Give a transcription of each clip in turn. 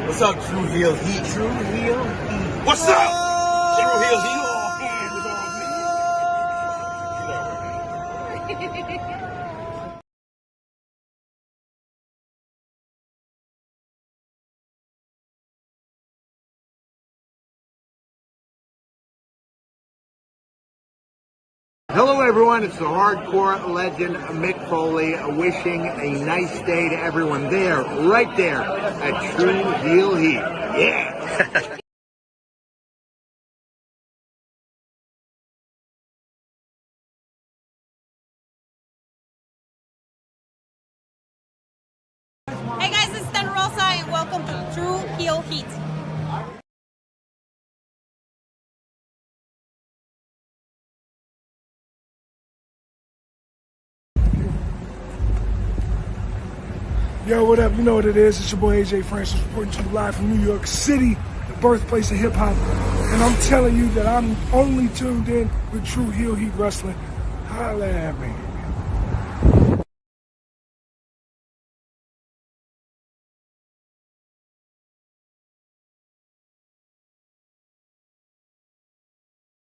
What's up, Tru Heel Heat? Tru Heel Heat. What's up? Tru Heel Heat. All hands is on me. Hello everyone, it's the hardcore legend Mick Foley wishing a nice day to everyone there, right there at Tru Heel Heat. Yeah! Hey guys, it's Rosa and welcome to Tru Heel Heat. Yo, what up? You know what it is. It's your boy AJ Francis reporting to you live from New York City, the birthplace of hip-hop. And I'm telling you that I'm only tuned in with Tru Heel Heat Wrestling. Holla at me.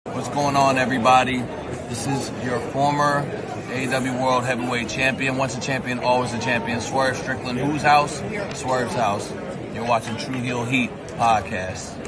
What's going on, everybody? This is your former AEW World Heavyweight Champion. Once a champion, always a champion. Swerve Strickland. Whose house? Swerve's house. You're watching Tru Heel Heat podcast.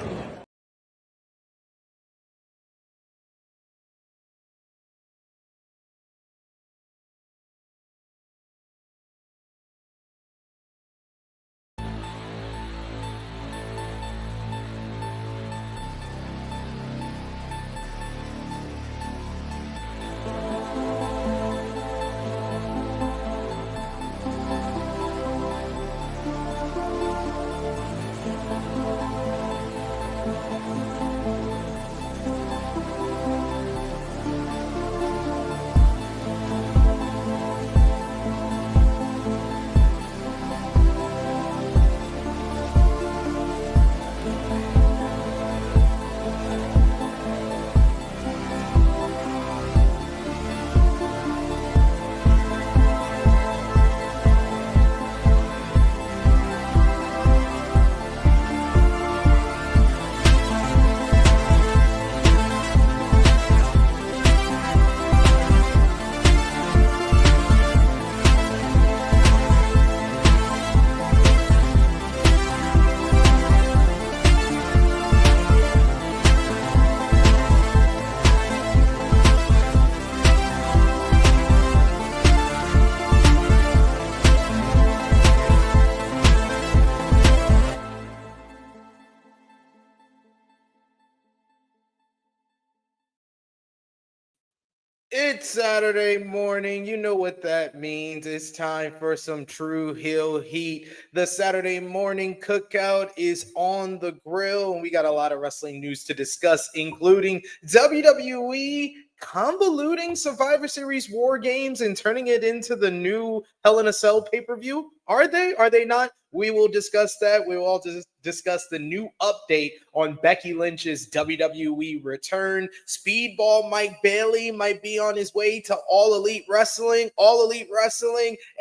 It's Saturday morning. You know what that means. It's time for some Tru Heel Heat. The Saturday morning cookout is on the grill, and we got a lot of wrestling news to discuss, including WWE convoluting Survivor Series War Games and turning it into the new Hell in a Cell pay-per-view. Are they? Are they not? We will discuss that. We will also discuss the new update on Becky Lynch's WWE return. Speedball Mike Bailey might be on his way to All Elite Wrestling,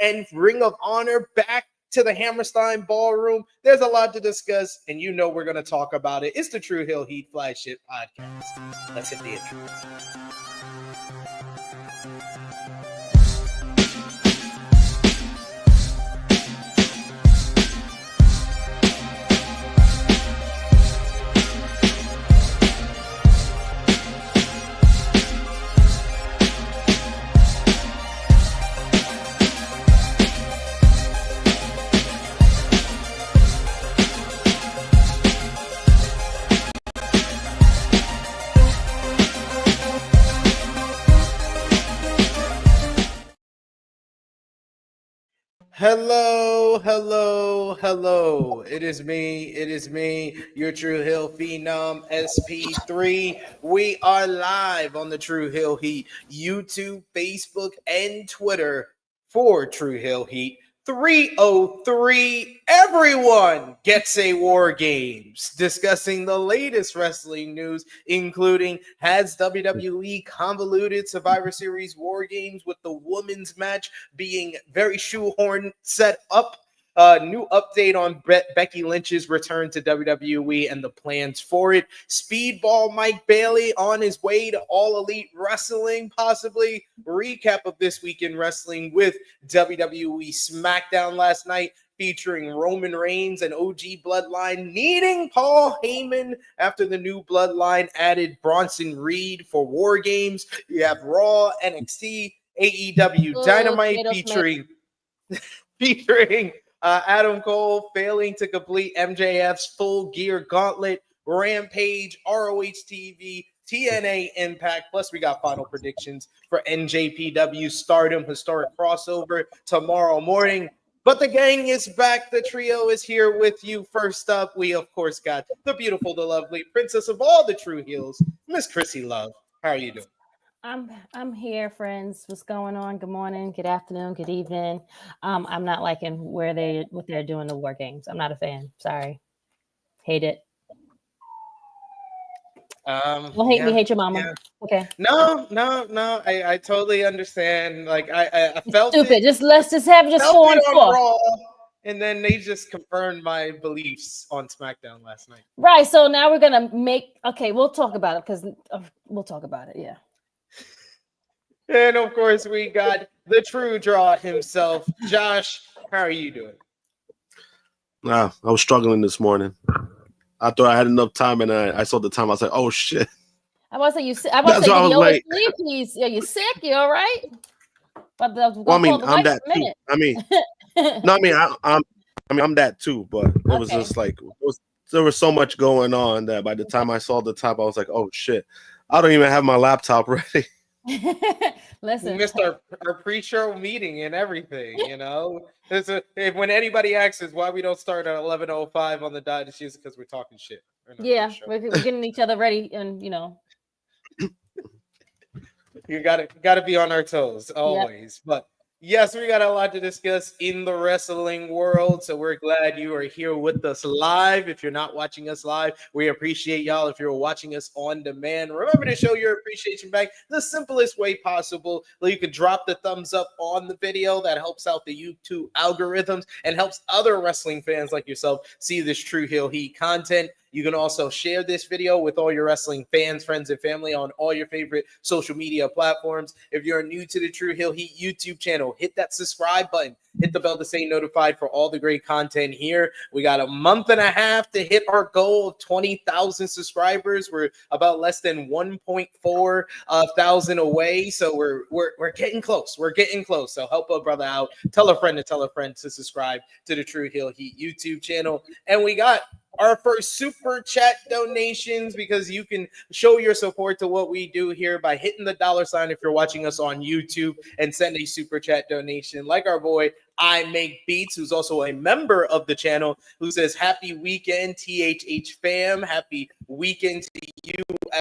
and Ring of Honor back to the Hammerstein Ballroom. There's a lot to discuss, and you know we're going to talk about it. It's the Tru Heel Heat flagship podcast. Let's hit the intro. Hello. It is me, your Tru Heel Phenom SP3. We are live on the Tru Heel Heat YouTube, Facebook, and Twitter for Tru Heel Heat. 303, everyone gets a War Games, discussing the latest wrestling news, including has WWE convoluted Survivor Series War Games with the women's match being very shoehorned set up. New update on Becky Lynch's return to WWE and the plans for it. Speedball Mike Bailey on his way to All Elite Wrestling, possibly. Recap of this week in wrestling with WWE SmackDown last night, featuring Roman Reigns and OG Bloodline needing Paul Heyman after the new Bloodline added Bronson Reed for War Games. You have Raw, NXT, AEW Dynamite featuring Adam Cole failing to complete MJF's full gear gauntlet, Rampage, ROH TV, TNA Impact. Plus, we got final predictions for NJPW Stardom Historic Crossover tomorrow morning. But the gang is back. The trio is here with you. First up, we, of course, got the beautiful, the lovely princess of all the Tru Heels, Miss Krssi Love. How are you doing? I'm here, friends. What's going on? Good morning, good afternoon, good evening. I'm not liking what they're doing the War Games. I'm not a fan. Sorry. Hate it. Don't hate me, hate your mama. Yeah. Okay. No. I totally understand. Like I felt stupid. it. Let's have 4 and 4. Raw, and then they just confirmed my beliefs on SmackDown last night. Right. So now we're gonna we'll talk about it because we'll talk about it. Yeah. And of course, we got the true draw himself, Josh. How are you doing? I was struggling this morning. I thought I had enough time, and I saw the time. I was like, "Oh shit!" I was like, "You sick?" I was like, "Yo, please, you sick? You all right?" But I'm that too. I'm that too. But it was just like there was so much going on that by the time I saw the time, I was like, "Oh shit!" I don't even have my laptop ready. Listen, we missed our pre-show meeting and everything. You know, when anybody asks us why we don't start at 11:05 on the dot, it's just because we're talking shit. We're getting each other ready, and you gotta be on our toes always. Yep. But yes, we got a lot to discuss in the wrestling world, so we're glad you are here with us live. If you're not watching us live, we appreciate y'all. If you're watching us on demand, remember to show your appreciation back the simplest way possible. You can drop the thumbs up on the video. That helps out the YouTube algorithms and helps other wrestling fans like yourself see this Tru Heel Heat content. You can also share this video with all your wrestling fans, friends, and family on all your favorite social media platforms. If you're new to the Tru Heel Heat YouTube channel, hit that subscribe button. Hit the bell to stay notified for all the great content here. We got a month and a half to hit our goal of 20,000 subscribers. We're about less than 1.4 thousand away, so we're getting close. We're getting close. So help a brother out. Tell a friend to subscribe to the Tru Heel Heat YouTube channel. And we got our first super chat donations, because you can show your support to what we do here by hitting the $sign if you're watching us on YouTube and send a super chat donation, like our boy I Make Beats, who's also a member of the channel, who says, "Happy weekend, THH fam." Happy weekend to you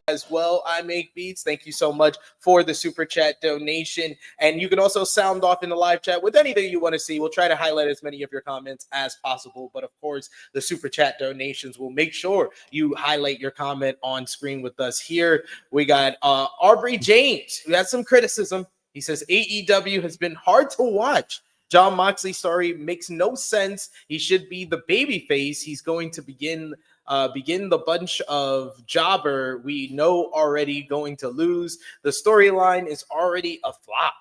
as well, I Make Beats. Thank you so much for the super chat donation. And you can also sound off in the live chat with anything you want to see. We'll try to highlight as many of your comments as possible. But of course, the super chat donations will make sure you highlight your comment on screen with us here. We got Aubrey James, who has some criticism. He says, AEW has been hard to watch. Jon Moxley's story makes no sense. He should be the babyface. He's going to begin the bunch of jobber we know already going to lose. The storyline is already a flop.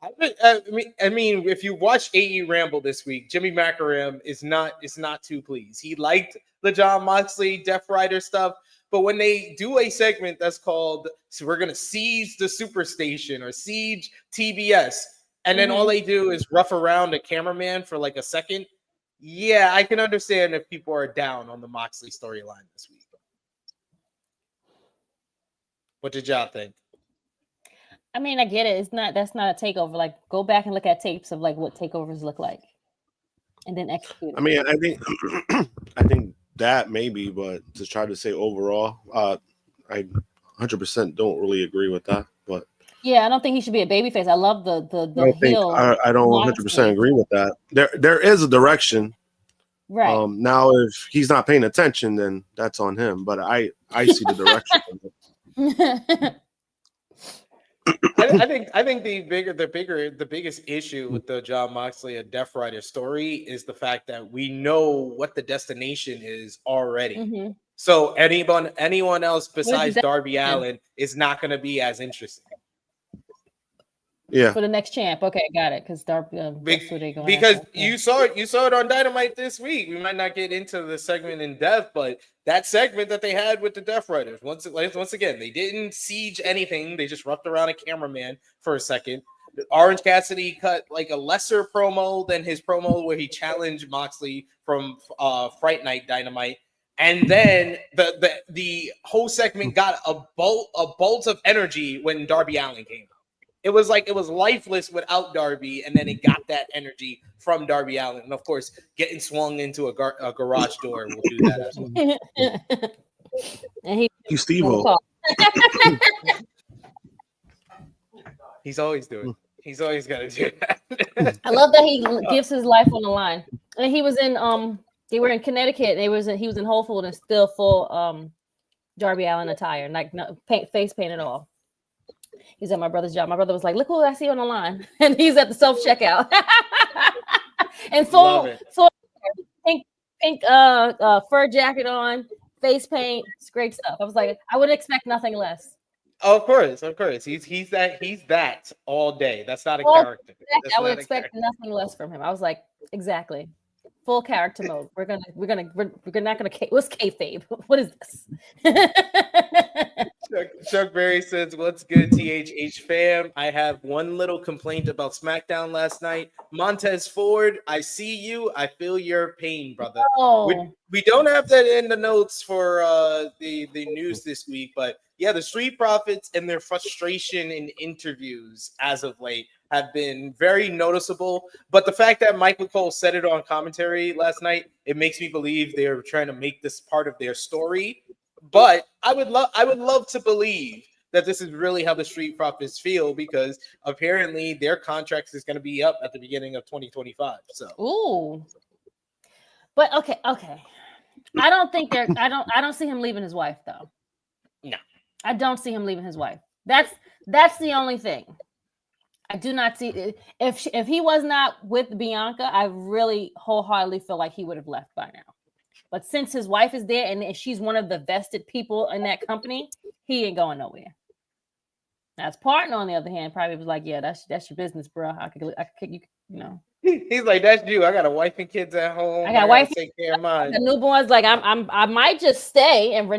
I mean, if you watch AE Ramble this week, Jimmy Macaram is not too pleased. He liked the Jon Moxley Death Rider stuff, but when they do a segment that's called "So we're gonna siege the Superstation" or siege TBS, and then all they do is rough around a cameraman for like a second. Yeah, I can understand if people are down on the Moxley storyline this week. What did y'all think? I mean, I get it. That's not a takeover. Like, go back and look at tapes of like what takeovers look like, and then execute. I mean, I think that maybe, but to try to say overall, I 100% don't really agree with that. But yeah, I don't think he should be a babyface. I love the heel. I don't 100% agree with that. There is a direction. Right. Now, if he's not paying attention, then that's on him. But I see the direction. I think the biggest issue with the Jon Moxley and Death Rider story is the fact that we know what the destination is already. Mhm. So anyone else besides the Darby destination? Allin is not going to be as interesting. Yeah. For the next champ. Okay, got it. Because Darby, that's who they going Because after. you saw it on Dynamite this week. We might not get into the segment in depth, but that segment that they had with the Death Riders, once again, they didn't siege anything. They just roughed around a cameraman for a second. Orange Cassidy cut like a lesser promo than his promo where he challenged Moxley from Fright Night Dynamite. And then the whole segment got a bolt of energy when Darby Allin came. It was lifeless without Darby, and then it got that energy from Darby Allin. And of course, getting swung into a garage door will do that as well. And he's Steve-O. He's always doing it. He's always got to do that. I love that he gives his life on the line. And he was in they were in Connecticut. He was in Whole Foods and still full Darby Allin attire, like face paint at all. He's at my brother's job. My brother was like, "Look who I see on the line," and he's at the self checkout. And full pink fur jacket on, face paint. It's great stuff. I was like, I would expect nothing less. Oh, of course. He's that all day. That's not a character. I would expect nothing less from him. I was like, exactly. Full character mode. We're not gonna. What's kayfabe? What is this? Chuck Berry says, "What's good, THH fam? I have one little complaint about SmackDown last night. Montez Ford, I see you. I feel your pain, brother." Oh. We don't have that in the notes for the news this week, but yeah, the Street Profits and their frustration in interviews as of late have been very noticeable. But the fact that Michael Cole said it on commentary last night, it makes me believe they're trying to make this part of their story. But I would love to believe that this is really how the Street Profits feel, because apparently their contract is going to be up at the beginning of 2025. So, ooh, but okay. I don't see him leaving his wife though. No, I don't see him leaving his wife. That's the only thing. I do not see if he was not with Bianca, I really wholeheartedly feel like he would have left by now. But since his wife is there and she's one of the vested people in that company, he ain't going nowhere. Now his partner, on the other hand, probably was like, "Yeah, that's your business, bro. I could you know." He's like, "That's you. I got a wife and kids at home. I got wife, take care of mine." The newborn's like, I might just stay and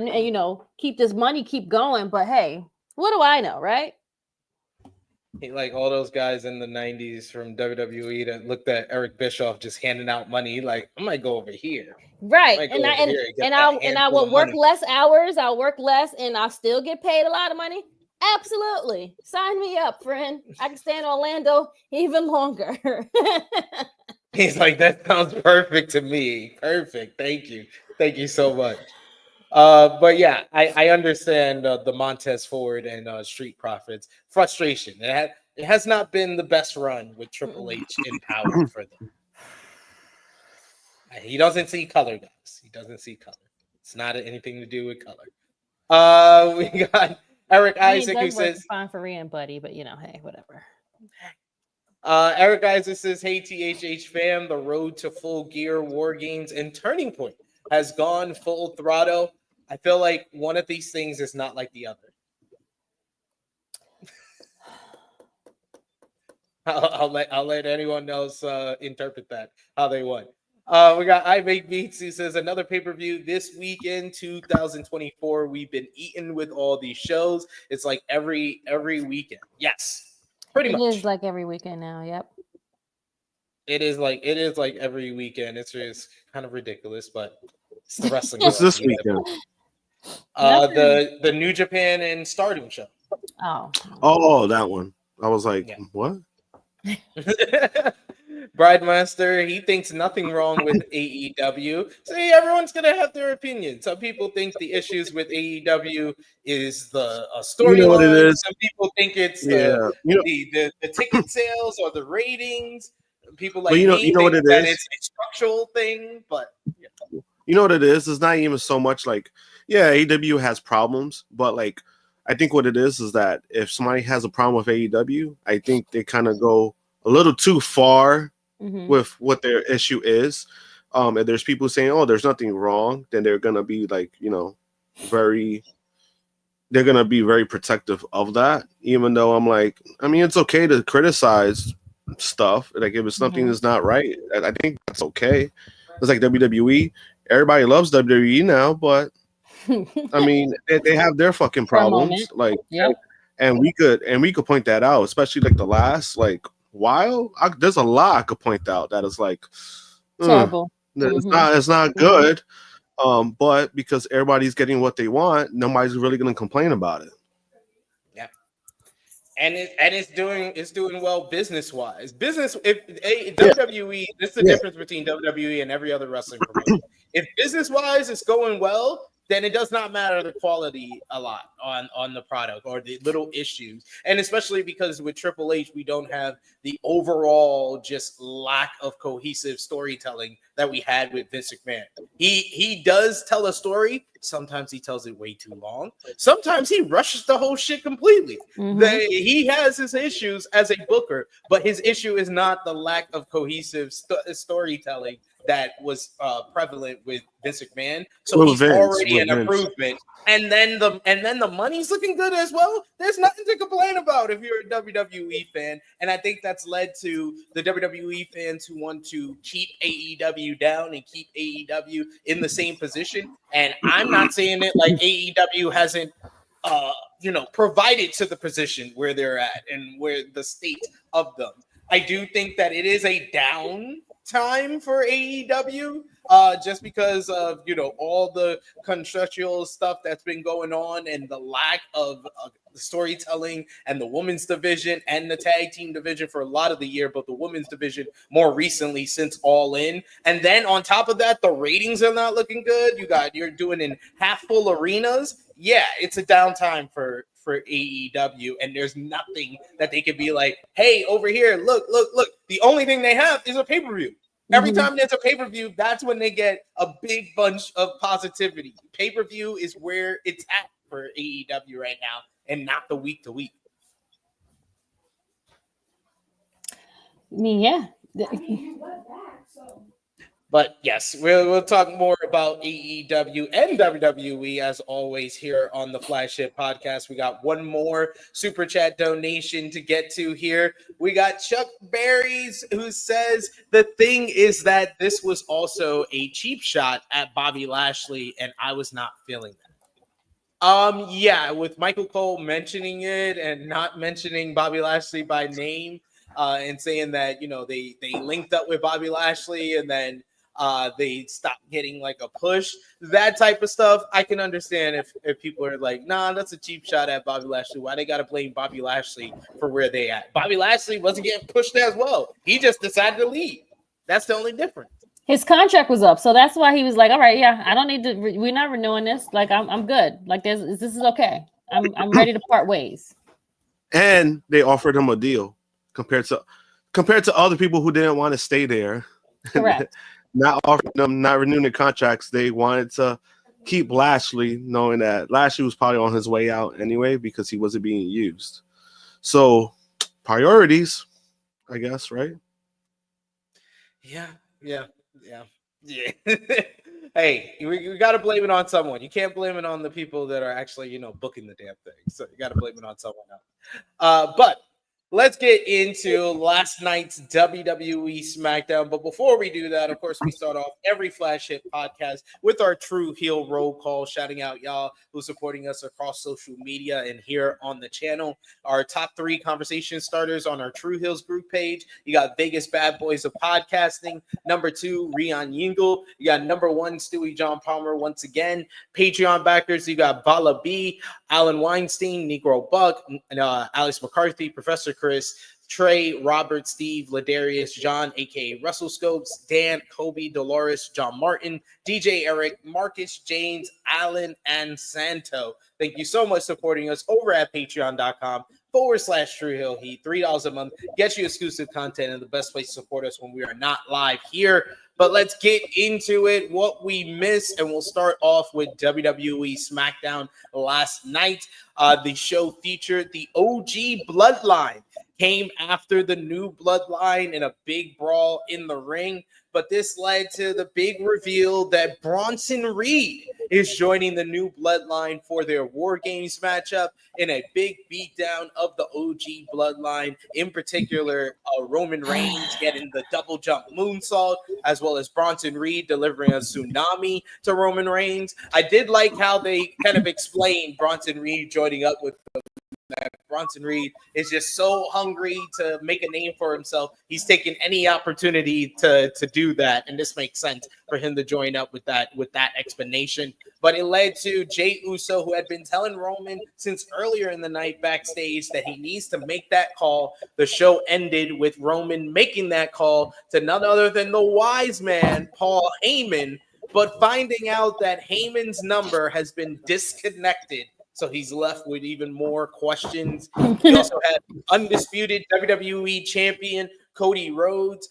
keep this money, keep going. But hey, what do I know, right? Like all those guys in the 90s from WWE that looked at Eric Bischoff just handing out money, like, I might go over here. Right. I will work less hours, I'll work less, and I'll still get paid a lot of money. Absolutely. Sign me up, friend. I can stay in Orlando even longer. He's like, "That sounds perfect to me. Perfect. Thank you. Thank you so much." But yeah, I understand the Montez Ford and Street Profits frustration. It has not been the best run with Triple H in power for them. He doesn't see color, guys. He doesn't see color. It's not anything to do with color. We got Eric Isaac who says, "Fine for Ian, buddy," but hey, whatever. Eric Isaac says, "Hey, THH fam, the road to Full Gear, War Games, and Turning Point has gone full throttle. I feel like one of these things is not like the other." I'll let anyone else interpret that how they want. We got I Make Beats who says, "Another pay-per-view this weekend, 2024. We've been eaten with all these shows. It's like every weekend." Yes, pretty much. It is like every weekend now. Yep. It is like every weekend. It's just kind of ridiculous, but it's the wrestling. What's this weekend? The New Japan and Stardom show. Oh, that one. I was like, what? Bridemaster, he thinks nothing wrong with AEW. See, everyone's gonna have their opinion. Some people think the issues with AEW is the storyline. You know what it is? Some people think it's the ticket sales or the ratings. People like you know what it is? It's a structural thing, but you know what it is? It's not even so much like, yeah, AEW has problems, but like I think what it is that if somebody has a problem with AEW, I think they kind of go a little too far with what their issue is. And there's people saying, "Oh, there's nothing wrong," then they're gonna be like, they're gonna be very protective of that. Even though I'm like, I mean, it's okay to criticize stuff. Like if it's something that's not right, I think that's okay. It's like WWE. Everybody loves WWE now, but I mean, they have their fucking problems. Like, and we could point that out, especially like the last while. There's a lot I could point out that is like terrible. It's not good. But because everybody's getting what they want, nobody's really going to complain about it. Yeah, and it's doing well business wise. WWE, this is the difference between WWE and every other wrestling promotion. If business wise it's going well, then it does not matter the quality a lot on the product or the little issues. And especially because with Triple H, we don't have the overall just lack of cohesive storytelling that we had with Vince McMahon. He does tell a story. Sometimes he tells it way too long. Sometimes he rushes the whole shit completely. He has his issues as a booker, but his issue is not the lack of cohesive storytelling that was prevalent with Vince McMahon. So he's already an improvement. And then the money's looking good as well. There's nothing to complain about if you're a WWE fan. And I think that's led to the WWE fans who want to keep AEW down and keep AEW in the same position. And I'm not saying it like AEW hasn't provided to the position where they're at and where the state of them. I do think that it is a down time for AEW, just because of all the contractual stuff that's been going on and the lack of storytelling and the women's division and the tag team division for a lot of the year, but the women's division more recently since All In. And then on top of that, the ratings are not looking good. You're doing in half full arenas. Yeah, it's a downtime for AEW, and there's nothing that they could be like, hey, over here, look. The only thing they have is a pay-per-view. Every time there's a pay-per-view, that's when they get a big bunch of positivity. Pay-per-view is where it's at for AEW right now, and not the week to week. I mean, yeah. But yes, we'll talk more about AEW and WWE as always here on the Flagship Podcast. We got one more super chat donation to get to here. We got Chuck Berries, who says the thing is that this was also a cheap shot at Bobby Lashley, and I was not feeling that. Yeah, with Michael Cole mentioning it and not mentioning Bobby Lashley by name, and saying that they linked up with Bobby Lashley and then they stopped getting like a push, that type of stuff. I can understand if people are like, nah, that's a cheap shot at Bobby Lashley. Why they gotta blame Bobby Lashley for where they at? Bobby Lashley wasn't getting pushed as well. He just decided to leave. That's the only difference. His contract was up, so that's why he was like, all right, yeah, I don't need to. We're not renewing this. Like, I'm good. Like, this is okay. I'm ready to part ways. And they offered him a deal compared to other people who didn't want to stay there. Correct. Not offering them, not renewing the contracts. They wanted to keep Lashley, knowing that Lashley was probably on his way out anyway because he wasn't being used. So priorities, I guess, right? Yeah. Hey, we got to blame it on someone. You can't blame it on the people that are actually, booking the damn thing. So you got to blame it on someone else. But let's get into last night's WWE SmackDown. But before we do that, of course, we start off every Flagship podcast with our Tru Heel roll call, shouting out y'all who's supporting us across social media and here on the channel. Our top 3 conversation starters on our Tru Heels group page. You got Vegas Bad Boys of Podcasting. Number 2, Rion Yingle. You got number 1, Stewie John Palmer once again. Patreon backers, you got Bala B, Alan Weinstein, Negro Buck, Alex McCarthy, Professor Chris, Trey, Robert, Steve, Ladarius, John, aka Russell Scopes, Dan, Kobe, Dolores, John Martin, DJ Eric, Marcus, James, Allen, and Santo. Thank you so much for supporting us over at patreon.com/Tru Heel Heat. $3 a month gets you exclusive content and the best place to support us when we are not live here. But let's get into it, what we missed, and we'll start off with WWE SmackDown last night. The show featured the OG Bloodline, came after the new Bloodline in a big brawl in the ring, but this led to the big reveal that Bronson Reed is joining the new Bloodline for their War Games matchup in a big beatdown of the OG Bloodline, in particular Roman Reigns getting the double jump moonsault, as well as Bronson Reed delivering a tsunami to Roman Reigns. I did like how they kind of explained Bronson Reed joining up with that Bronson Reed is just so hungry to make a name for himself. He's taking any opportunity to do that, and this makes sense for him to join up with that explanation. But it led to Jey Uso, who had been telling Roman since earlier in the night backstage that he needs to make that call. The show ended with Roman making that call to none other than the wise man, Paul Heyman, but finding out that Heyman's number has been disconnected. So he's left with even more questions. He also had undisputed WWE champion Cody Rhodes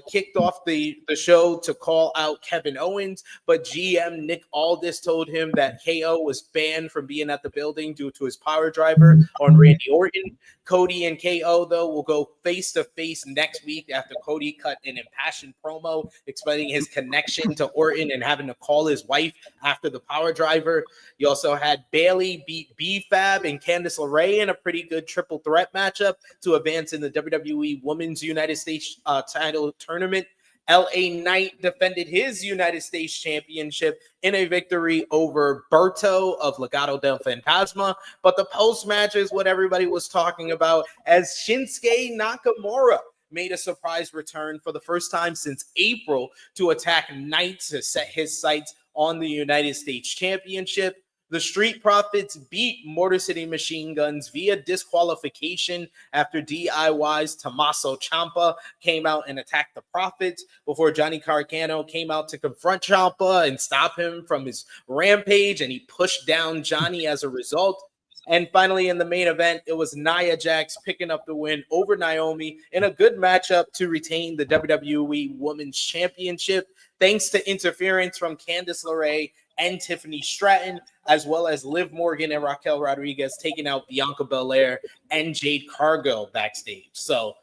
kicked off the show to call out Kevin Owens, but GM Nick Aldis told him that KO was banned from being at the building due to his power driver on Randy Orton. Cody and KO, though, will go face-to-face next week after Cody cut an impassioned promo explaining his connection to Orton and having to call his wife after the power driver. You also had Bailey beat B-Fab and Candice LeRae in a pretty good triple threat matchup to advance in the WWE Women's United States title tournament. LA Knight defended his United States Championship in a victory over Berto of Legado del Fantasma. But the post-match is what everybody was talking about, as Shinsuke Nakamura made a surprise return for the first time since April to attack Knight to set his sights on the United States Championship. The Street Profits beat Motor City Machine Guns via disqualification after DIY's Tommaso Ciampa came out and attacked the Profits before Johnny Gargano came out to confront Ciampa and stop him from his rampage, and he pushed down Johnny as a result. And finally, in the main event, it was Nia Jax picking up the win over Naomi in a good matchup to retain the WWE Women's Championship, thanks to interference from Candice LeRae and Tiffany Stratton, as well as Liv Morgan and Raquel Rodriguez taking out Bianca Belair and Jade Cargill backstage. So,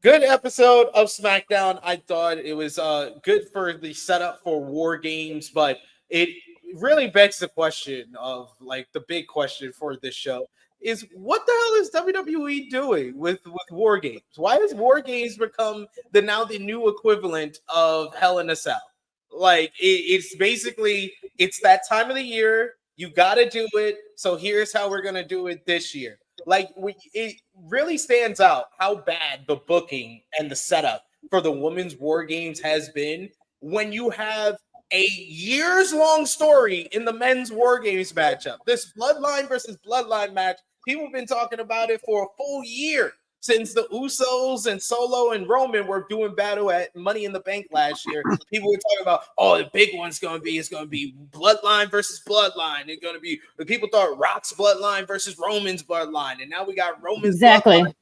good episode of SmackDown. I thought it was good for the setup for War Games, but it really begs the question of, like, the big question for this show is, what the hell is WWE doing with War Games? Why has War Games become the new equivalent of Hell in a Cell? Like, it's basically, it's that time of the year. You got to do it. So here's how we're going to do it this year. Like, it really stands out how bad the booking and the setup for the Women's War Games has been when you have a years-long story in the Men's War Games matchup. This Bloodline versus Bloodline match, people have been talking about it for a full year. Since the Usos and Solo and Roman were doing battle at Money in the Bank last year, people were talking about, oh, the big one's going to be Bloodline versus Bloodline. It's going to be, the people thought Rock's Bloodline versus Roman's Bloodline. And now we got Roman's Bloodline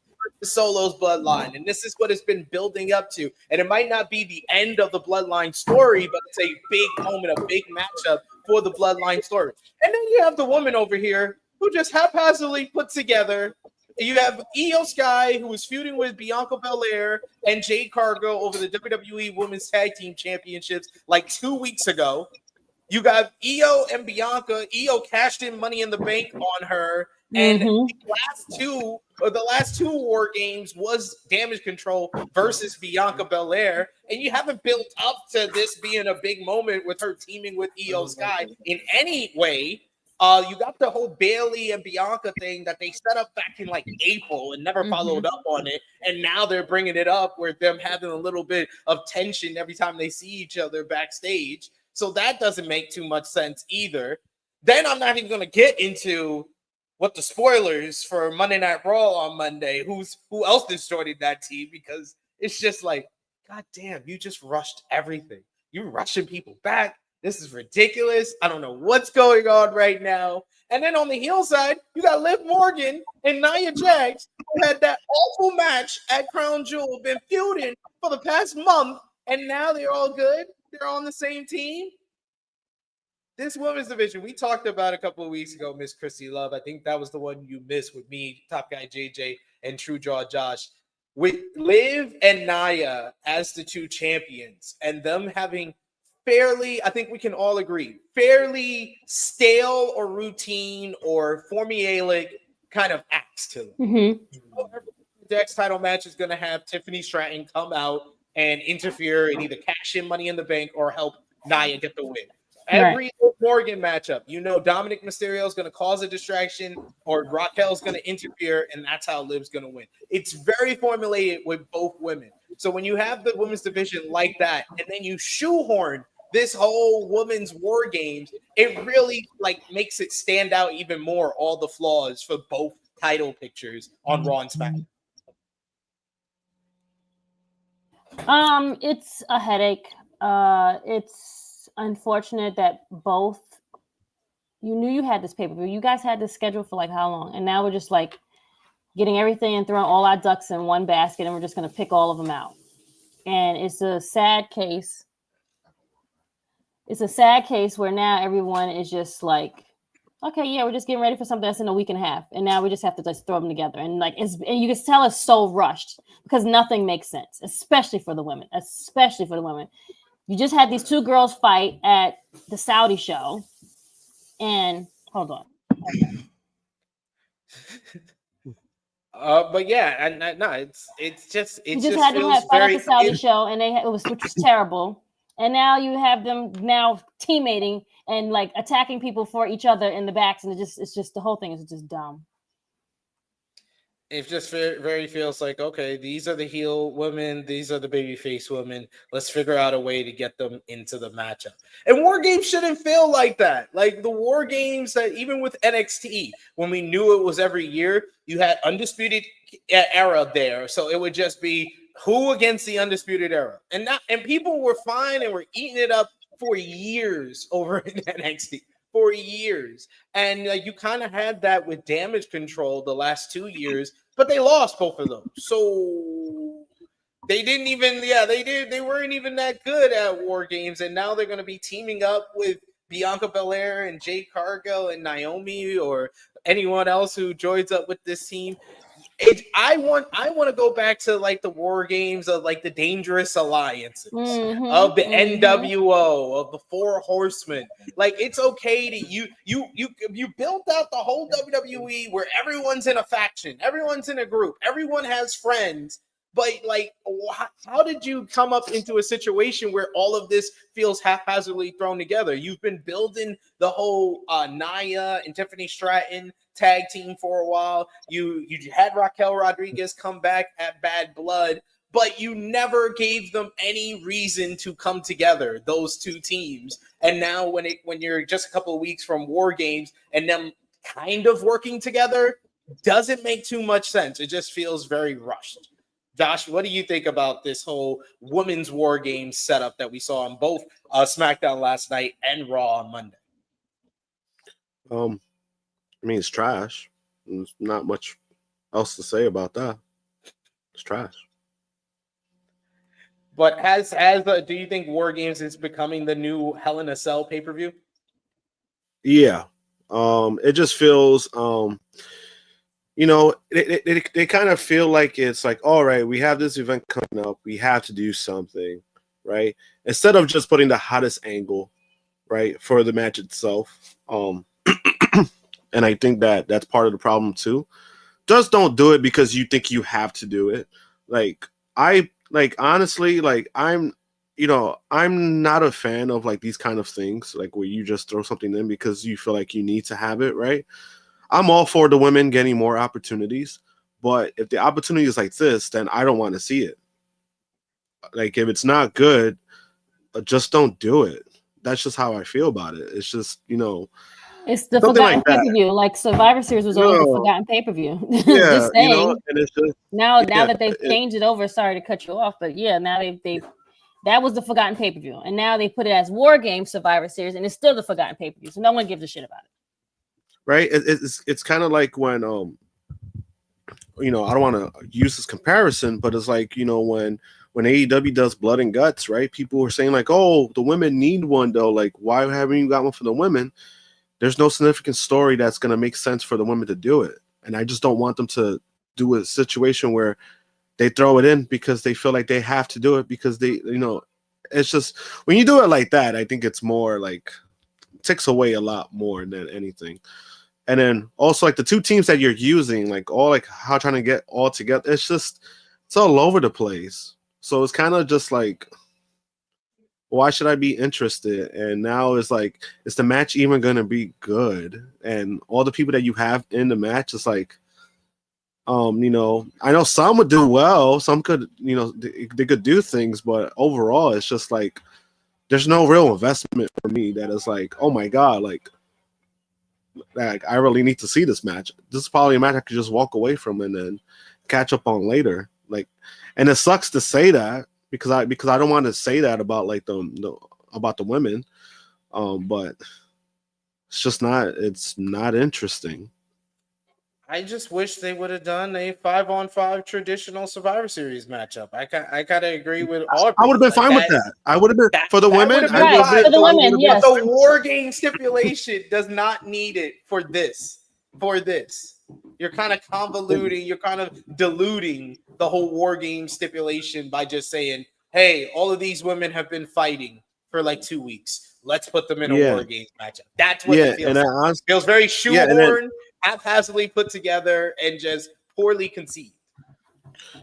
versus Solo's Bloodline. And this is what it's been building up to. And it might not be the end of the Bloodline story, but it's a big moment, a big matchup for the Bloodline story. And then you have the woman over here who just haphazardly put together. You have Io Sky, who was feuding with Bianca Belair and Jade Cargill over the WWE Women's Tag Team Championships like 2 weeks ago. You got Io and Bianca. Io cashed in Money in the Bank on her. And the last two War Games was Damage Control versus Bianca Belair. And you haven't built up to this being a big moment with her teaming with Io Sky in any way. You got the whole Bailey and Bianca thing that they set up back in like April and never followed up on it. And now they're bringing it up with them having a little bit of tension every time they see each other backstage. So that doesn't make too much sense either. Then I'm not even going to get into what the spoilers for Monday Night Raw on Monday, who else is joining that team, because it's just like, God damn, you just rushed everything. You're rushing people back. This is ridiculous. I don't know what's going on right now. And then on the heel side, you got Liv Morgan and Nia Jax, who had that awful match at Crown Jewel, been feuding for the past month, and now they're all good. They're on the same team. This women's division, we talked about a couple of weeks ago, Miss Krssi Love. I think that was the one you missed with me, Top Guy JJ, and True Jaw Josh. With Liv and Nia as the two champions, and them having fairly, I think we can all agree, fairly stale or routine or formulaic kind of acts to them. The next title match is going to have Tiffany Stratton come out and interfere and either cash in Money in the Bank or help Nia get the win. Every Morgan matchup, Dominic Mysterio is going to cause a distraction or Raquel's going to interfere, and that's how Liv's going to win. It's very formulated with both women. So when you have the women's division like that, and then you shoehorn this whole women's war games, it really makes it stand out even more, all the flaws for both title pictures on Raw and SmackDown. It's a headache. It's unfortunate that both you knew you had this pay-per-view. You guys had this scheduled for how long? And now we're just getting everything and throwing all our ducks in one basket, and we're just going to pick all of them out. And it's a sad case. It's a sad case where now everyone is just okay, yeah, we're just getting ready for something that's in a week and a half, and now we just have to just throw them together. And and you can tell it's so rushed because nothing makes sense, especially for the women. You just had these two girls fight at the Saudi show, and hold on. But yeah, and no, it's just had them fight at the Saudi show, and which was terrible. And now you have them teammating and attacking people for each other in the backs, and it's just the whole thing is just dumb. It just very feels okay, these are the heel women, these are the babyface women. Let's figure out a way to get them into the matchup. And War Games shouldn't feel like that. The War Games that even with NXT, when we knew it was every year, you had Undisputed Era there. So it would just be who against the Undisputed Era. And people were fine and were eating it up for years over in NXT. For years. And you kind of had that with Damage Control the last 2 years, but they lost both of them. So they didn't even, they weren't even that good at War Games. And now they're going to be teaming up with Bianca Belair and Jade Cargill and Naomi or anyone else who joins up with this team. I want to go back to the War Games of the Dangerous Alliances, of the NWO, of the Four Horsemen. It's okay to you built out the whole WWE where everyone's in a faction, everyone's in a group, everyone has friends. But how did you come up into a situation where all of this feels haphazardly thrown together? You've been building the whole Nia and Tiffany Stratton tag team for a while. You had Raquel Rodriguez come back at Bad Blood, but you never gave them any reason to come together, those two teams. And now when you're just a couple of weeks from War Games and them kind of working together, doesn't make too much sense. It just feels very rushed. Josh, what do you think about this whole women's War Games setup that we saw on both SmackDown last night and Raw on Monday? It's trash. There's not much else to say about that. It's trash. But do you think War Games is becoming the new Hell in a Cell pay-per-view? Yeah. It just feels they kind of feel like it's all right, we have this event coming up, we have to do something, right? Instead of just putting the hottest angle, right, for the match itself. And I think that's part of the problem too. Just don't do it because you think you have to do it. Honestly, I'm not a fan of these kind of things, where you just throw something in because you feel like you need to have it, right? I'm all for the women getting more opportunities, but if the opportunity is like this, then I don't want to see it. If it's not good, just don't do it. That's just how I feel about it. It's just, it's the forgotten pay-per-view. Survivor Series was always the forgotten pay-per-view. Yeah, just saying. And it's just now that they've changed it over. Sorry to cut you off, but yeah, now they've that was the forgotten pay-per-view, and now they put it as War Games Survivor Series, and it's still the forgotten pay-per-view. So no one gives a shit about it. Right? It's kind of like when I don't want to use this comparison, but it's when when AEW does Blood and Guts, right? People were saying like, oh, the women need one though. Like, why haven't you got one for the women? There's no significant story that's going to make sense for the women to do it. And I just don't want them to do a situation where they throw it in because they feel like they have to do it because they, it's just, when you do it like that, I think it's more like, takes away a lot more than anything. And then also like the two teams that you're using, like all like how trying to get all together, it's all over the place. So it's kind of just like, why should I be interested? And now it's like, is the match even going to be good? And all the people that you have in the match, it's like, I know some would do well, some could, they could do things, but overall, it's just like, there's no real investment for me that is like, oh my God, like I really need to see this match. This is probably a match I could just walk away from and then catch up on later. Like, and it sucks to say that because I don't want to say that about like about the women, but it's not interesting. I just wish they would have done a 5-on-5 traditional Survivor Series matchup. I kind of agree with all. I would have been fine with that. I would have been for the women. For the women, yes. The War Game stipulation does not need it for this. You're kind of convoluting. You're kind of diluting the whole War Game stipulation by just saying, "Hey, all of these women have been fighting for like 2 weeks. Let's put them in a War Games matchup." That's what it feels like. It feels very shoehorned, haphazardly put together, and just poorly conceived.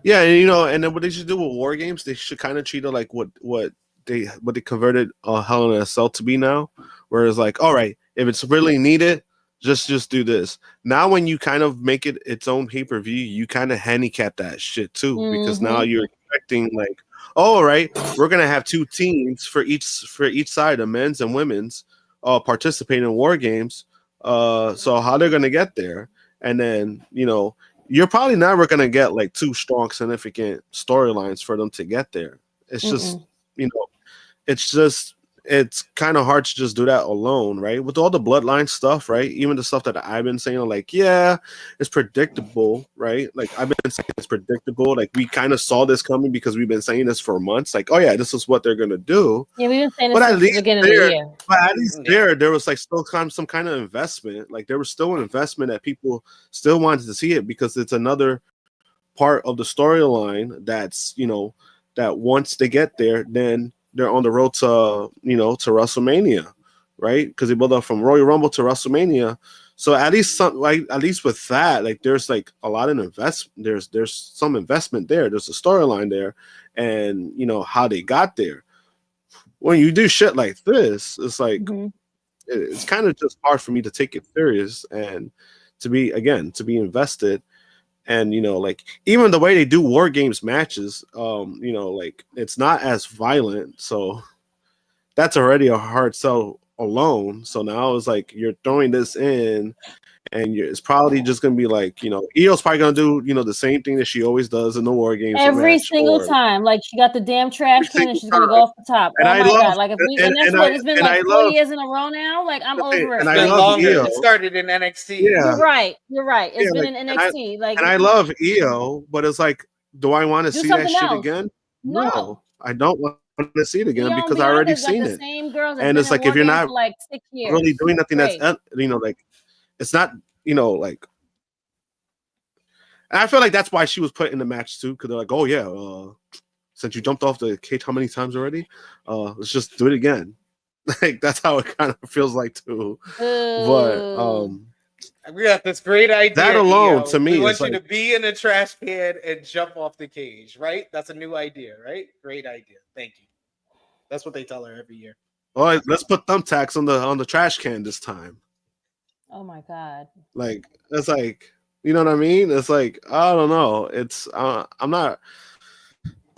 Yeah, and then what they should do with War Games, they should kind of treat it like what they converted Hell in a Cell to be now, where it's like, all right, if it's really needed, just do this. Now, when you kind of make it its own pay-per-view, you kind of handicap that shit too, because now you're expecting like, oh, all right, we're gonna have two teams for each side, of men's and women's, participating in War Games. So how they're gonna get there, and then you're probably never gonna get like two strong, significant storylines for them to get there. It's just it's kind of hard to just do that alone, right? With all the Bloodline stuff, right? Even the stuff that I've been saying, like, yeah, it's predictable, right? Like I've been saying it's predictable. Like we kind of saw this coming because we've been saying this for months. Like, oh yeah, this is what they're gonna do. Yeah, we've been saying this since the beginning of the year. But at least there was like still some kind of investment. Like there was still an investment that people still wanted to see it because it's another part of the storyline that's that once they get there, then they're on the road to to WrestleMania, right? Because they build up from Royal Rumble to WrestleMania. So at least with that, like there's like a lot of investment. There's some investment there. There's a storyline there, and how they got there. When you do shit like this, it's like it's kind of just hard for me to take it serious and to be invested. And like even the way they do War Games matches, like it's not as violent, so that's already a hard sell alone. So now it's like you're throwing this in, and it's probably just gonna be like Io's probably gonna do the same thing that she always does in the War Games every single time. Like she got the damn trash can and she's gonna go off the top. And God! Like it's been like 4 years in a row now. Like I'm over it. And I love Io. It started in NXT. Yeah. You're right. It's been in NXT. And I love Io, but it's like, do I want to see that shit again? No, I don't want to see it again because I already seen it. And it's like if you're not like 6 years, really doing nothing that's like it's not like. And I feel like that's why she was put in the match too, because they're like, oh yeah, since you jumped off the cage how many times already, let's just do it again. Like that's how it kind of feels like too. But we got this great idea. That alone, to me, we want you to be in a trash can and jump off the cage, right? That's a new idea, right? Great idea. Thank you. That's what they tell her every year. All right, let's put thumbtacks on the trash can this time. Oh my God! Like it's like, you know what I mean? It's like I don't know. It's I'm not.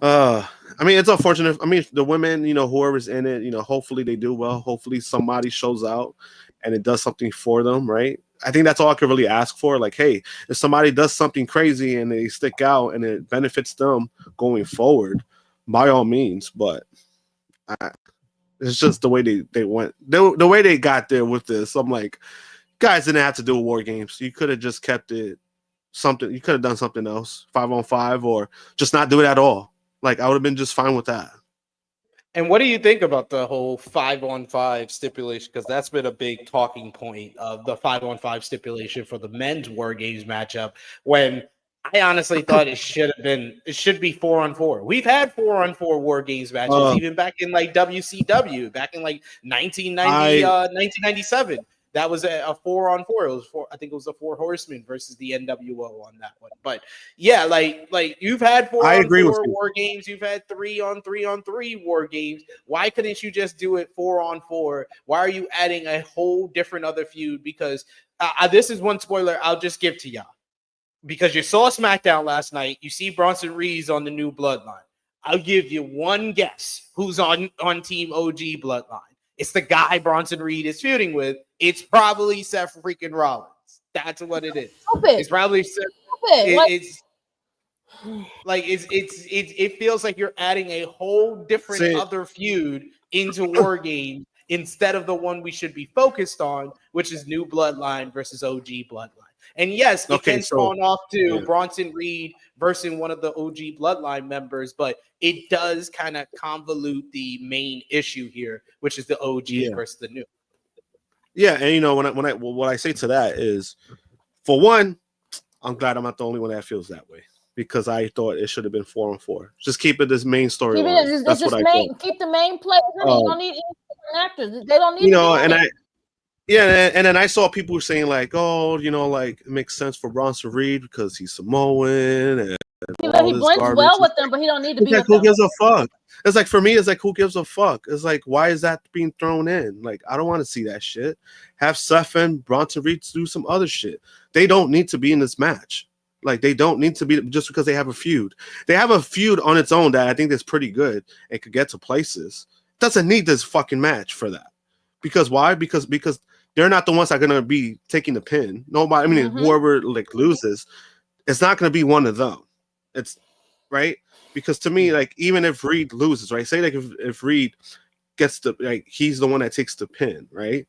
I mean, it's unfortunate. I mean, the women, whoever's in it, hopefully they do well. Hopefully somebody shows out and it does something for them, right? I think that's all I could really ask for. Like, hey, if somebody does something crazy and they stick out and it benefits them going forward, by all means. But it's just the way they went, the way they got there with this. I'm like, guys didn't have to do War Games. You could have just kept it something. You could have done something else, 5-on-5, or just not do it at all. Like I would have been just fine with that. And what do you think about the whole 5-on-5 stipulation? Because that's been a big talking point of the 5-on-5 stipulation for the men's War Games matchup. When I honestly thought it should be 4-on-4. We've had 4-on-4 War Games matches even back in like WCW, back in like 1997. That was a 4-on-4. It was I think it was the Four Horsemen versus the NWO on that one. But yeah, like you've had 4-on-4 War Games, you've had 3-on-3 War Games. Why couldn't you just do it 4-on-4? Why are you adding a whole different other feud? Because this is one spoiler I'll just give to y'all. Because you saw SmackDown last night, you see Bronson Reed's on the new Bloodline. I'll give you one guess who's on Team OG Bloodline. It's the guy Bronson Reed is feuding with. It's probably Seth freaking Rollins. That's what it is. It's probably Seth. It feels like you're adding a whole different other feud into War Games instead of the one we should be focused on, which is new Bloodline versus OG Bloodline. And yes, it can spawn off to Bronson Reed versus one of the OG Bloodline members, but it does kind of convolute the main issue here, which is the OG versus the new. Yeah, and what I say to that is, for one, I'm glad I'm not the only one that feels that way, because I thought it should have been 4-on-4. Just keep it this main story. That's what I thought. Keep the main players. You don't need actors. They don't need. And then I saw people saying like, oh, like it makes sense for Bronson Reed because he's Samoan and he blends well with them, but he don't need to be. Like, who gives a fuck? It's like, for me, it's like, who gives a fuck? It's like, why is that being thrown in? Like, I don't want to see that shit. Have Seth and Bronson Reed do some other shit. They don't need to be in this match. Like, they don't need to be just because they have a feud. They have a feud on its own that I think is pretty good and could get to places. Doesn't need this fucking match for that. Because why? Because they're not the ones that are gonna be taking the pin. Nobody. I mean, whoever like loses, it's not gonna be one of them. It's right, because to me, like, even if Reed loses, right? Say like if Reed gets the, like, he's the one that takes the pin, right?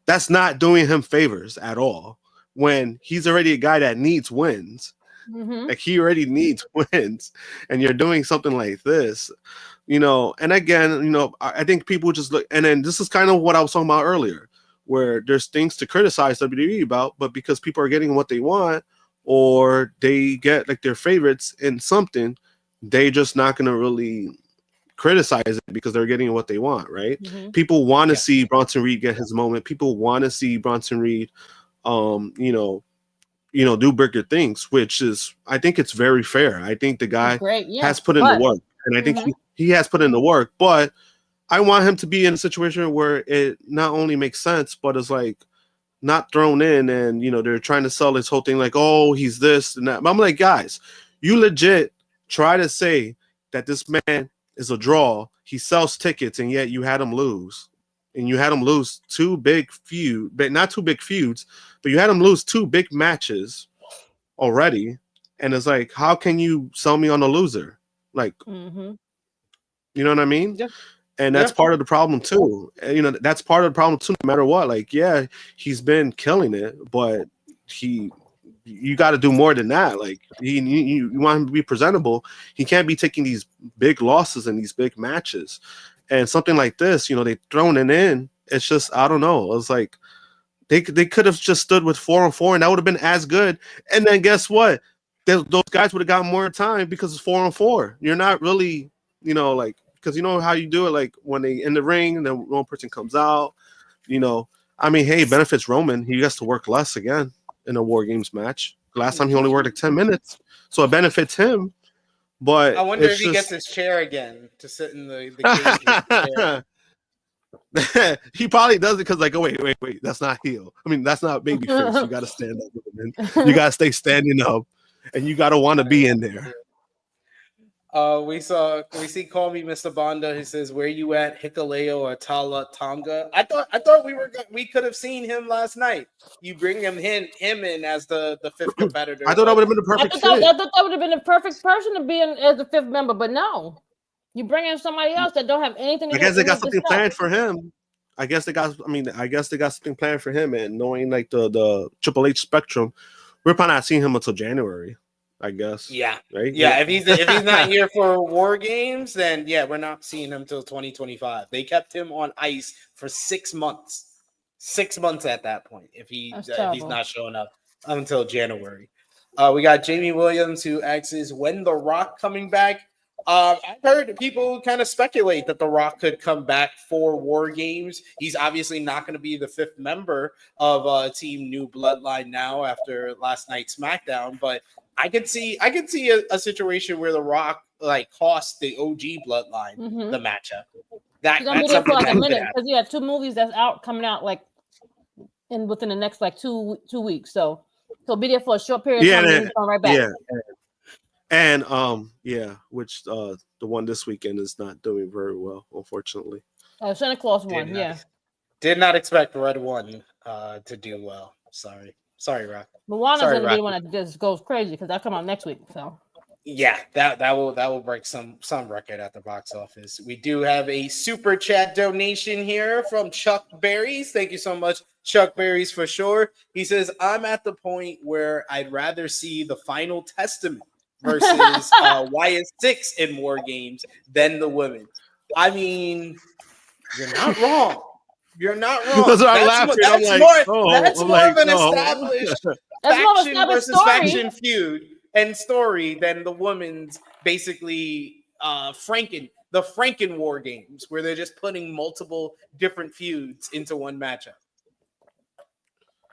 That's not doing him favors at all. When he's already a guy that needs wins, like he already needs wins, and you're doing something like this, And again, I think people just look, and then this is kind of what I was talking about earlier, where there's things to criticize WWE about, but because people are getting what they want, or they get like their favorites in something, they just not going to really criticize it because they're getting what they want, right? People want to see Bronson Reed get his moment. People want to see Bronson Reed, do bigger things, which is, I think it's very fair. I think the guy has put in the work, and I think he has put in the work, but I want him to be in a situation where it not only makes sense, but it's like not thrown in, and they're trying to sell this whole thing like, oh, he's this and that. But I'm like, guys, you legit try to say that this man is a draw. He sells tickets, and yet you had him lose. And you had him lose two big feuds, but not two big feuds, but you had him lose two big matches already. And it's like, how can you sell me on a loser? Like, you know what I mean? Yeah. And that's part of the problem too. And, that's part of the problem too, no matter what. Like, yeah, he's been killing it, but you got to do more than that. Like, you want him to be presentable. He can't be taking these big losses in these big matches. And something like this, they thrown it in. It's just, I don't know. It's like they could have just stood with 4-on-4, and that would have been as good. And then guess what? Those guys would have gotten more time because it's 4-on-4. You're not really, because you know how you do it, like when they in the ring and then one person comes out, I mean, hey, benefits Roman. He gets to work less again in a War Games match. Last time he only worked like 10 minutes. So it benefits him. But I wonder if he gets his chair again to sit in the cage. He probably does it because, like, oh, wait, that's not heel. I mean, that's not babyface. You got to stand up with him. You got to stay standing up, and you got to want to be in there. We see Call Me Mr. Bonda. He says, "Where you at, Hikaleo or Tala Tonga?" I thought we could have seen him last night. You bring him in as the fifth competitor. I thought that would have been the perfect fit. I thought that would have been the perfect person to be in as the fifth member, but no, you bring in somebody else that don't have anything. I guess they got something planned for him. I guess they got something planned for him, and knowing like the Triple H spectrum, we're probably not seeing him until January. I guess. Yeah. Right. Yeah. If he's not here for War Games, then yeah, we're not seeing him till 2025. They kept him on ice for 6 months. 6 months at that point. If he's not showing up until January. We got Jamie Williams who asks, when The Rock coming back? I've heard people kind of speculate that The Rock could come back for War Games. He's obviously not going to be the 5th member of Team New Bloodline now after last night's SmackDown, but I could see a situation where The Rock like cost the OG Bloodline the matchup. He's gonna be there for like a minute because you have 2 movies that's coming out like within the next like 2 weeks. So he'll be there for a short period of time and he's going right back. Yeah. And which the one this weekend is not doing very well, unfortunately. Santa Claus one, Did not expect Red One to do well. Sorry, Rock. Moana's gonna be the one that just goes crazy because that'll come out next week. So yeah, that will break some record at the box office. We do have a super chat donation here from Chuck Berries. Thank you so much, Chuck Berries, for sure. He says, I'm at the point where I'd rather see the Final Testament versus Wyatt 6 in War Games than the women. I mean, you're not wrong. You're not wrong. That's more of an established faction versus faction feud and story than the women's basically the Franken War Games, where they're just putting multiple different feuds into one matchup.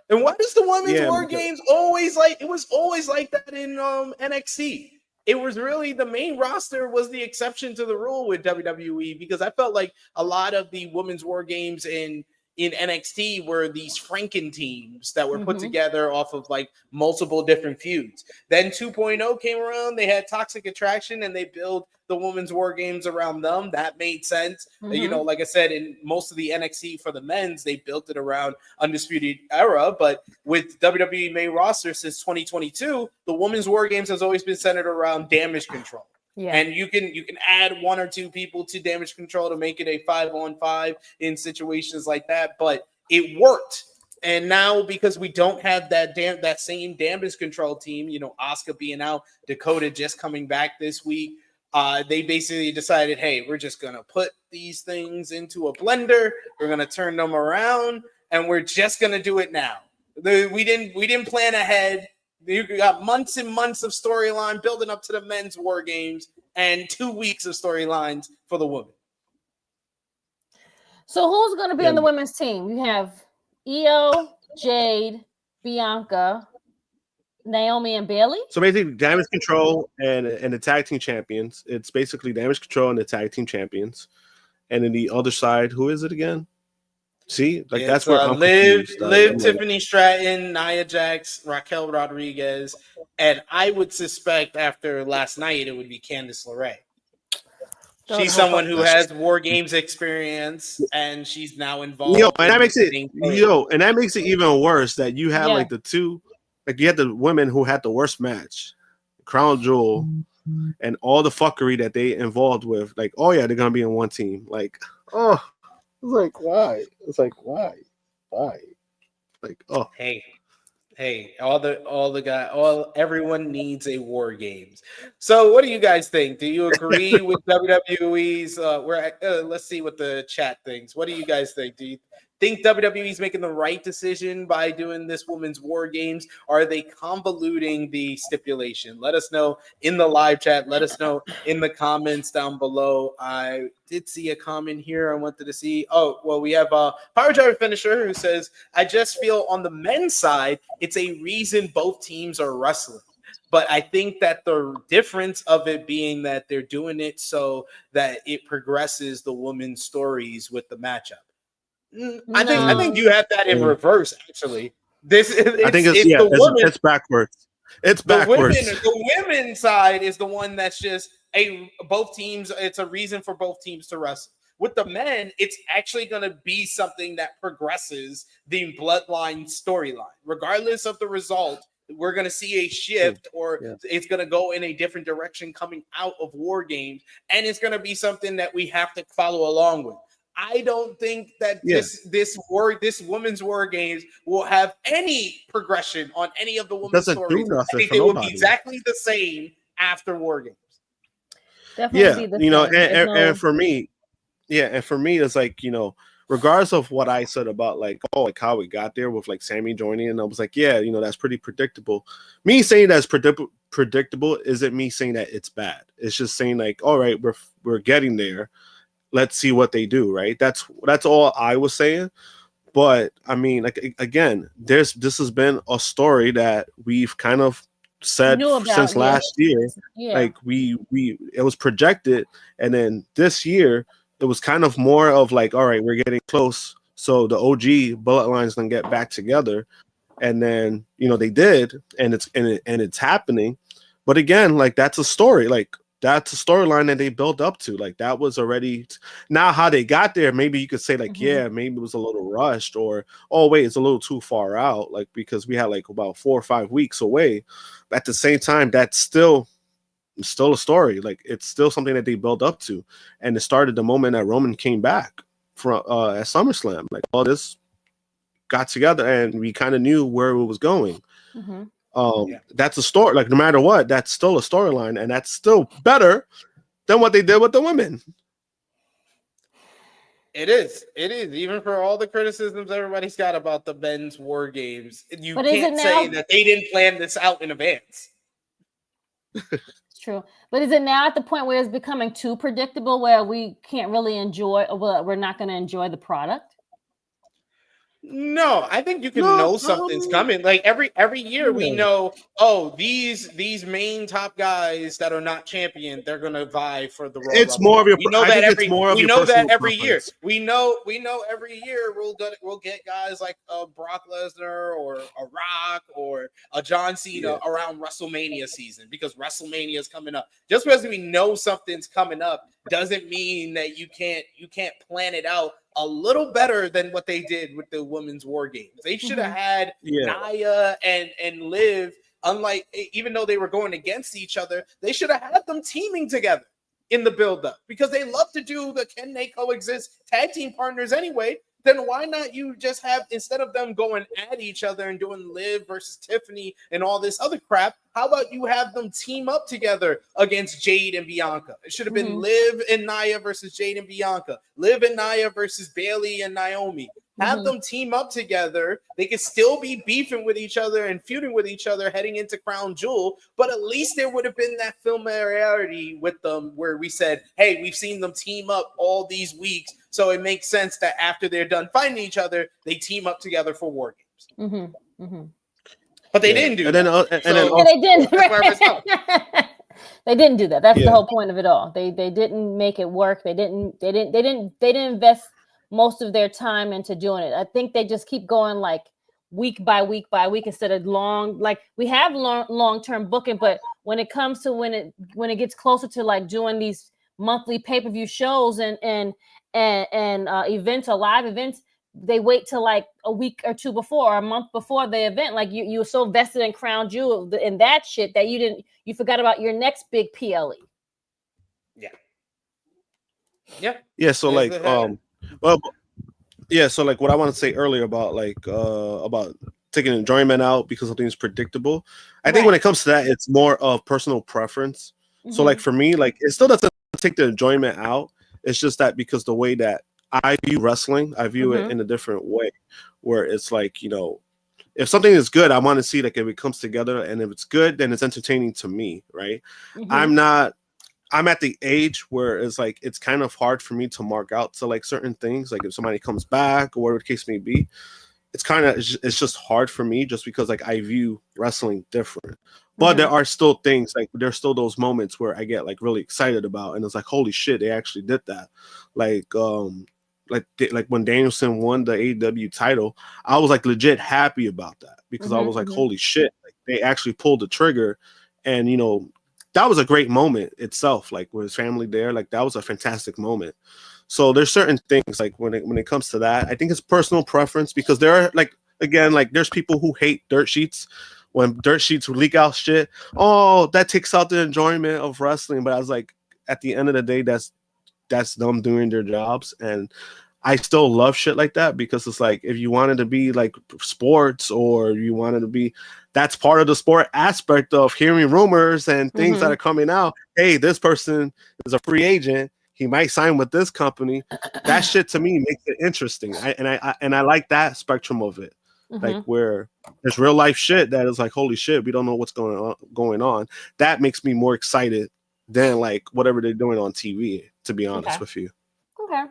And why does the women's War Games always like it was always like that in NXT? It was really the main roster was the exception to the rule with WWE, because I felt like a lot of the women's War Games in NXT were these Franken teams that were put together off of like multiple different feuds. Then 2.0 came around, they had Toxic Attraction and they built the women's War Games around them. That made sense. You know, like I said, in most of the NXT for the men's, they built it around Undisputed Era, but with WWE main roster since 2022, the women's War Games has always been centered around Damage Control. Yeah. And you can add 1 or 2 people to Damage Control to make it a 5-on-5 in situations like that, but it worked. And now, because we don't have that same Damage Control team, you know, Asuka being out, Dakota just coming back this week, they basically decided, hey, we're just gonna put these things into a blender, we're gonna turn them around, and we're just gonna do it now. We didn't plan ahead. You got months and months of storyline building up to the men's War Games and 2 weeks of storylines for the women. So who's going to be on the women's team? You have Io, Jade, Bianca, Naomi, and Bailey. So basically, Damage Control and the tag team champions. It's basically Damage Control and the tag team champions. And then the other side, who is it again? See, like that's where I'm Liv, Tiffany Stratton, Nia Jax, Raquel Rodriguez, and I would suspect after last night it would be Candice LeRae. She's someone who has War Games experience, and she's now involved. And that makes it even worse that you have like the two, like you had the women who had the worst match, Crown Jewel, and all the fuckery that they involved with. Like, oh yeah, they're gonna be in one team. Like, oh. It's like, why? It's like, why? Like, oh, hey, everyone needs a War Games. So, what do you guys think? Do you agree with WWE's? Let's see what the chat thinks. What do you guys think? Do you think WWE's making the right decision by doing this women's War Games? Or are they convoluting the stipulation? Let us know in the live chat. Let us know in the comments down below. I did see a comment here I wanted to see. Oh, well, we have a Power Driver Finisher who says, I just feel on the men's side, it's a reason both teams are wrestling. But I think that the difference of it being that they're doing it so that it progresses the women's stories with the matchup. I think you have that in reverse. Actually, it's backwards. It's backwards. The women's side is the one that's just both teams. It's a reason for both teams to wrestle. With the men, it's actually going to be something that progresses the Bloodline storyline, regardless of the result. We're going to see a shift, or it's going to go in a different direction coming out of War Games, and it's going to be something that we have to follow along with. I don't think that Yeah. this women's war games will have any progression on any of the women's Doesn't do stories. I nothing think for they will be nobody. exactly the same after war games. Definitely be the You know, same. There's no- and for me, and for me, it's like, you know, regardless of what I said about like, oh, like how we got there with like Sammy joining, and I was like, yeah, you know, that's pretty predictable. Me saying that's predictable isn't me saying that it's bad. It's just saying like, all right, we're getting there. Let's see what they do, right? That's all I was saying. But I mean, like again, this has been a story that we've kind of said Knew about, since last year. Yeah. Like we it was projected, and then this year it was kind of more of like, all right, we're getting close. So the OG Bloodline's gonna get back together, and then you know they did, and it's happening. But again, like that's a story, like that's a storyline that they built up to. Like that was already now how they got there. Maybe you could say like, yeah, maybe it was a little rushed, or oh wait, it's a little too far out, like because we had like about 4 or 5 weeks away. But at the same time, that's still a story. Like it's still something that they built up to, and it started the moment that Roman came back from at SummerSlam. Like all this got together, and we kind of knew where it was going. That's a story. Like no matter what, that's still a storyline, and that's still better than what they did with the women. It is. Even for all the criticisms everybody's got about the men's war games, you can't say that they didn't plan this out in advance. It's true. But is it now at the point where it's becoming too predictable, where we can't really enjoy, or we're not going to enjoy the product? No, I think you can know something's coming. Like every year we know, oh, these main top guys that are not champion, they're gonna vie for the Royal It's Rumble. more of your. We know I that think it's more of we your know that personal every year. preference. We know every year we'll get guys like Brock Lesnar or a Rock or a John Cena around WrestleMania season, because WrestleMania is coming up. Just because we know something's coming up doesn't mean that you can't plan it out a little better than what they did with the women's war games. They should have had Nia and Liv, unlike, even though they were going against each other, they should have had them teaming together in the build-up, because they love to do the can they coexist tag team partners anyway. Then why not you just have, instead of them going at each other and doing Liv versus Tiffany and all this other crap, how about you have them team up together against Jade and Bianca? It should have been Liv and Nia versus Jade and Bianca, Liv and Nia versus Bailey and Naomi. Have them team up together. They could still be beefing with each other and feuding with each other heading into Crown Jewel, but at least there would have been that familiarity with them where we said, hey, we've seen them team up all these weeks, so it makes sense that after they're done fighting each other, they team up together for war games. But they didn't do that. They didn't. They didn't do that. That's the whole point of it all. They didn't make it work. They didn't invest most of their time into doing it. I think they just keep going like week by week by week instead of long. Like we have long-term booking, but when it comes to when it gets closer to like doing these monthly pay-per-view shows and events or live events, they wait till like a week or two before or a month before the event. Like you were so vested in Crown Jewel and that shit that you forgot about your next big PLE. Yeah. So like so like what I want to say earlier about taking enjoyment out because something's predictable. I think when it comes to that, it's more of personal preference. So like for me, like it still doesn't take the enjoyment out. It's just that because the way that I view wrestling, I view it in a different way, where it's like, you know, if something is good, I want to see like if it comes together, and if it's good, then it's entertaining to me, right? I'm at the age where it's like it's kind of hard for me to mark out to like certain things, like if somebody comes back or whatever the case may be. It's just hard for me just because like I view wrestling different. But there are still things, like there's still those moments where I get like really excited about, and it's like, holy shit, they actually did that. Like when Danielson won the AEW title, I was like legit happy about that, because I was like, holy shit, like they actually pulled the trigger. And you know, that was a great moment itself, like with his family there, like that was a fantastic moment. So there's certain things like when it comes to that, I think it's personal preference, because there are like, again, like there's people who hate dirt sheets. When dirt sheets leak out shit, oh, that takes out the enjoyment of wrestling. But I was like, at the end of the day, that's that's them doing their jobs. And I still love shit like that, because it's like, if you wanted to be like sports, or you wanted to be, that's part of the sport aspect of hearing rumors and things that are coming out. Hey, this person is a free agent. He might sign with this company. That shit to me makes it interesting. I like that spectrum of it. Like, where there's real life shit that is like, holy shit, we don't know what's going on. That makes me more excited than like whatever they're doing on TV, to be honest with you. Okay.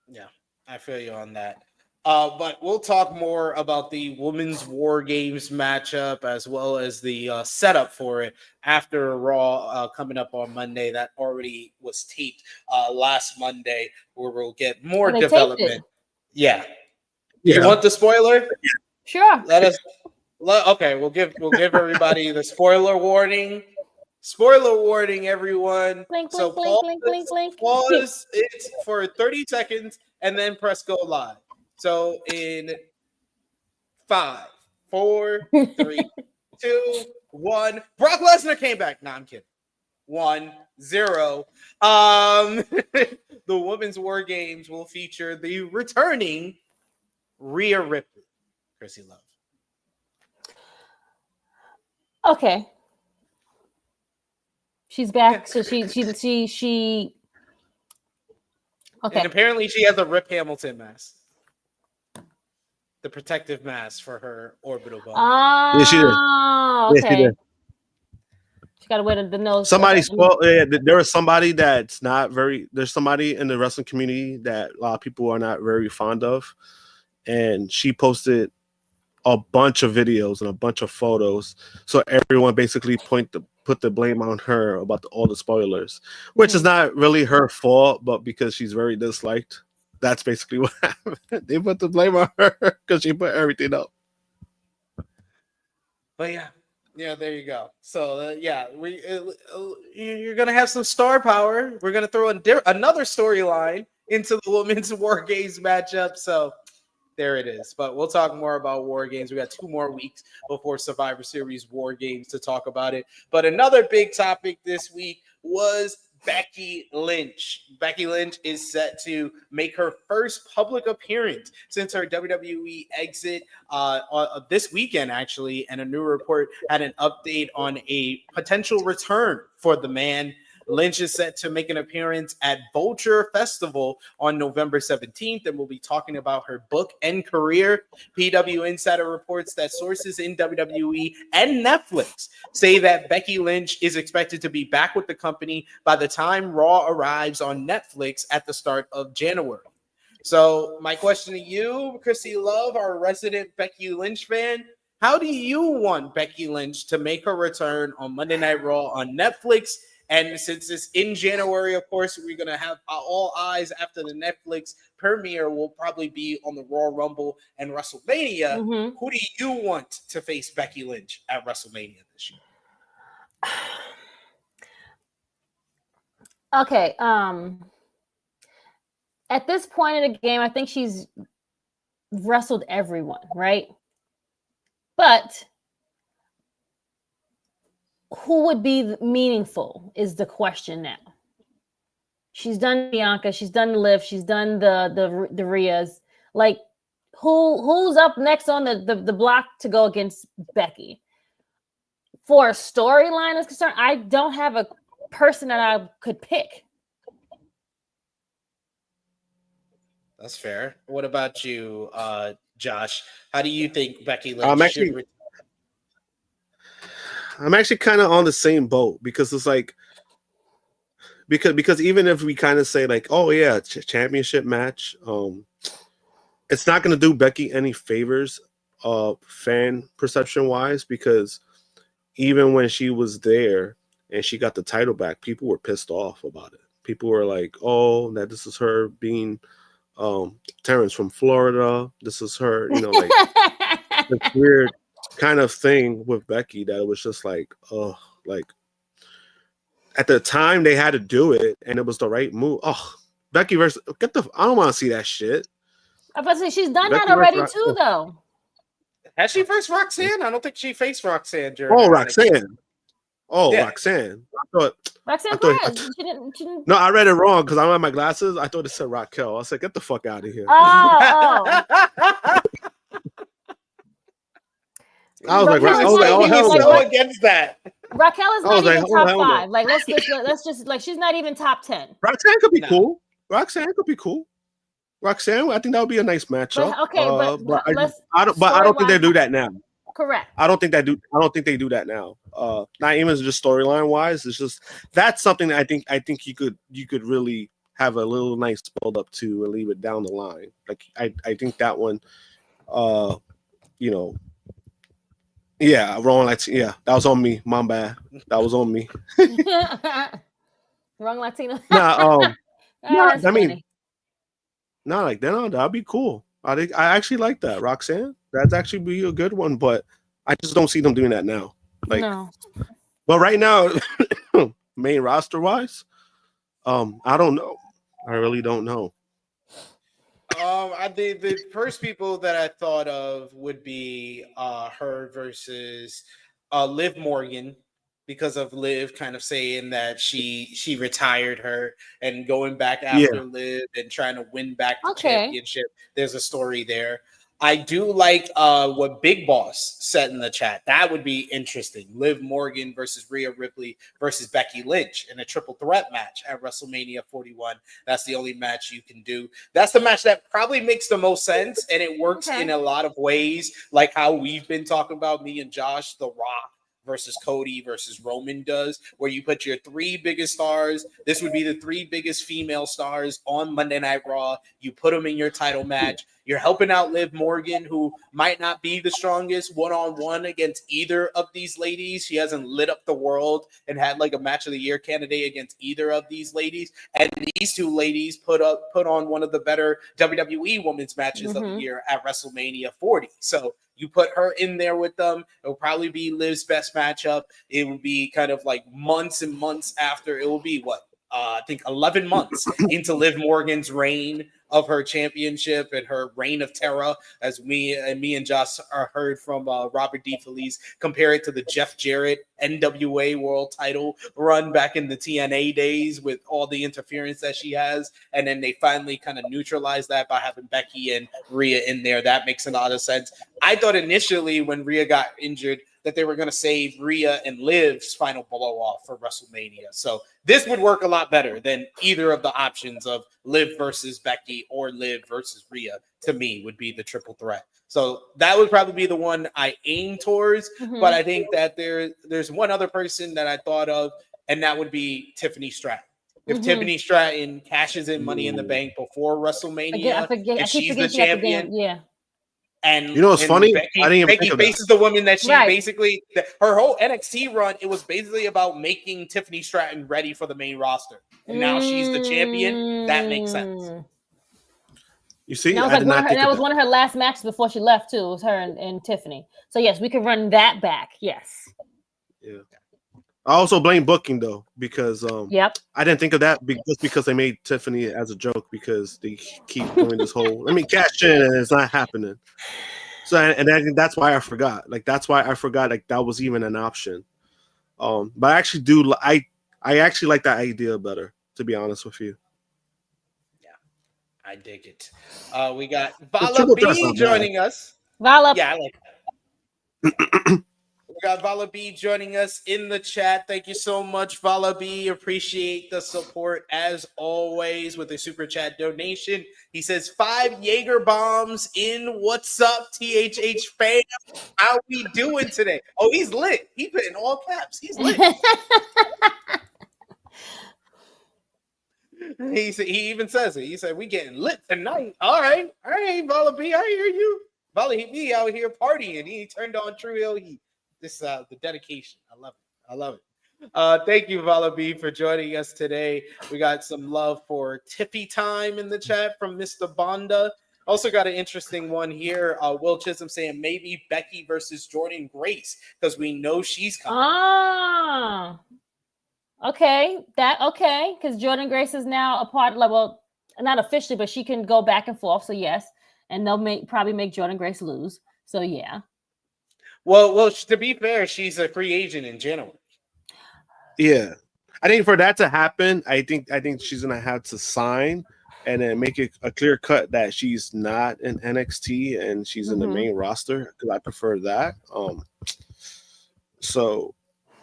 Yeah, I feel you on that. But we'll talk more about the Women's War Games matchup, as well as the setup for it after Raw coming up on Monday. That already was taped last Monday, where we'll get more development. Yeah. You want the spoiler? Sure. Okay, we'll give everybody the spoiler warning. Spoiler warning, everyone. Blink, So blink. pause it for 30 seconds and then press go live. So in 5, 4, 3, 2, 1. Brock Lesnar came back. Nah, I'm kidding. 1-0. The Women's War Games will feature the returning Rhea Ripley. Krssi Love. Okay. She's back, so she. Okay. And apparently she has a Rip Hamilton mask. The protective mask for her orbital bone. Oh, yeah, she did. Okay. Yeah, she did. She got to wear the nose. Somebody there is somebody that's not very. There's somebody in the wrestling community that a lot of people are not very fond of, and she posted a bunch of videos and a bunch of photos. So everyone basically put the blame on her about all the spoilers, which is not really her fault, but because she's very disliked. That's basically what happened. They put the blame on her because she put everything up. But yeah, there you go. So you're gonna have some star power. We're gonna throw another storyline into the Women's War Games matchup. So there it is. But we'll talk more about War Games. We got 2 more weeks before Survivor Series War Games to talk about it. But another big topic this week was Becky Lynch. Becky Lynch is set to make her first public appearance since her WWE exit this weekend, actually. And a new report had an update on a potential return for the man. Lynch is set to make an appearance at Vulture Festival on November 17th, and we'll be talking about her book and career. PW Insider reports that sources in WWE and Netflix say that Becky Lynch is expected to be back with the company by the time Raw arrives on Netflix at the start of January. So my question to you, Krssi Love, our resident Becky Lynch fan, how do you want Becky Lynch to make her return on Monday Night Raw on Netflix? And since it's in January, of course, we're going to have all eyes after the Netflix premiere will probably be on the Royal Rumble and WrestleMania. Who do you want to face Becky Lynch at WrestleMania this year? Okay. At this point in the game, I think she's wrestled everyone, right? But who would be meaningful is the question now. She's done Bianca, she's done Liv, she's done the Rheas. Like, who's up next on the block to go against Becky? For a storyline is concerned, I don't have a person that I could pick. That's fair. What about you, Josh? How do you think Becky Lynch should return? I'm actually kind of on the same boat, because it's like, because even if we kind of say like, oh yeah, championship match, it's not going to do Becky any favors, fan perception wise, because even when she was there and she got the title back, people were pissed off about it. People were like, oh, that this is her being Terrence from Florida. This is her, like this weird kind of thing with Becky that it was just like, oh, like at the time they had to do it and it was the right move. Oh, Becky versus I don't want to see that shit. I was about to say she's done Becky that already too, though. Has she faced Roxanne? I don't think she faced Roxanne. Roxanne. Oh, Yeah. Roxanne. Roxanne I thought- Perez. She didn't. No, I read it wrong because I don't have my glasses. I thought it said Raquel. I was like, get the fuck out of here. Oh. I was like, Raquel I was like, oh is hell like no. so against that. Raquel is I not was like, even oh, top hell no. 5. Like let's just like she's not even top 10. Roxanne could be No. cool. Roxanne could be cool. Roxanne, I think that would be a nice matchup. But, okay, but let's I don't think they do that now. Correct. I don't think they do that now. Not even just storyline wise. It's just that's something that I think you could really have a little nice build up to and leave it down the line. Like I think that one, yeah, wrong. Yeah, that was on me. My bad. That was on me. Wrong Latino. Nah, That's I mean, funny. no, like that'd be cool. I actually like that, Roxanne. That'd actually be a good one, but I just don't see them doing that now. Like, No. but right now, main roster wise, I don't know. I really don't know. The first people that I thought of would be her versus Liv Morgan, because of Liv kind of saying that she retired her and going back after Liv and trying to win back the championship. There's a story there. I do like what Big Boss said in the chat. That would be interesting. Liv Morgan versus Rhea Ripley versus Becky Lynch in a triple threat match at WrestleMania 41. That's the only match you can do. That's the match that probably makes the most sense, and it works in a lot of ways, like how we've been talking about, me and Josh, The Rock versus Cody versus Roman does, where you put your 3 biggest stars. This would be the 3 biggest female stars on Monday Night Raw. You put them in your title match. You're helping out Liv Morgan, who might not be the strongest one-on-one against either of these ladies. She hasn't lit up the world and had like a match of the year candidate against either of these ladies. And these 2 ladies put on one of the better WWE women's matches of the year at WrestleMania 40. So you put her in there with them. It'll probably be Liv's best matchup. It will be kind of like months and months after. It will be I think 11 months into Liv Morgan's reign of her championship and her reign of terror, as me and Josh are heard from Robert D. Felice, compare it to the Jeff Jarrett NWA world title run back in the TNA days with all the interference that she has. And then they finally kind of neutralize that by having Becky and Rhea in there. That makes a lot of sense. I thought initially when Rhea got injured that they were going to save Rhea and Liv's final blow off for WrestleMania. So this would work a lot better than either of the options of Liv versus Becky or Liv versus Rhea. To me, would be the triple threat. So that would probably be the one I aim towards. But I think that there's one other person that I thought of, and that would be Tiffany Stratton. If Tiffany Stratton cashes in Money in the Bank before WrestleMania, if she's the champion, and you know what's funny? Becky, I didn't even Becky think of that. faces the woman that she basically, her whole NXT run, it was basically about making Tiffany Stratton ready for the main roster. And now she's the champion. That makes sense. You see, that was one of her last matches before she left too. It was her and Tiffany. So yes, we could run that back. Yes. Yeah. I also blame booking though, because I didn't think of that just because they made Tiffany as a joke, because they keep doing this whole cash in and it's not happening. So and I think that's why I forgot. Like that's why I forgot like that was even an option. But I actually do I actually like that idea better, to be honest with you. Yeah, I dig it. We got Vala B joining us. Vala. Yeah, I like that. We got Vala B joining us in the chat. Thank you so much, Vala B. Appreciate the support as always with a super chat donation. He says 5 Jaeger bombs in. What's up, THH fam? How we doing today? Oh, he's lit. He put in all caps. He's lit. He even says it. He said, we getting lit tonight. All right, Vala B. I hear you. Vala B out here partying. He turned on Tru Heel Heat. This the dedication. I love it. Thank you, Vala B, for joining us today. We got some love for Tippy time in the chat from Mr. Bonda. Also got an interesting one here. Will Chisholm saying maybe Becky versus Jordan Grace, because we know she's coming. Okay. Because Jordan Grace is now a part, well, not officially, but she can go back and forth. So yes, and they'll probably make Jordan Grace lose. So yeah. Well, to be fair, she's a free agent in January. Yeah, I think for that to happen, I think she's gonna have to sign and then make it a clear cut that she's not in NXT and she's in the main roster, because I prefer that. So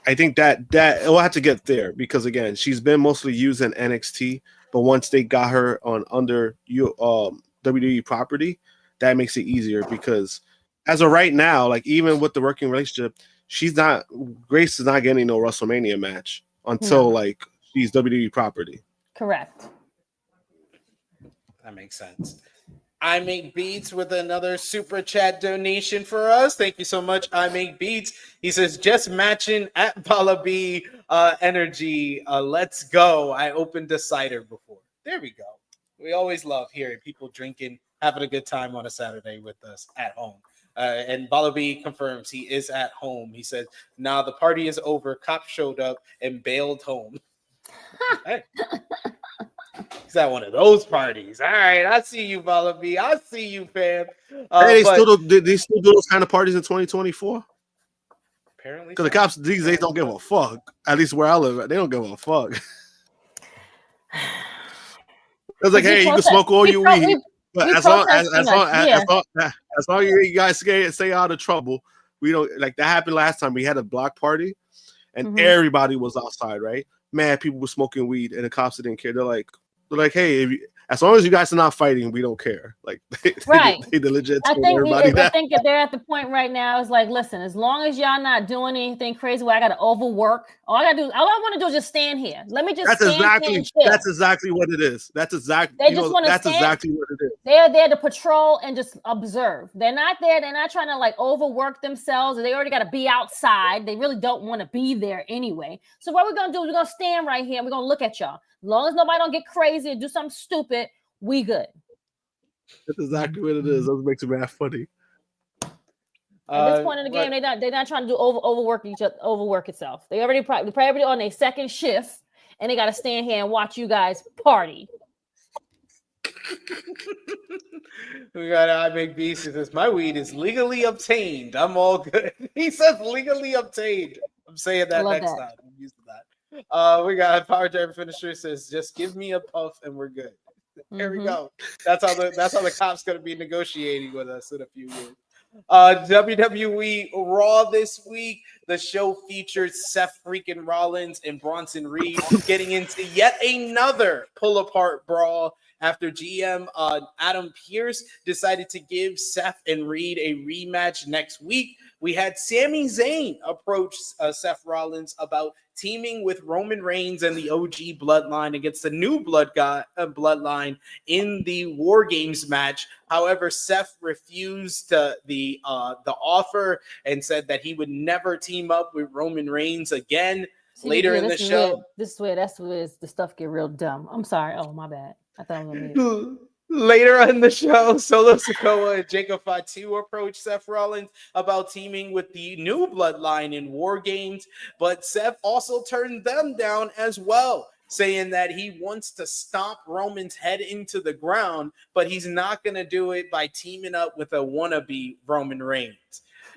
I think that it will have to get there, because again, she's been mostly used in NXT, but once they got her on under WWE property, that makes it easier, because as of right now, like even with the working relationship, Grace is not getting no WrestleMania match until like she's WWE property. Correct. That makes sense. I Make Beats with another super chat donation for us. Thank you so much, I Make Beats. He says, just matching at Bala B energy. Let's go. I opened a cider before. There we go. We always love hearing people drinking, having a good time on a Saturday with us at home. And Bala B confirms he is at home. He said, nah, the party is over. Cops showed up and bailed home. Hey. He's at one of those parties. All right, I see you, Bala B. I see you, fam. Hey, they still do those kind of parties in 2024? Apparently, because the cops these days don't give a fuck. At least where I live, they don't give a fuck. It's like, hey, you can smoke all you weed, but as long as you guys stay out of trouble, we don't. Like that happened last time. We had a block party, and everybody was outside, right? Man, people were smoking weed, and the cops didn't care. They're like, hey, as long as you guys are not fighting, we don't care. Like, right? They legit. I think that they're at the point right now. Is like, listen, as long as y'all not doing anything crazy, where I got to overwork, all I want to do is just stand here. Let me just. That's exactly what it is. That's exactly. They just want to. That's exactly what it is. They're there to patrol and just observe. They're not there. They're not trying to like overwork themselves. They already got to be outside. They really don't want to be there anyway. So what we're gonna do is we're gonna stand right here and we're gonna look at y'all. As long as nobody don't get crazy and do something stupid, we good. That's exactly what it is. That makes it mad funny. At this point in the game, they're not trying to do overwork itself. They're probably on their second shift, and they got to stand here and watch you guys party. We got I Make Beast. He says, my weed is legally obtained. I'm all good. He says legally obtained. I'm saying that next time. I'm using that. We got Power Driver Finisher says, just give me a puff and we're good. There we go. That's how the cops gonna be negotiating with us in a few years. WWE Raw this week. The show featured Seth freaking Rollins and Bronson Reed getting into yet another pull-apart brawl after GM Adam Pearce decided to give Seth and Reed a rematch next week. We had Sami Zayn approach Seth Rollins about teaming with Roman Reigns and the OG Bloodline against the new Bloodline in the War Games match. However, Seth refused the offer and said that he would never team up with Roman Reigns again. Later in the show, that's where the stuff get real dumb. I'm sorry. Oh, my bad. I thought I was gonna Later in the show, Solo Sikoa and Jacob Fatu approached Seth Rollins about teaming with the new Bloodline in War Games, but Seth also turned them down as well, saying that he wants to stomp Roman's head into the ground, but he's not going to do it by teaming up with a wannabe Roman Reigns.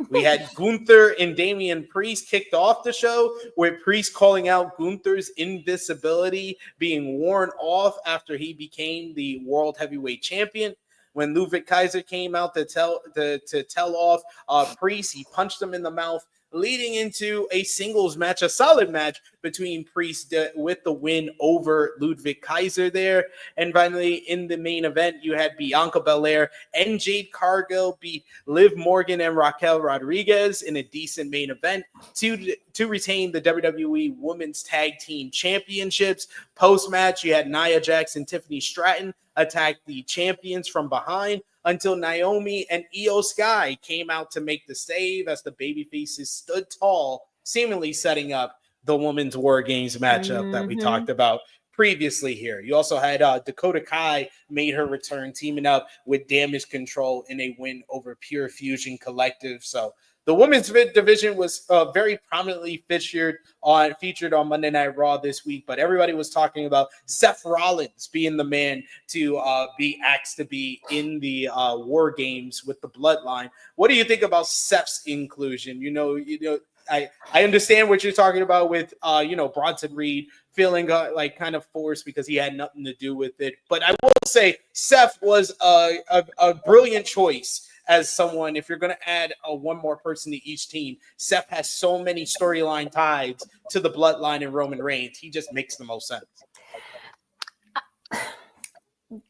We had Gunther and Damian Priest kicked off the show, with Priest calling out Gunther's invisibility being worn off after he became the World Heavyweight Champion. When Ludwig Kaiser came out to tell off Priest, he punched him in the mouth, leading into a singles match, a solid match between Priest with the win over Ludwig Kaiser there. And finally, in the main event, you had Bianca Belair and Jade Cargill beat Liv Morgan and Raquel Rodriguez in a decent main event to retain the WWE Women's Tag Team Championships. Post-match, you had Nia Jax and Tiffany Stratton attack the champions from behind until Naomi and Io Sky came out to make the save as the babyfaces stood tall, seemingly setting up the Women's War Games matchup that we talked about previously here. You also had Dakota Kai made her return, teaming up with Damage Control in a win over Pure Fusion Collective. So the women's division was very prominently featured on Monday Night Raw this week, but everybody was talking about Seth Rollins being the man to be asked to be in the War Games with the Bloodline. What do you think about Seth's inclusion? You know, I understand what you're talking about with Bronson Reed feeling like kind of forced because he had nothing to do with it. But I will say Seth was a brilliant choice as someone. If you're going to add one more person to each team, Seth has so many storyline ties to the Bloodline and Roman Reigns. He just makes the most sense.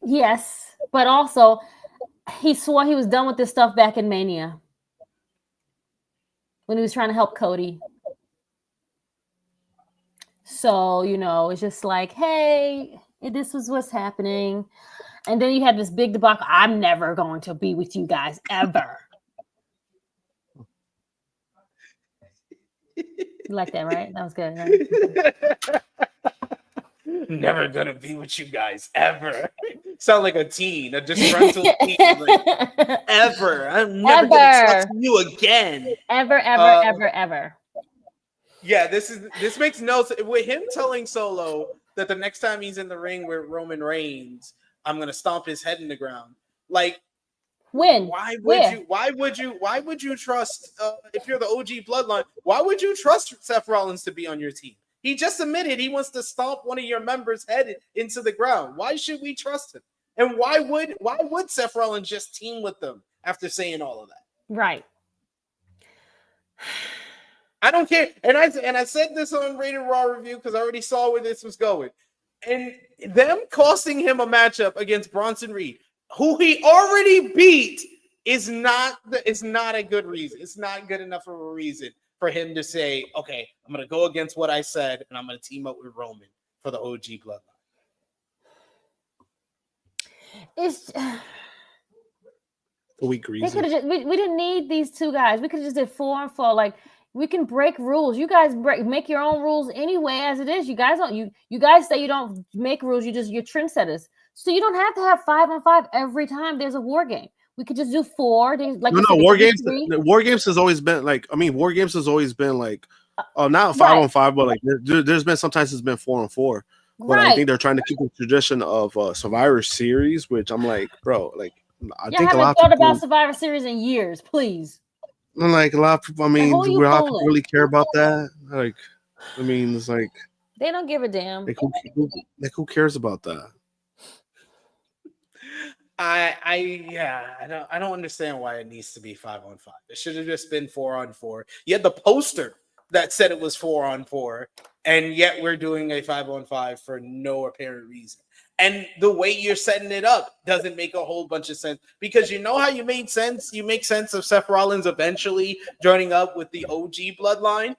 Yes, but also he swore he was done with this stuff back in Mania when he was trying to help Cody. So, it's just like, hey, this was what's happening. And then you had this big debacle. I'm never going to be with you guys ever. You like that, right? That was good. Right? Never gonna be with you guys ever. Sound like a teen, a disgruntled teen. Like, ever. I'm never gonna trust you again. Ever. Yeah, this makes no sense. With him telling Solo that the next time he's in the ring with Roman Reigns, I'm gonna stomp his head in the ground. Like, when? Why would you trust if you're the OG Bloodline? Why would you trust Seth Rollins to be on your team? He just admitted he wants to stomp one of your members' head into the ground. Why should we trust him? And why would Seth Rollins just team with them after saying all of that? Right. I don't care. And I said this on Rated Raw review because I already saw where this was going. And them costing him a matchup against Bronson Reed, who he already beat, is not a good reason. It's not good enough of a reason for him to say, okay, I'm going to go against what I said, and I'm going to team up with Roman for the OG Bloodline. It's a weak reason. We didn't need these two guys. We could have just did 4-4. Like, we can break rules. You guys make your own rules anyway, as it is. You guys don't. You guys say you don't make rules. You're trendsetters. So you don't have to have 5-on-5 every time there's a war game. We could just do 4. Like War games has always been like. I mean, war games has always been like. Not 5-on-5, but like there's been sometimes it's been 4-on-4. But I think they're trying to keep the tradition of Survivor Series, which I'm like, bro, like I think a lot of people thought about Survivor Series in years, please. Like a lot of people, I mean, do a lot of people really care about that? Like, I mean, it's like they don't give a damn. Like who cares about that? I don't understand why it needs to be 5-on-5. It should have just been 4-on-4. You had the poster that said it was 4-on-4, and yet we're doing a 5-on-5 for no apparent reason. And the way you're setting it up doesn't make a whole bunch of sense, because you know how you made sense? You make sense of Seth Rollins eventually joining up with the OG Bloodline.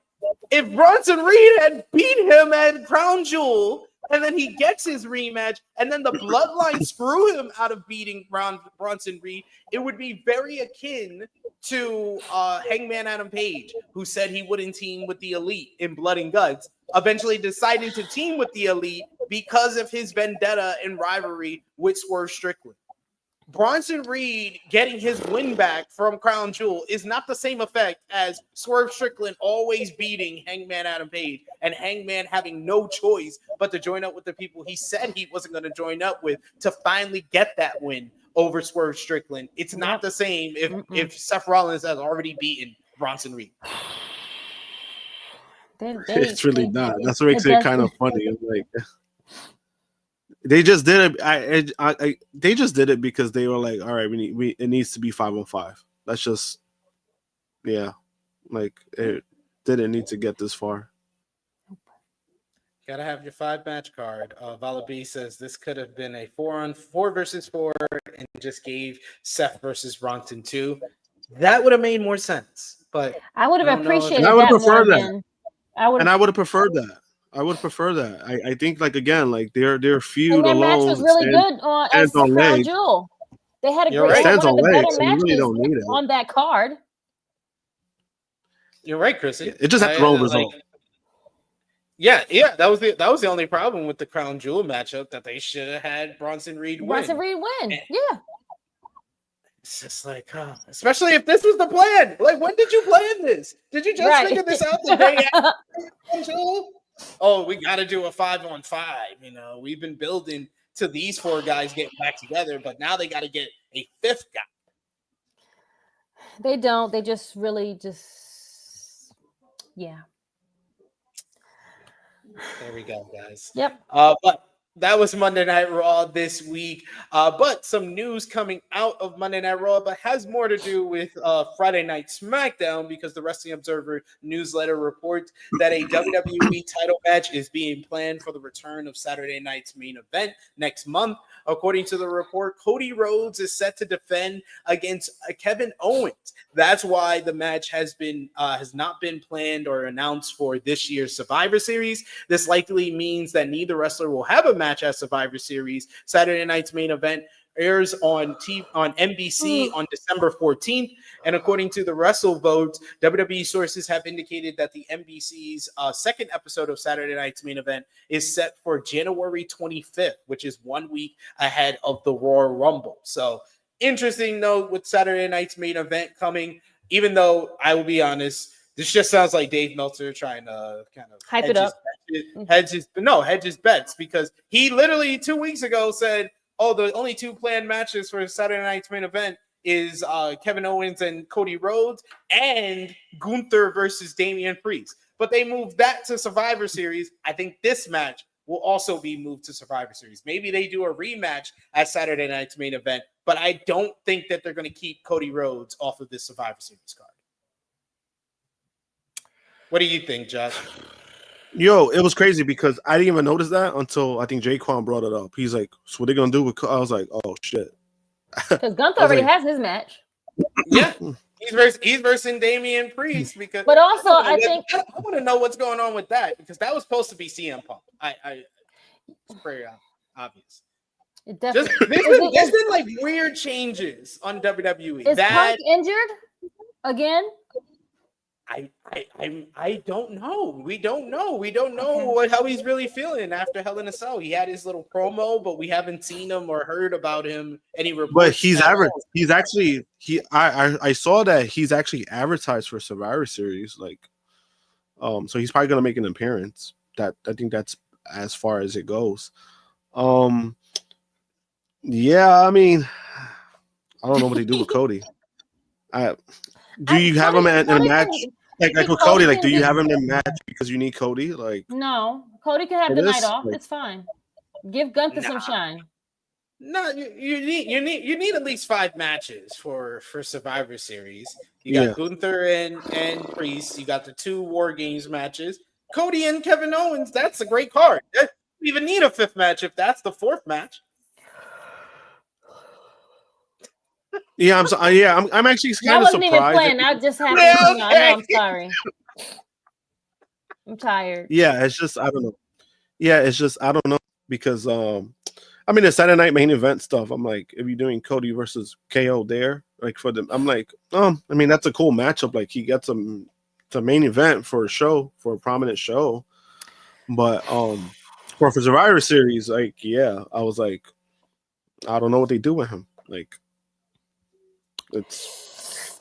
If Bronson Reed had beat him at Crown Jewel, and then he gets his rematch, and then the Bloodline screw him out of beating Bronson Reed, it would be very akin to Hangman Adam Page, who said he wouldn't team with the Elite in Blood and Guts, eventually deciding to team with the Elite because of his vendetta and rivalry with Swerve Strickland. Bronson Reed getting his win back from Crown Jewel is not the same effect as Swerve Strickland always beating Hangman Adam Page and Hangman having no choice but to join up with the people he said he wasn't going to join up with to finally get that win over Swerve Strickland. It's not the same if Seth Rollins has already beaten Bronson Reed. It's really not. That's what makes it kind of funny. I'm like, they just did it. They just did it because they were like, all right, it needs to be 5-on-5. That's just, like it didn't need to get this far. Gotta have your 5-match card. Vala B says this could have been a 4-on-4 versus 4 and just gave Seth versus Bronson 2. That would have made more sense. But I would have appreciated that. I would have preferred that. I would have preferred that. I would prefer that. I think like again, like their feud alone. Match was really good on Crown Jewel. They had a great stands on legs. So you really don't need it on that card. You're right, Krssi. It just had the wrong result. Yeah. That was the only problem with the Crown Jewel matchup, that they should have had Bronson Reed win. Yeah. It's just like, especially if this was the plan. Like, when did you plan this? Did you just figure this out the day after Crown Jewel? Oh, we got to do a 5-on-5. You know, we've been building to these 4 guys getting back together, but now they got to get a 5th guy. They don't. They just really Yeah. There we go, guys. Yep. But that was Monday Night Raw this week. But some news coming out of Monday Night Raw, but has more to do with Friday Night SmackDown, because the Wrestling Observer newsletter reports that a WWE title match is being planned for the return of Saturday night's main event next month. According to the report, Cody Rhodes is set to defend against Kevin Owens. That's why the match has not been planned or announced for this year's Survivor Series. This likely means that neither wrestler will have a match at Survivor Series. Saturday night's main event airs on NBC on December 14th. And according to the WrestleVotes, WWE sources have indicated that the NBC's second episode of Saturday night's main event is set for January 25th, which is 1 week ahead of the Royal Rumble. So interesting note with Saturday night's main event coming, even though I will be honest, this just sounds like Dave Meltzer trying to kind of Hype it up. hedge his bets, because he literally 2 weeks ago said, oh, the only two planned matches for Saturday night's main event is Kevin Owens and Cody Rhodes and Gunther versus Damian Priest. But they moved that to Survivor Series. I think this match will also be moved to Survivor Series. Maybe they do a rematch at Saturday night's main event, but I don't think that they're going to keep Cody Rhodes off of this Survivor Series card. What do you think, Josh? Yo, it was crazy because I didn't even notice that until I think Jaquan brought it up. He's like, so what are they going to do with... I was like, oh, shit. Because Gunther already has his match. Yeah. He's versing Damian Priest, because... But also, I think... I want to know what's going on with that, because that was supposed to be CM Punk. It's very obvious. It definitely... There's been like weird changes on WWE. Is Punk injured again? I don't know. We don't know how he's really feeling after Hell in a Cell. He had his little promo, but we haven't seen him or heard about him any reports. But I saw that he's actually advertised for Survivor Series, like, so he's probably gonna make an appearance. I think that's as far as it goes. Yeah, I mean, I don't know what they do with Cody. Do you have him in a match? Like with Cody, like, do you have him in a match because you need Cody? Like, no, Cody can have the night off. It's fine. Give Gunther some shine. No, you need at least 5 matches for Survivor Series. You got Gunther and Priest. You got the 2 War Games matches. Cody and Kevin Owens. That's a great card. You don't even need a 5th match if that's the 4th match. Yeah, I'm actually kind of surprised. I wasn't even playing. I just happened to know. I'm sorry. I'm tired. Yeah, it's just I don't know. Yeah, it's just I don't know, because I mean the Saturday night main event stuff. I'm like, if you're doing Cody versus KO there, like for them, I'm like, I mean that's a cool matchup. Like he gets the main event for a show, for a prominent show. But for Survivor Series, like I was like, I don't know what they do with him. Like. It's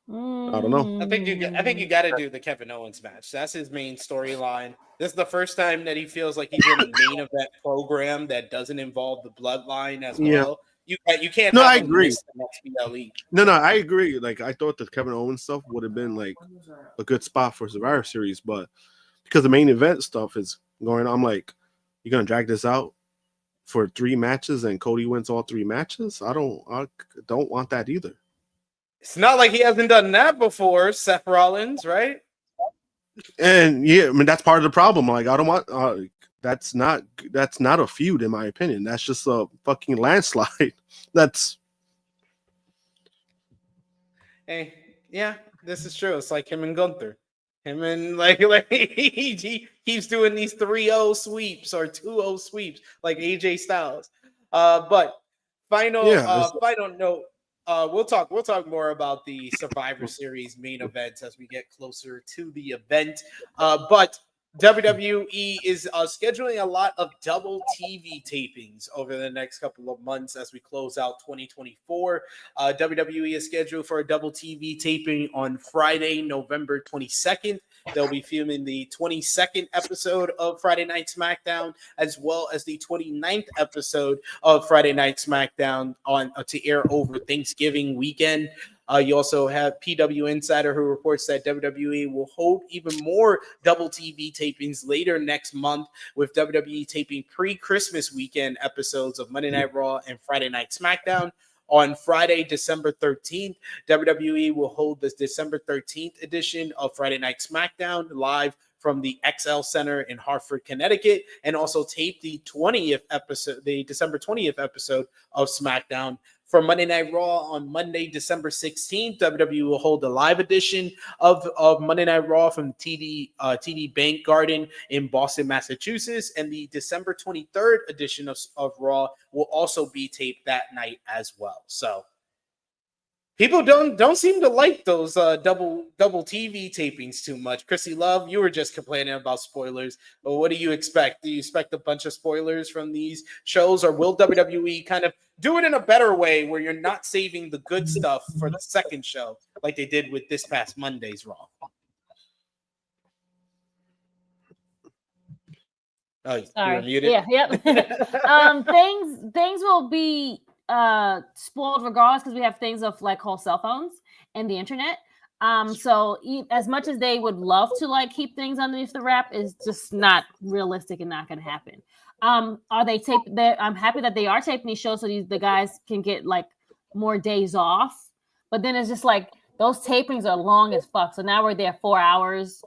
I don't know. I think you got to do the Kevin Owens match. That's his main storyline. This is the first time that he feels like he's in a main event program that doesn't involve the Bloodline as well. You can't. No, I agree. No, I agree. Like I thought the Kevin Owens stuff would have been like a good spot for Survivor Series, but because the main event stuff is going on, I'm like, you're gonna drag this out for 3 matches and Cody wins all 3 matches? I don't want that either. It's not like he hasn't done that before, Seth Rollins, right? And I mean that's part of the problem. Like I don't want that's not a feud in my opinion. That's just a fucking landslide. That's Hey, yeah, this is true. It's like him and Gunther. Him and like he keeps doing these 3-0 sweeps or 2-0 sweeps like AJ Styles. But final note. We'll talk more about the Survivor Series main events as we get closer to the event. But WWE is scheduling a lot of double TV tapings over the next couple of months as we close out 2024. WWE is scheduled for a double TV taping on Friday, November 22nd. They'll be filming the 22nd episode of Friday Night SmackDown, as well as the 29th episode of Friday Night SmackDown to air over Thanksgiving weekend. You also have PW Insider, who reports that WWE will hold even more double TV tapings later next month, with WWE taping pre-Christmas weekend episodes of Monday Night Raw and Friday Night SmackDown. On Friday, December 13th, WWE will hold the December 13th edition of Friday Night SmackDown live from the XL Center in Hartford, Connecticut, and also tape the December 20th episode of SmackDown. For Monday Night Raw on Monday, December 16th, WWE will hold a live edition of Monday Night Raw from TD Bank Garden in Boston, Massachusetts, and the December 23rd edition of Raw will also be taped that night as well. So people don't seem to like those double TV tapings too much. Krssi Love, you were just complaining about spoilers, but what do you expect? Do you expect a bunch of spoilers from these shows, or will WWE kind of do it in a better way where you're not saving the good stuff for the second show like they did with this past Monday's Raw? Oh, sorry. you're muted? Yeah, yep. Things will be spoiled regardless, because we have things of like whole cell phones and the internet. So as much as they would love to like keep things underneath the wrap, is just not realistic and not going to happen. Are they taped there? I'm happy that they are taping these shows so the guys can get like more days off. But then it's just like those tapings are long as fuck. So now we're there 4 hours.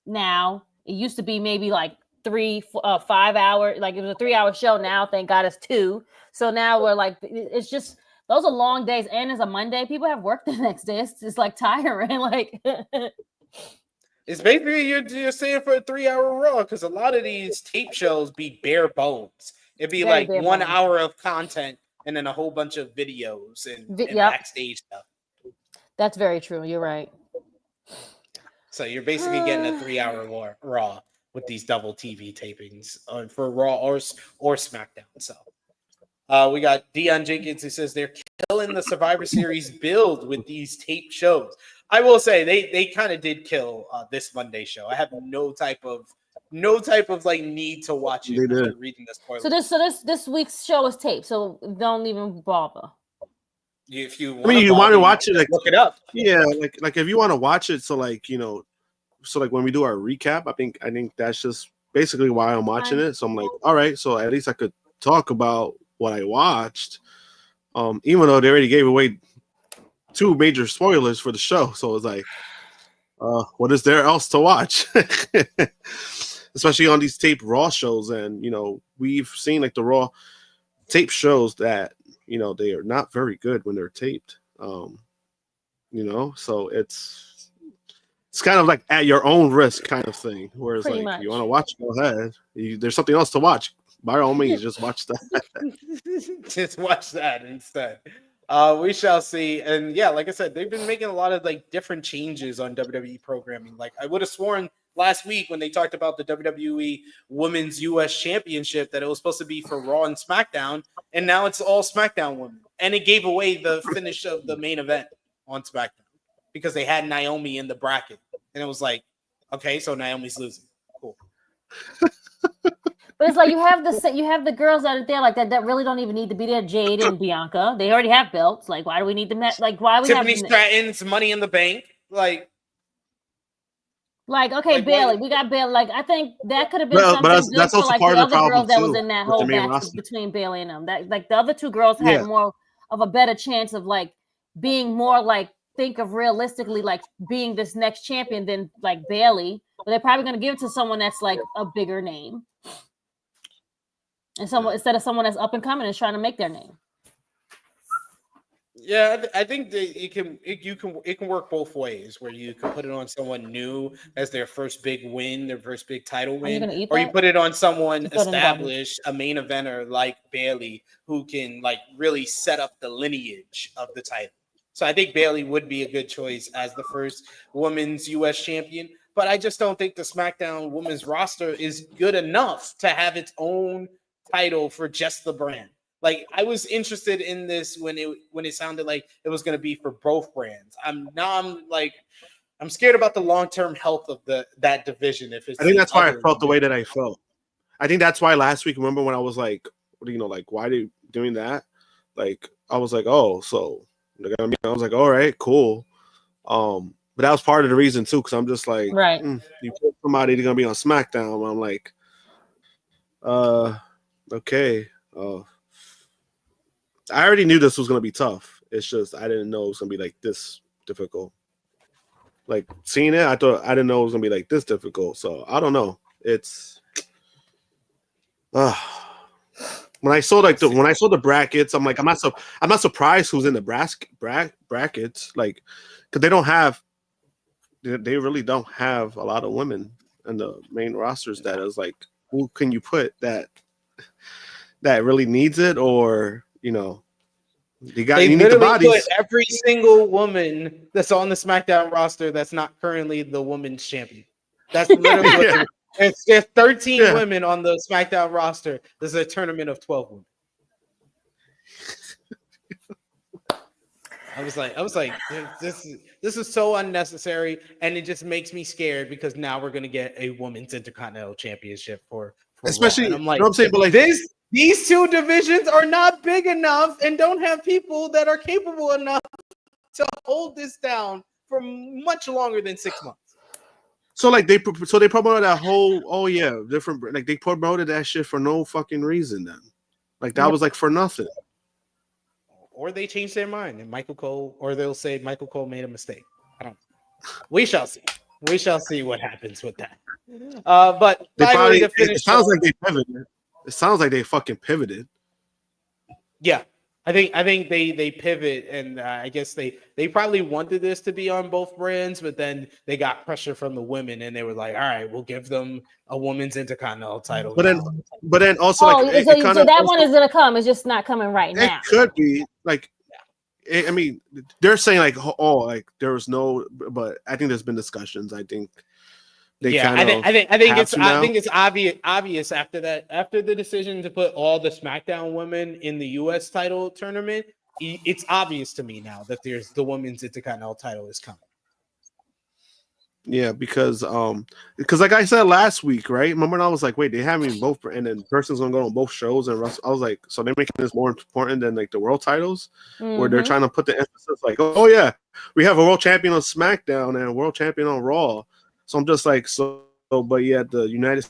Now it used to be maybe like 5 hours. Like it was a 3 hour show. Now thank God it's 2. So now we're like, it's just, those are long days. And it's a Monday. People have work the next day. It's just like tiring. Like it's basically you're saying for a 3 hour Raw, because a lot of these tape shows be bare bones. It'd be very like 1 hour of content and then a whole bunch of videos and backstage stuff. That's very true. You're right. So you're basically getting a 3 hour Raw with these double TV tapings for Raw or SmackDown. So we got Dion Jenkins, who says they're killing the Survivor Series build with these tape shows. I will say they kind of did kill this Monday show. I have no type of like need to watch it after reading the spoilers. So this week's show is taped, so don't even bother. If you want to watch it, like look it up. Yeah, like if you want to watch it, so like so like when we do our recap, I think that's just basically why I'm watching it. So I'm like, all right, so at least I could talk about what I watched, even though they already gave away 2 major spoilers for the show. So it's like, what is there else to watch? Especially on these tape Raw shows. And, we've seen like the Raw tape shows that, they are not very good when they're taped. So it's kind of like at your own risk kind of thing. Whereas Pretty like, much. if you want to watch, go ahead. There's something else to watch. By all means, just watch that. Just watch that instead. We shall see. And yeah, like I said, they've been making a lot of like different changes on WWE programming. Like I would have sworn last week when they talked about the WWE Women's US Championship that it was supposed to be for Raw and SmackDown, and now it's all SmackDown women. And it gave away the finish of the main event on SmackDown because they had Naomi in the bracket. And it was like, okay, so Naomi's losing. Cool. But it's like you have the girls that are there like that really don't even need to be there. Jade and Bianca, they already have belts. Like, why do we need them? Like, why we Tiffany have Stratton's Money in the Bank? Okay, Bailey, we got Bailey. Like, I think that could have been something but good that's for also like part the of the other problem girls that too, was in that with whole the main match roster. between Bailey and them. That like the other 2 girls had more of a better chance of like being more like think of realistically like being this next champion than like Bailey. But they're probably gonna give it to someone that's like a bigger name. And someone instead of someone that's up and coming and trying to make their name. Yeah, I think that it can work both ways, where you can put it on someone new as their first big win, their first big title win, or you put it on someone established, a main eventer like Bailey, who can like really set up the lineage of the title. So I think Bailey would be a good choice as the first women's US champion, but I just don't think the SmackDown women's roster is good enough to have its own title for just the brand. Like I was interested in this when it sounded like it was going to be for both brands. I'm scared about the long-term health of that division. I think that's why I felt the way that I felt. I think that's why last week, remember when I was like, why are you doing that? Like I was like, oh, so I was like, all right, cool. But that was part of the reason too, because I'm just like, right. You put somebody that's gonna be on SmackDown. I'm like, okay. I already knew this was gonna be tough. It's just I didn't know it was gonna be like this difficult. Like seeing it, I didn't know it was gonna be like this difficult. So I don't know. It's when I saw the brackets, I'm like, I'm not surprised who's in the brackets, like, because they really don't have a lot of women in the main rosters. That is like, who can you put that really needs it, or you need the bodies. Put every single woman that's on the SmackDown roster that's not currently the women's champion. That's literally what there's 13 women on the SmackDown roster. This is a tournament of 12 women. I was like, this is so unnecessary, and it just makes me scared because now we're gonna get a women's Intercontinental Championship for especially. Raw. And I'm like, I'm saying, but like these two divisions are not big enough and don't have people that are capable enough to hold this down for much longer than 6 months. So like they promoted that whole different, like they promoted that shit for no fucking reason then. Like that was like for nothing. Or they changed their mind and they'll say Michael Cole made a mistake. I don't know. We shall see. We shall see what happens with that. But finally to finish, it sounds like they pivoted. It sounds like they fucking pivoted. Yeah. I think they pivot, and I guess they probably wanted this to be on both brands, but then they got pressure from the women, and they were like, "All right, we'll give them a women's Intercontinental title." But then also, so that one is gonna come. It's just not coming right now. It could be like, I mean, they're saying like, like there was no, but I think there's been discussions. I think. I think it's obvious after the decision to put all the SmackDown women in the US title tournament, it's obvious to me now that there's the women's Intercontinental title is coming. Yeah, because like I said last week, right? Remember when I was like, wait, they having both, and then person's gonna go on both shows, and I was like, so they're making this more important than like the world titles, where they're trying to put the emphasis like, oh yeah, we have a world champion on SmackDown and a world champion on Raw. So I'm just like, but yeah, the United.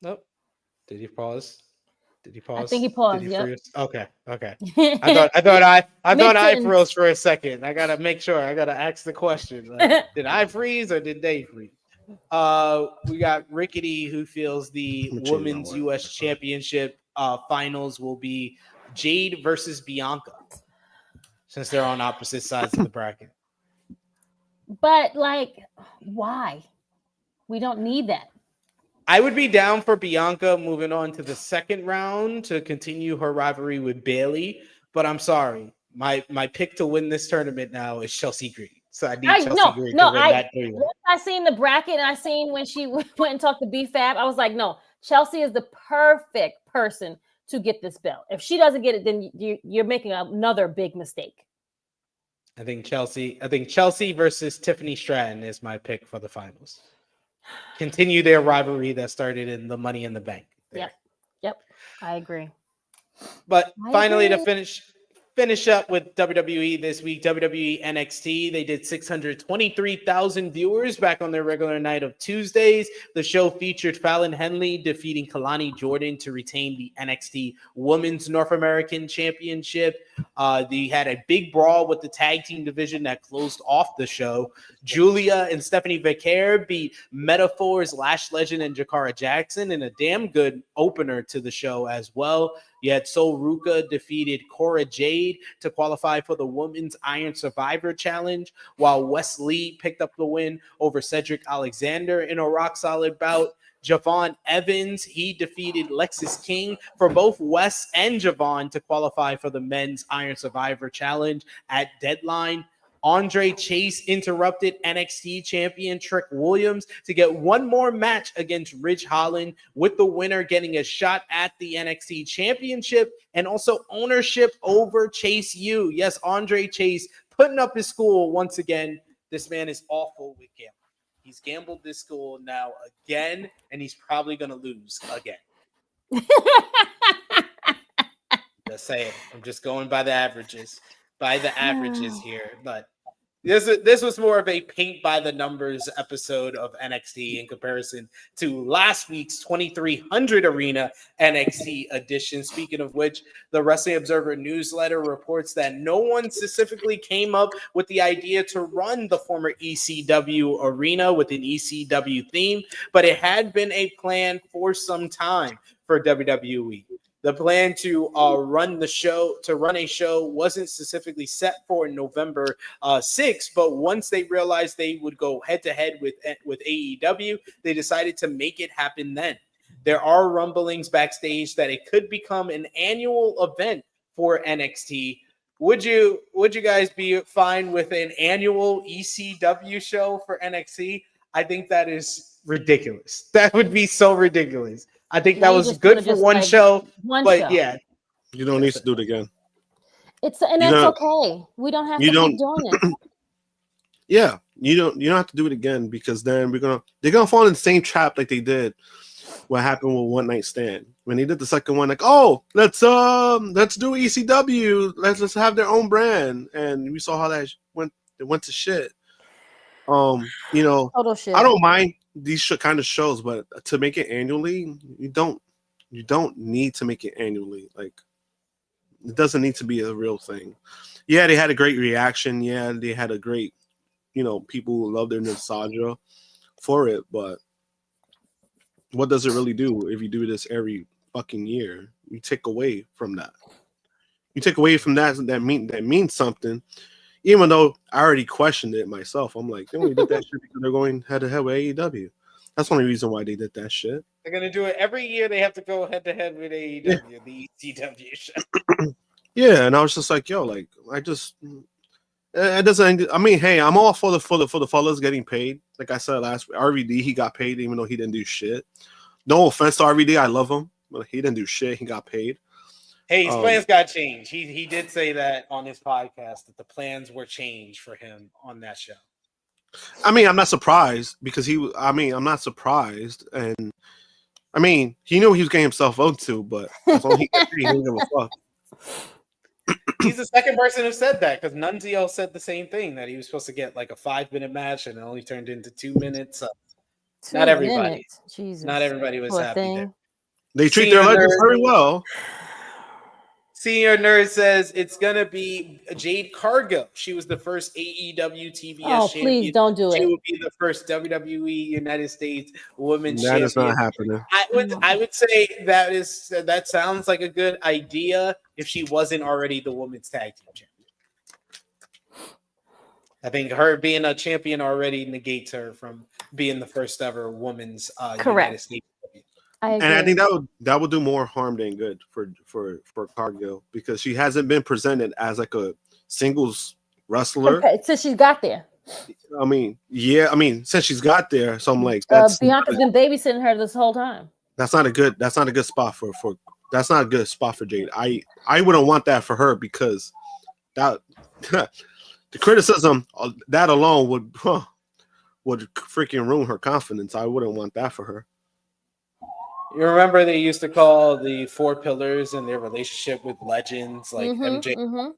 Nope. Did he pause? I think he paused. Yeah. Okay. I thought I froze for a second. I gotta make sure. I gotta ask the question. Like, did I freeze or did they freeze? We got Rickety, who feels the Women's U.S. Championship finals will be Jade versus Bianca, since they're on opposite sides of the bracket. But like, why? We don't need that. I would be down for Bianca moving on to the second round to continue her rivalry with Bailey, but I'm sorry. My pick to win this tournament now is Chelsea Green. So I need Chelsea Green to win that tournament. Once I seen the bracket and I seen when she went and talked to B-Fab, I was like, no, Chelsea is the perfect person to get this belt. If she doesn't get it, then you're making another big mistake. I think Chelsea versus Tiffany Stratton is my pick for the finals. Continue their rivalry that started in the Money in the Bank. Yep. I agree. But finally, to finish up with WWE this week, WWE NXT, they did 623,000 viewers back on their regular night of Tuesdays. The show featured Fallon Henley defeating Kalani Jordan to retain the NXT Women's North American Championship. They had a big brawl with the tag team division that closed off the show. Julia and Stephanie Vaquer beat Metaphors, Lash Legend, and Jakara Jackson in a damn good opener to the show as well. Yet Sol Ruka defeated Cora Jade to qualify for the Women's Iron Survivor Challenge, while Wes Lee picked up the win over Cedric Alexander in a rock-solid bout. Javon Evans, he defeated Lexis King for both Wes and Javon to qualify for the Men's Iron Survivor Challenge at Deadline. Andre Chase interrupted NXT champion Trick Williams to get one more match against Ridge Holland, with the winner getting a shot at the NXT championship and also ownership over Chase U. Yes, Andre Chase putting up his school once again. This man is awful with gambling. He's gambled this school now again, and he's probably going to lose again. gotta say it. I'm just going by the averages. Here, but this was more of a paint by the numbers episode of NXT in comparison to last week's 2300 Arena NXT edition. Speaking of which, the Wrestling Observer newsletter reports that no one specifically came up with the idea to run the former ECW Arena with an ECW theme, but it had been a plan for some time for WWE. The plan to run a show wasn't specifically set for November 6th, but once they realized they would go head-to-head with AEW, they decided to make it happen then. There are rumblings backstage that it could become an annual event for NXT. Would you guys be fine with an annual ECW show for NXT? I think that is ridiculous. That would be so ridiculous. I think that was good for one show, but yeah. You don't need to do it again. That's okay. We don't have to keep doing it. Yeah, you don't have to do it again, because then they're gonna fall in the same trap like they did what happened with One Night Stand. When they did the second one, like, oh, let's do ECW, let's have their own brand, and we saw how that went. It went to shit. Total shit. I don't mind these kind of shows, but to make it annually, you don't need to make it annually. Like, it doesn't need to be a real thing. Yeah, they had a great reaction. Yeah, they had a great, people who love their nostalgia for it. But what does it really do if you do this every fucking year? You take away from that. That means something. Even though I already questioned it myself, I'm like, they only did that shit because they're going head-to-head with AEW. That's the only reason why they did that shit. They're going to do it every year. They have to go head-to-head with AEW, the ECW show. Yeah, and I was just like, yo, like, it doesn't. I mean, hey, I'm all for the fellas getting paid. Like I said last week, RVD, he got paid even though he didn't do shit. No offense to RVD, I love him, but he didn't do shit. He got paid. Hey, his plans got changed. He did say that on his podcast, that the plans were changed for him on that show. I mean, I'm not surprised because I'm not surprised. And I mean, he knew he was getting himself out to, but as long as he didn't give a fuck. He's the second person who said that, because Nunzio said the same thing, that he was supposed to get like a 5-minute match and it only turned into 2 minutes. Not everybody was happy there. They treat their legends very well. Senior Nerd says it's gonna be Jade Cargill. She was the first AEW TBS champion. Please don't do it. She will be the first WWE United States Women's Champion. That is not happening. I would say that sounds like a good idea if she wasn't already the Women's Tag Team Champion. I think her being a champion already negates her from being the first ever Women's United States. And I think that would do more harm than good for Cargill, because she hasn't been presented as like a singles wrestler since she got there. Since she's got there, so I'm like, Bianca's been babysitting her this whole time. That's not a good spot for that's not a good spot for Jade. I wouldn't want that for her, because that the criticism that alone would freaking ruin her confidence. I wouldn't want that for her. You remember they used to call the 4 pillars in their relationship with legends, like MJ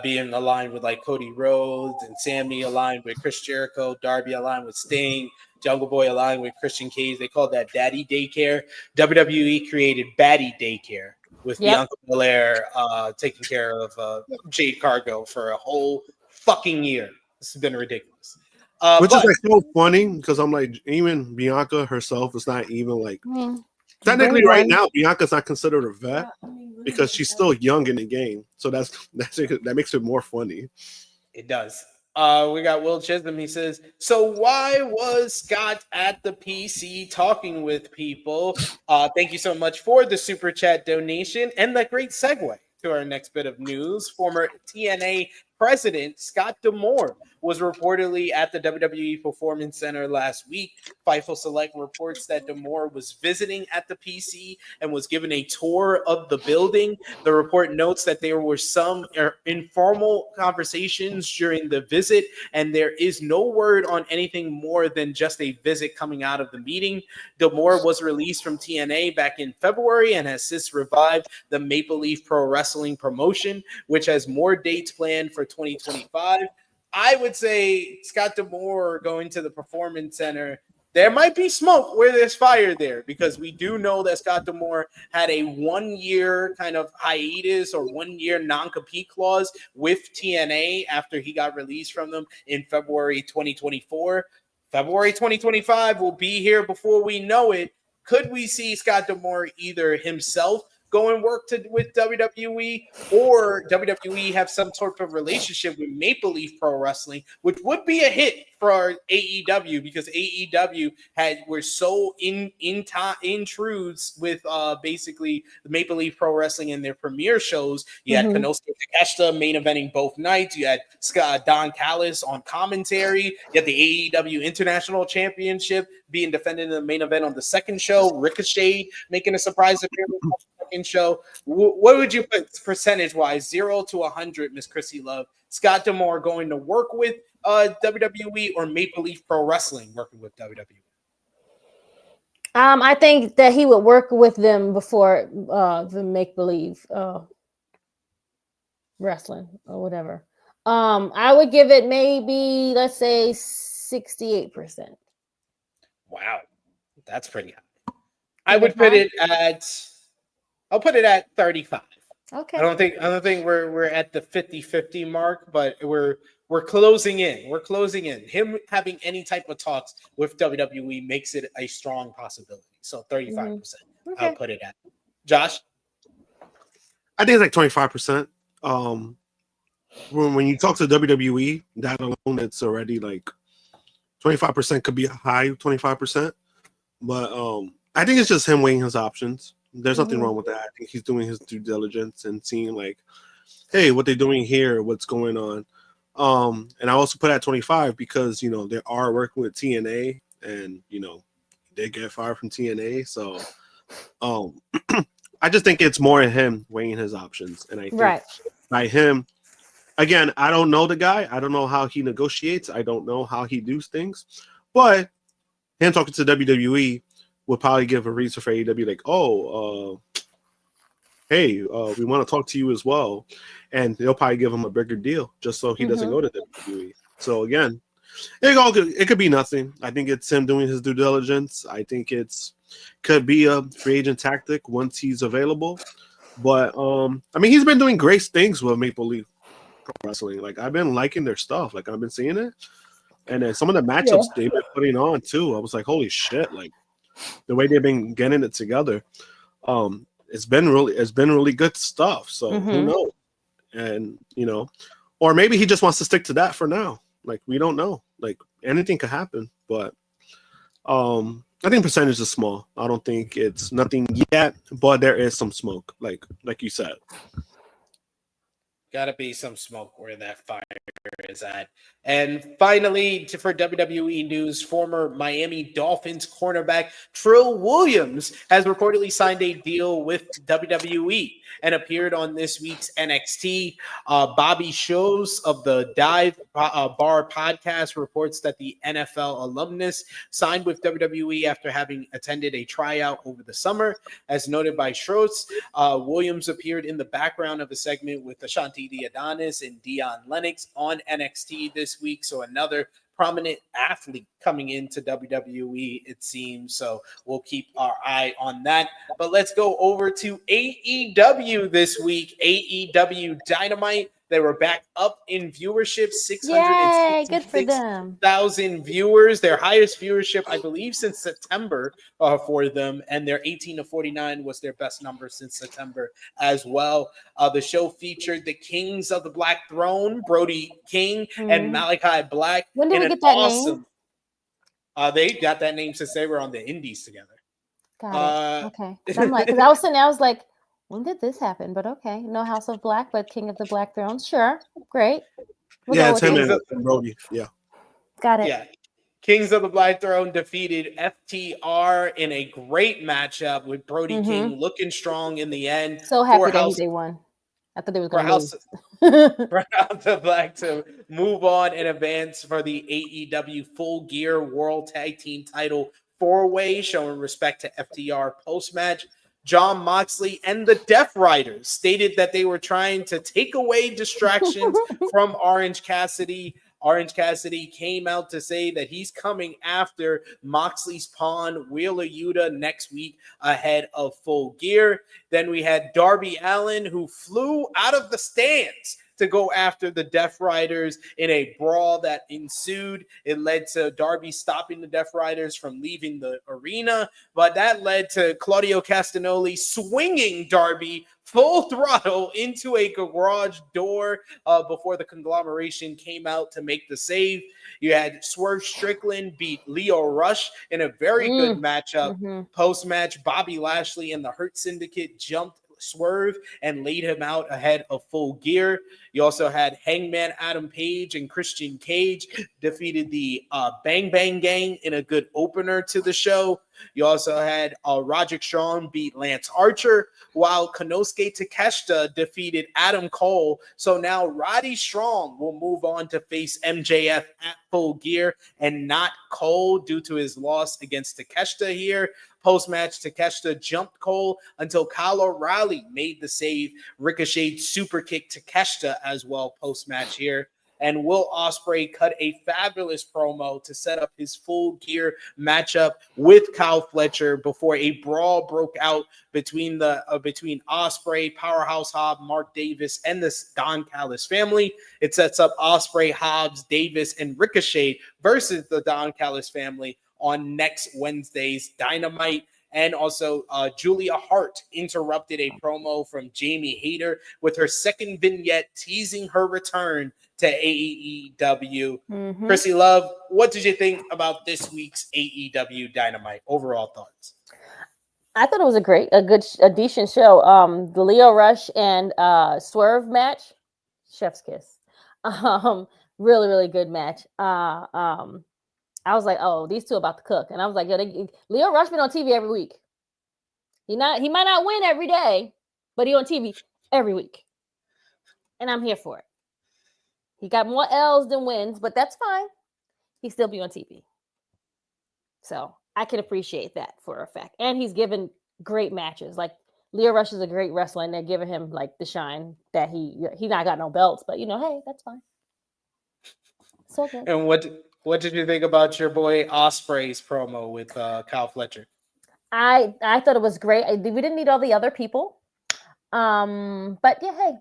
being aligned with like Cody Rhodes, and Sammy aligned with Chris Jericho, Darby aligned with Sting, Jungle Boy aligned with Christian Cage. They called that Daddy Daycare. WWE created Baddie Daycare with Bianca Belair taking care of Jade Cargill for a whole fucking year. This has been ridiculous. Which is like so funny, because I'm like, even Bianca herself is not even like. Technically, right now, Bianca's not considered a vet because she's still young in the game. So that makes it more funny. It does. We got Will Chisholm. He says, so why was Scott at the PC talking with people? Thank you so much for the super chat donation and that great segue to our next bit of news. Former TNA president, Scott D'Amore, was reportedly at the WWE Performance Center last week. Fightful Select reports that D'Amore was visiting at the PC and was given a tour of the building. The report notes that there were some informal conversations during the visit, and there is no word on anything more than just a visit coming out of the meeting. D'Amore was released from TNA back in February and has since revived the Maple Leaf Pro Wrestling promotion, which has more dates planned for 2025. I would say Scott D'Amore going to the Performance Center, there might be smoke where there's fire there, because we do know that Scott D'Amore had a 1-year kind of hiatus or 1-year non-compete clause with TNA after he got released from them in February 2024. February 2025 will be here before we know it. Could we see Scott D'Amore either himself go and work with WWE, or WWE have some sort of relationship with Maple Leaf Pro Wrestling, which would be a hit for AEW, because AEW were so intrudes with basically the Maple Leaf Pro Wrestling and their premiere shows. You had Konosuke Takeshita main eventing both nights. You had Don Callis on commentary. You had the AEW International Championship being defended in the main event on the second show. Ricochet making a surprise appearance on the second show. What would you put percentage-wise, 0 to 100, Miss Krssi Love? Scott D'Amore going to work with WWE, or Maple Leaf Pro Wrestling working with WWE? I think that he would work with them before the Make Believe Wrestling or whatever. I would give it maybe, let's say, 68%. Wow, that's pretty high. I'll put it at 35. Okay. I don't think we're at the 50-50 mark, but we're closing in. We're closing in. Him having any type of talks with WWE makes it a strong possibility. So 35%. Okay. I'll put it at. Josh? I think it's like 25%. When you talk to WWE, that alone, it's already like 25% could be a high 25%. But I think it's just him weighing his options. There's nothing wrong with that. I think he's doing his due diligence and seeing like, hey, what they're doing here, what's going on. And I also put at 25 because, you know, they are working with TNA and, you know, they get fired from TNA. So I just think it's more him weighing his options. And I think by him, again, I don't know the guy. I don't know how he negotiates. I don't know how he does things. But him talking to WWE would probably give a reason for AEW, like, hey, we want to talk to you as well. And they'll probably give him a bigger deal just so he doesn't go to WWE. So, again, it could be nothing. I think it's him doing his due diligence. I think could be a free agent tactic once he's available. But, I mean, he's been doing great things with Maple Leaf Pro Wrestling. Like, I've been liking their stuff. Like, I've been seeing it. And then some of the matchups they've been putting on, too. I was like, holy shit. Like, the way they've been getting it together, it's been really good stuff. So who knows? And you know, or maybe he just wants to stick to that for now. Like, we don't know. Like, anything could happen. But I think percentage is small. I don't think it's nothing yet, but there is some smoke. Like you said. Gotta be some smoke where that fire is at. And finally, for WWE news, former Miami Dolphins cornerback Tru Williams has reportedly signed a deal with WWE and appeared on this week's NXT. Bobby Shows of the Dive Bar podcast reports that the NFL alumnus signed with WWE after having attended a tryout over the summer. As noted by Schroetz, Williams appeared in the background of a segment with Ashanti the Adonis and Dion Lennox on NXT this week. So another prominent athlete coming into WWE, it seems. So we'll keep our eye on that. But let's go over to AEW this week. AEW Dynamite. They were back up in viewership, 666,000 viewers. Their highest viewership, I believe, since September for them. And their 18 to 49 was their best number since September as well. The show featured the Kings of the Black Throne, Brody King and Malachi Black. When did we get that name? They got that name since they were on the Indies together. Got it. Okay. I'm like, because I was sitting there, I was like, When did this happen? But okay, no House of Black, but King of the Black Throne. Sure, great. Yeah, it's him Kings of- and Brody. Yeah. Got it. Yeah. Kings of the Black Throne defeated FTR in a great matchup with Brody King looking strong in the end. So happy that they won. I thought they was going to lose. For House of Black to move on and advance for the AEW Full Gear World Tag Team Title 4-way, showing respect to FTR post-match. Jon Moxley and the Death Riders stated that they were trying to take away distractions from Orange Cassidy. Orange Cassidy came out to say that he's coming after Moxley's pawn, Wheeler Yuta, next week ahead of Full Gear. Then we had Darby Allin, who flew out of the stands to go after the Death Riders in a brawl that ensued. It led to Darby stopping the Death Riders from leaving the arena, but that led to Claudio Castagnoli swinging Darby full throttle into a garage door before the conglomeration came out to make the save. You had Swerve Strickland beat Lio Rush in a very good matchup. Post-match, Bobby Lashley and the Hurt Syndicate jumped Swerve and laid him out ahead of Full Gear. You also had Hangman Adam Page and Christian Cage defeated the Bang Bang Gang in a good opener to the show. You also had Roderick Strong beat Lance Archer, while Konosuke Takeshita defeated Adam Cole. So now Roddy Strong will move on to face MJF at Full Gear and not Cole due to his loss against Takeshita here. Post-match, Takeshita jumped Cole until Kyle O'Reilly made the save. Ricochet super kicked Takeshita as well post-match here. And Will Ospreay cut a fabulous promo to set up his Full Gear matchup with Kyle Fletcher before a brawl broke out between Ospreay, Powerhouse Hobbs, Mark Davis, and the Don Callis family. It sets up Ospreay, Hobbs, Davis, and Ricochet versus the Don Callis family on next Wednesday's Dynamite. And also, Julia Hart interrupted a promo from Jamie Hayter with her second vignette teasing her return to AEW. Krssi Love, what did you think about this week's AEW Dynamite? Overall thoughts? I thought it was a decent show. The Lio Rush and Swerve match, chef's kiss. Really, really good match. I was like, oh, these two about to cook. And I was like, yo, Lio Rush been on TV every week. He might not win every day, but he on TV every week. And I'm here for it. He got more L's than wins, but that's fine. He still be on TV. So I can appreciate that for a fact. And he's given great matches. Like Lio Rush is a great wrestler, and they're giving him like the shine that he not got no belts, but hey, that's fine. So good. And what did you think about your boy Ospreay's promo with Kyle Fletcher? I thought it was great. We didn't need all the other people. But yeah, hey,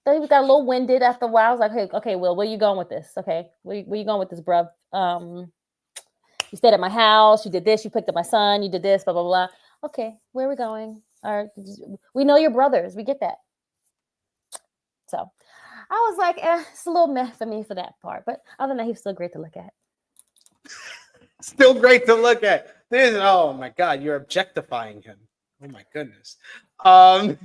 he got a little winded after a while. I was like, hey, okay, Will, where you going with this? Okay, where you going with this, bruv? You stayed at my house, you did this, you picked up my son, you did this, blah, blah, blah. Okay, where are we going? All right, we know you're brothers. We get that. So I was like, it's a little meh for me for that part. But other than that, he's still great to look at. Still great to look at. Oh my God, you're objectifying him. Oh my goodness. Whoa.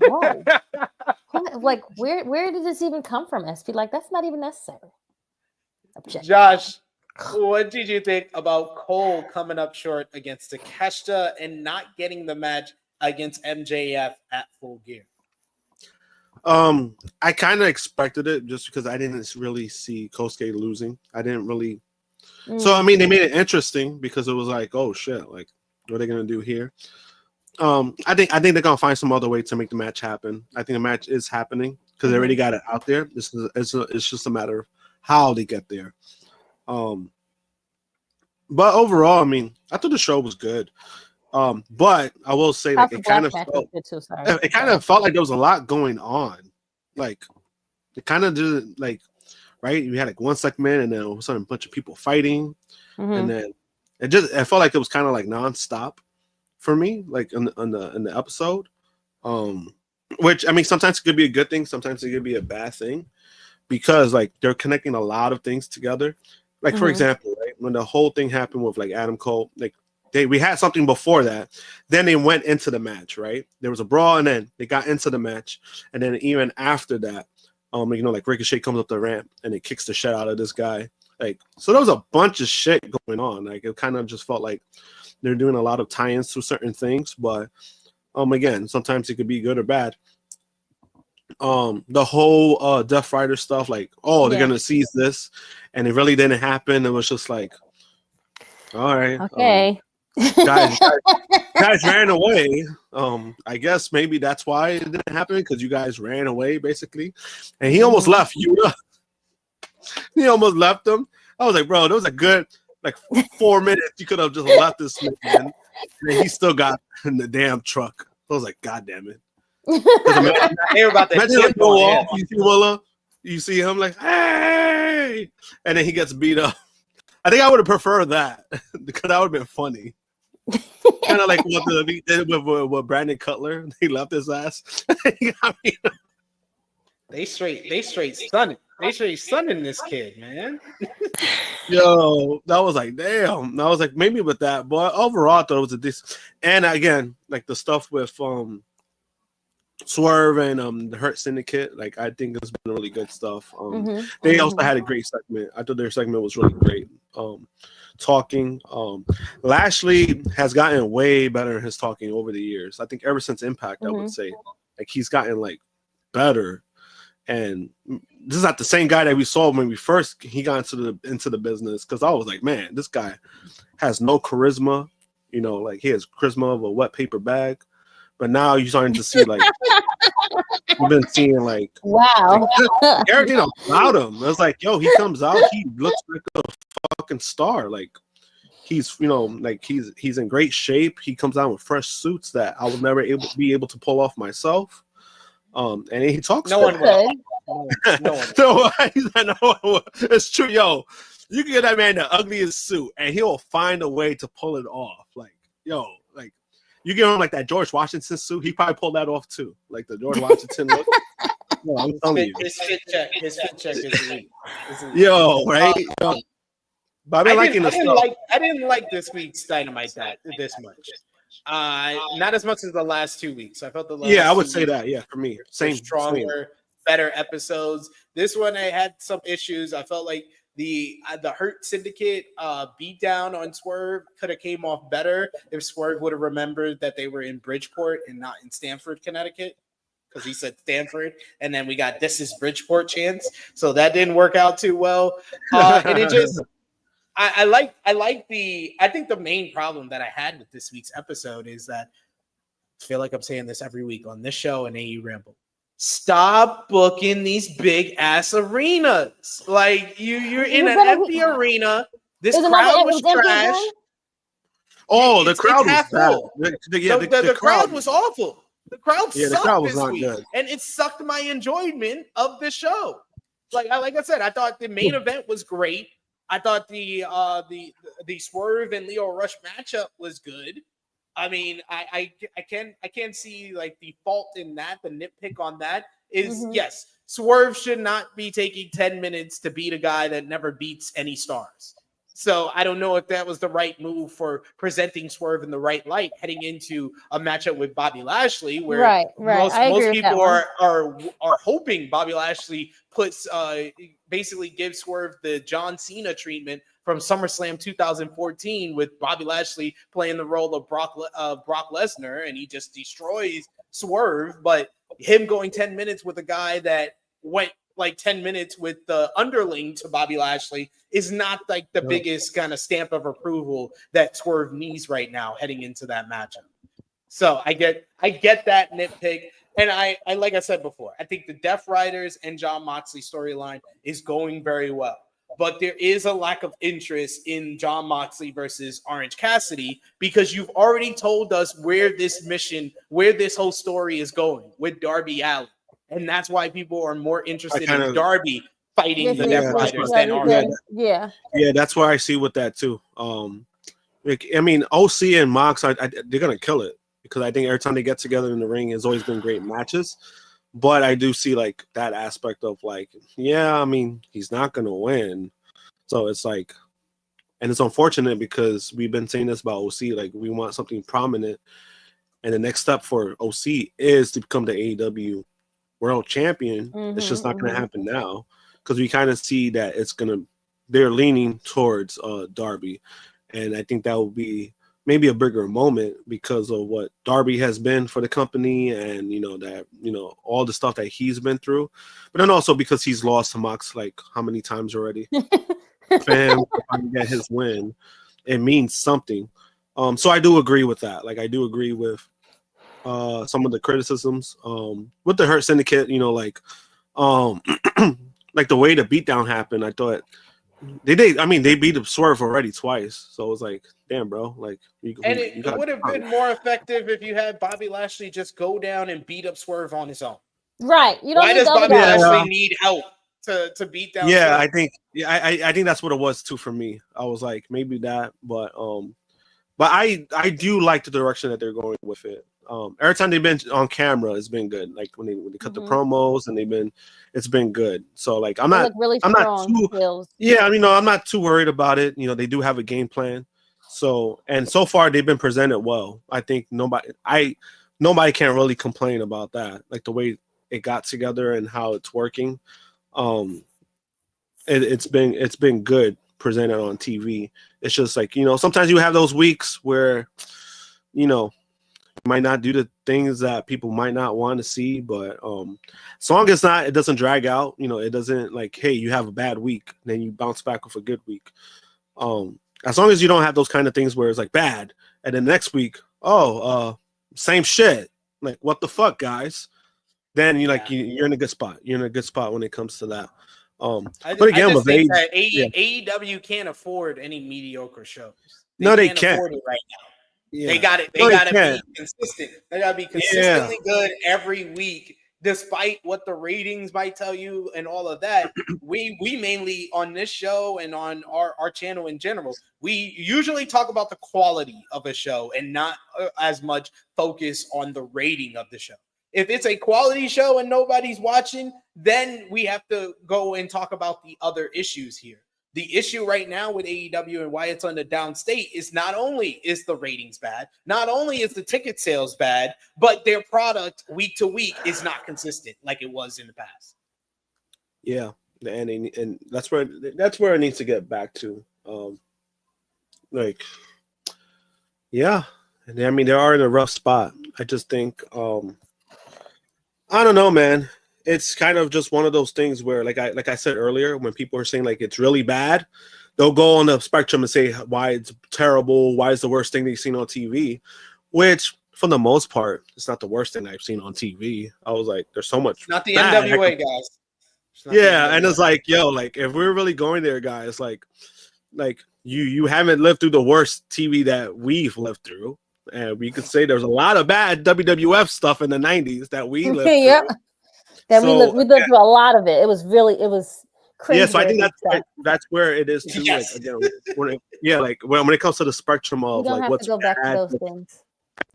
Like, where did this even come from, SP? Like, that's not even necessary. Josh, what did you think about Cole coming up short against Takeshita and not getting the match against MJF at Full Gear? I kind of expected it just because I didn't really see Kosuke losing. I didn't really. So, I mean, they made it interesting because it was like, oh, shit, like, what are they going to do here? I think they're going to find some other way to make the match happen. I think the match is happening because they already got it out there. It's just a matter of how they get there. But overall, I mean, I thought the show was good. But I will say, like, it kind of felt like there was a lot going on. Like, it kind of did, like, right? You had like one segment, and then all of a sudden, a bunch of people fighting, and then it felt like it was kind of like nonstop for me, like in the episode. Which, I mean, sometimes it could be a good thing, sometimes it could be a bad thing, because like they're connecting a lot of things together. Like for example, right, when the whole thing happened with like Adam Cole, like we had something before that. Then they went into the match, right? There was a brawl, and then they got into the match, and then even after that, like Ricochet comes up the ramp and it kicks the shit out of this guy. Like, so there was a bunch of shit going on. Like, it kind of just felt like they're doing a lot of tie-ins to certain things, but again, sometimes it could be good or bad. The whole Death Rider stuff, like, they're gonna seize this, and it really didn't happen. It was just like, all right, okay. Guys ran away. I guess maybe that's why it didn't happen, because you guys ran away basically, and he almost left you. He almost left them. I was like, bro, there was a good 4 minutes. You could have just left this man, and he still got in the damn truck. I was like, God damn it. They were about to like, go off. You see Willa, you see him like, hey, and then he gets beat up. I think I would have preferred that because that would have been funny. Kind of like what they did with Brandon Cutler. They left his ass. They straight stunning. They straight stunning this kid, man. Yo, that was like, damn. I was like, maybe with that, but overall, I thought it was a decent. And again, like the stuff with Swerve and the Hurt Syndicate, like I think it's been really good stuff. They also had a great segment. I thought their segment was really great. Talking. Lashley has gotten way better in his talking over the years. I think ever since Impact, I would say, like he's gotten like better. And this is not the same guy that we saw when he got into the business, because I was like, man, this guy has no charisma. Like he has charisma of a wet paper bag. But now you're starting to see, like, you've been seeing, like, wow, like, everything about him. It's like, yo, he comes out, he looks like a fucking star. Like, he's, like he's in great shape. He comes out with fresh suits that I would never be able to pull off myself. And he talks. No one will. No one. It's true, yo. You can get that man the ugliest suit, and he'll find a way to pull it off. Like, yo, like. You give him like that George Washington suit, he probably pulled that off too, like the George Washington look. No, I'm telling you, his fit check is elite. Yo, right? Yo. But I didn't like this week's Dynamite this much. Not as much as the last 2 weeks. I felt the last. I would say that. Yeah, for me, same, stronger, better episodes. This one I had some issues. I felt like the Hurt Syndicate beatdown on Swerve could have came off better if Swerve would have remembered that they were in Bridgeport and not in Stamford, Connecticut, because he said Stanford, and then we got "This is Bridgeport" chants, so that didn't work out too well. And it just, I think the main problem that I had with this week's episode is that I feel like I'm saying this every week on this show and AE Ramble. Stop booking these big ass arenas. Like you're in an empty arena. This crowd was trash. Oh, the crowd was bad. The crowd was awful. The crowd sucked the crowd was this not week, good. and it sucked my enjoyment of the show. Like I said, I thought the main event was great. I thought the Swerve and Lio Rush matchup was good. I mean, I can't see like the fault in that. The nitpick on that is yes, Swerve should not be taking 10 minutes to beat a guy that never beats any stars. So I don't know if that was the right move for presenting Swerve in the right light heading into a matchup with Bobby Lashley, where most people are hoping Bobby Lashley puts basically gives Swerve the John Cena treatment from SummerSlam 2014, with Bobby Lashley playing the role of Brock Lesnar, and he just destroys Swerve. But him going 10 minutes with a guy that went like 10 minutes with the underling to Bobby Lashley is not like the biggest kind of stamp of approval that Swerve needs right now heading into that matchup. So I get that nitpick. And I like I said before, I think the Death Riders and Jon Moxley storyline is going very well. But there is a lack of interest in Jon Moxley versus Orange Cassidy, because you've already told us where this whole story is going with Darby Allin. And that's why people are more interested in Darby fighting the Death Riders than Orange. Yeah, that's why I see with that too. I mean, OC and Mox, they're going to kill it, because I think every time they get together in the ring, it's always been great matches. But I do see like that aspect of like, I mean, he's not going to win. So it's like, And it's unfortunate because we've been saying this about OC. Like, we want something prominent. And the next step for OC is to become the AEW World Champion. It's just not going to happen now because we kind of see that they're leaning towards Darby. And I think that will be maybe a bigger moment because of what Darby has been for the company and, all the stuff that he's been through. But then also because he's lost to Mox like how many times already? Fam, if I can get his win, it means something. So I do agree with that. Like, I do agree with some of the criticisms with the Hurt Syndicate, like like the way the beatdown happened. I thought they beat up Swerve already twice, so it was like, damn, bro, like it would have been more effective if you had Bobby Lashley just go down and beat up Swerve on his own. Right? You don't. Why does Bobby Lashley need help to beat down? Yeah, Swerve? I think that's what it was too for me. I was like, maybe that, but I do like the direction that they're going with it. Every time they've been on camera, it's been good. Like when they cut the promos and it's been good. So like I'm not too I'm not too worried about it. They do have a game plan. So far they've been presented well. I think nobody can really complain about that. Like the way it got together and how it's working. It's been good presented on TV. It's just like, sometimes you have those weeks where, might not do the things that people might not want to see, but as long as it doesn't drag out, it doesn't like, hey, you have a bad week, then you bounce back with a good week. As long as you don't have those kind of things where it's like bad, and then next week, same shit. Like, what the fuck, guys? Then you're in a good spot. You're in a good spot when it comes to that. But again, with AEW can't afford any mediocre shows. They can't afford it right now. Yeah. They got it. They got to be consistent. They got to be consistently good every week, despite what the ratings might tell you and all of that. We mainly on this show and on our channel in general, we usually talk about the quality of a show and not as much focus on the rating of the show. If it's a quality show and nobody's watching, then we have to go and talk about the other issues here. The issue right now with AEW and why it's on the down state is not only is the ratings bad, not only is the ticket sales bad, but their product week to week is not consistent like it was in the past. Yeah, and that's where it needs to get back to. And I mean, they are in a rough spot. I just think, I don't know, man. It's kind of just one of those things where, like I said earlier, when people are saying like it's really bad, they'll go on the spectrum and say why it's terrible, why it's the worst thing they've seen on TV, which for the most part, it's not the worst thing I've seen on TV. I was like, there's so much. Not the NWA guys. Yeah, and it's like, yo, like if we're really going there, guys, like you haven't lived through the worst TV that we've lived through, and we could say there's a lot of bad WWF stuff in the '90s that we lived through. We lived through a lot of it. It was crazy. Yeah, so I think that's where it is too. Yes. Like, again, when it comes to the spectrum of like what's go bad, back to those things.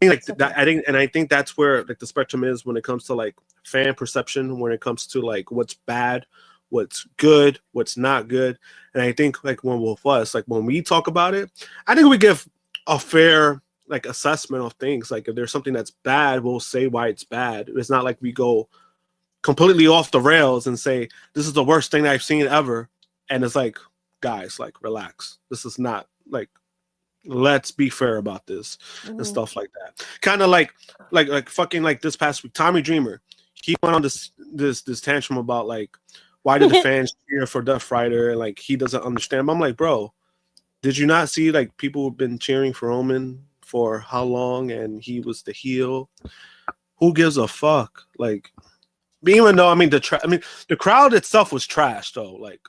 I think that's where like the spectrum is when it comes to like fan perception, when it comes to like what's bad, what's good, what's not good. And I think like when we talk about it, I think we give a fair like assessment of things. Like if there's something that's bad, we'll say why it's bad. It's not like we go completely off the rails and say this is the worst thing I've seen ever, and it's like, guys, like relax, this is not like, let's be fair about this and stuff like that. Kind of like fucking like this past week, Tommy Dreamer, he went on this tantrum about like why did the fans cheer for Death Rider, and like he doesn't understand. I'm like, bro, did you not see like people have been cheering for Roman for how long and he was the heel? Who gives a fuck? Like, even though the crowd itself was trash though. Like,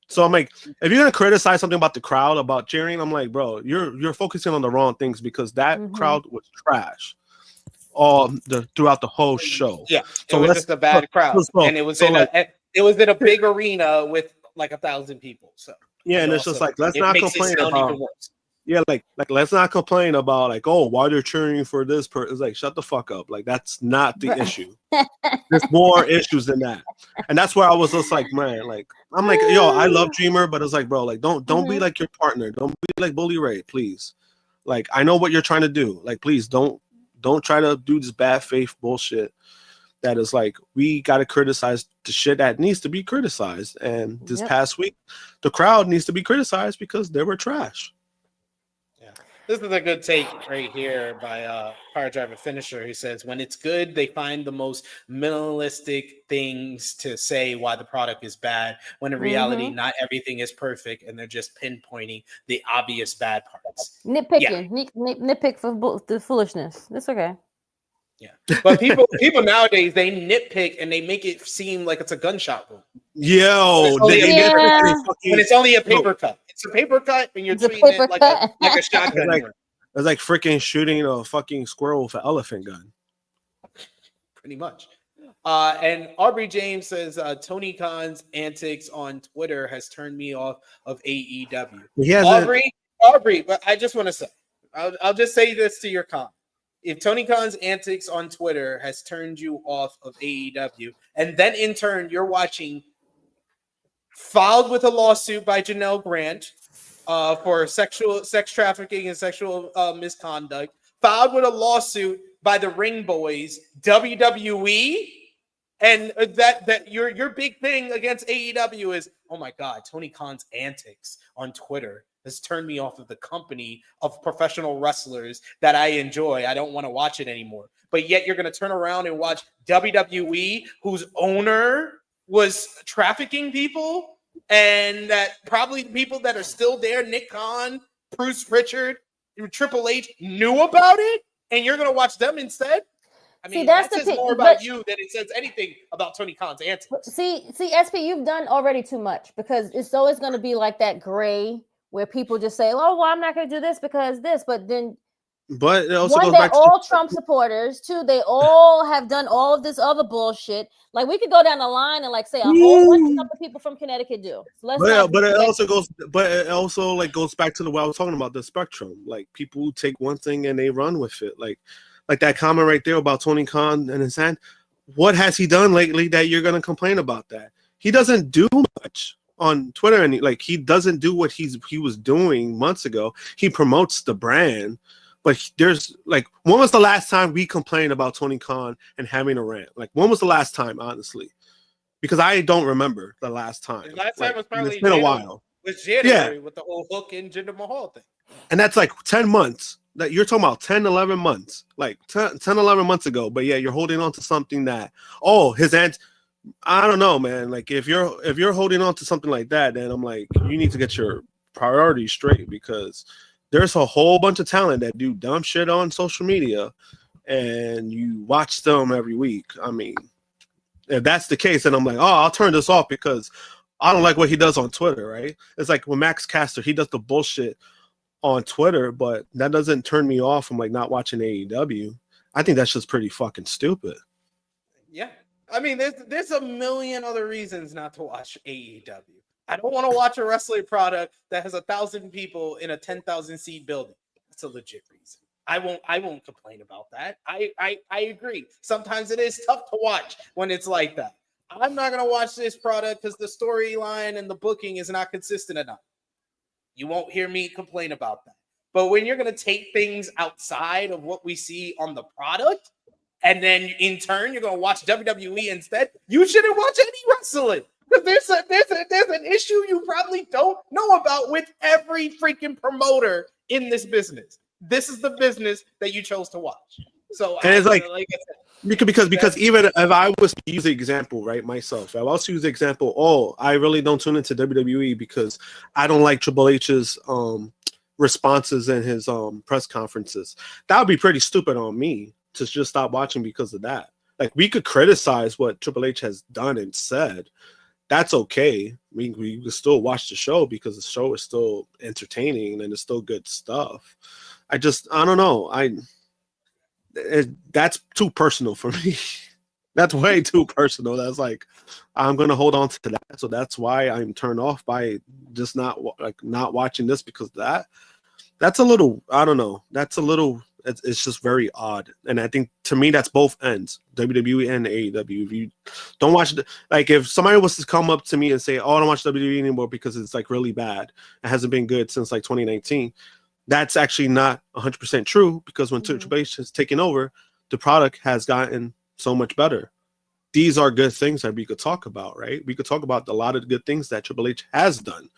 so I'm like, if you're gonna criticize something about the crowd about cheering, I'm like, bro, you're focusing on the wrong things, because that crowd was trash throughout the whole show. Yeah, so it was just a bad crowd, and it was in a big arena with like 1,000 people. So yeah, and it's just like, let's not complain about. Yeah, like let's not complain about like, oh, why they're cheering for this person. It's like, shut the fuck up. Like, that's not the issue. There's more issues than that. And that's where I was just like, man, like, I'm like, yo, I love Dreamer, but it's like, bro, like, don't be like your partner. Don't be like Bully Ray, please. Like, I know what you're trying to do. Like, please don't try to do this bad faith bullshit. That is like, we got to criticize the shit that needs to be criticized. And this past week, the crowd needs to be criticized because they were trash. Yeah. This is a good take right here by Power Driver Finisher. He says, when it's good, they find the most minimalistic things to say why the product is bad. When in reality, not everything is perfect, and they're just pinpointing the obvious bad parts. Nitpicking. Nitpick for the foolishness. It's okay. Yeah, but people nowadays, they nitpick and they make it seem like it's a gunshot wound. Yo, when it's only a paper cut. It's a paper cut, and you're treating it like a shotgun. It's like freaking shooting a fucking squirrel with an elephant gun. Pretty much. And Aubrey James says Tony Khan's antics on Twitter has turned me off of AEW. Aubrey, but I just want to say, I'll just say this to your comment. If Tony Khan's antics on Twitter has turned you off of AEW, and then in turn you're watching filed with a lawsuit by Janelle Grant for sex trafficking and sexual misconduct, filed with a lawsuit by the Ring Boys, WWE, and that your big thing against AEW is, oh my God, Tony Khan's antics on Twitter has turned me off of the company of professional wrestlers that I enjoy. I don't want to watch it anymore. But yet you're going to turn around and watch WWE, whose owner was trafficking people, and that probably people that are still there, Nick Khan, Bruce Pritchard, Triple H, knew about it, and you're going to watch them instead? I mean, that says more about you than it says anything about Tony Khan's antics. See, SP, you've done already too much, because it's always going to be like that gray where people just say, "Oh, well, I'm not going to do this because this," but then, it also one, goes they're back all Trump supporters. Two, they all have done all of this other bullshit. Like, we could go down the line and like say a whole bunch of stuff that people from Connecticut do. So it also like goes back to what I was talking about, the spectrum. Like, people who take one thing and they run with it. Like that comment right there about Tony Khan and his hand. What has he done lately that you're going to complain about that? He doesn't do much on Twitter, and like, he doesn't do what he was doing months ago. He promotes the brand, but there's like, when was the last time we complained about Tony Khan and having a rant? Like, when was the last time, honestly? Because I don't remember the last time. The last time was probably it's been a while. It was January with the whole Hook and Jinder Mahal thing. And that's like 10 months. That you're talking about 10, 11 months. Like 10, 11 months ago. But yeah, you're holding on to something that, his aunt. I don't know, man. Like, if you're holding on to something like that, then I'm like, you need to get your priorities straight, because there's a whole bunch of talent that do dumb shit on social media, and you watch them every week. I mean, if that's the case, then I'm like, I'll turn this off because I don't like what he does on Twitter, right? It's like when Max Caster, he does the bullshit on Twitter, but that doesn't turn me off from like not watching AEW. I think that's just pretty fucking stupid. Yeah. I mean, there's a million other reasons not to watch AEW. I don't want to watch a wrestling product that has 1,000 people in a 10,000 seat building. That's a legit reason. I won't complain about that. I agree. Sometimes it is tough to watch when it's like that. I'm not gonna watch this product because the storyline and the booking is not consistent enough. You won't hear me complain about that. But when you're gonna take things outside of what we see on the product, and then in turn you're gonna watch WWE instead, you shouldn't watch any wrestling. Because there's an issue you probably don't know about with every freaking promoter in this business. This is the business that you chose to watch. So, and it's like I said, because even if I was to use the example, right, myself, I also use the example, I really don't tune into WWE because I don't like Triple H's responses in his press conferences. That would be pretty stupid on me to just stop watching because of that. Like, we could criticize what Triple H has done and said. That's okay. We can still watch the show because the show is still entertaining and it's still good stuff. I don't know. That's too personal for me. That's way too personal. That's like, I'm going to hold on to that. So that's why I'm turned off by just not watching this because of that. That's a little, I don't know. That's a little, it's just very odd. And I think to me, that's both ends, WWE and AEW. If you don't watch, like if somebody was to come up to me and say, oh, I don't watch WWE anymore because it's like really bad. It hasn't been good since like 2019. That's actually not 100% true because when Triple H has taken over, the product has gotten so much better. These are good things that we could talk about, right? We could talk about a lot of good things that Triple H has done.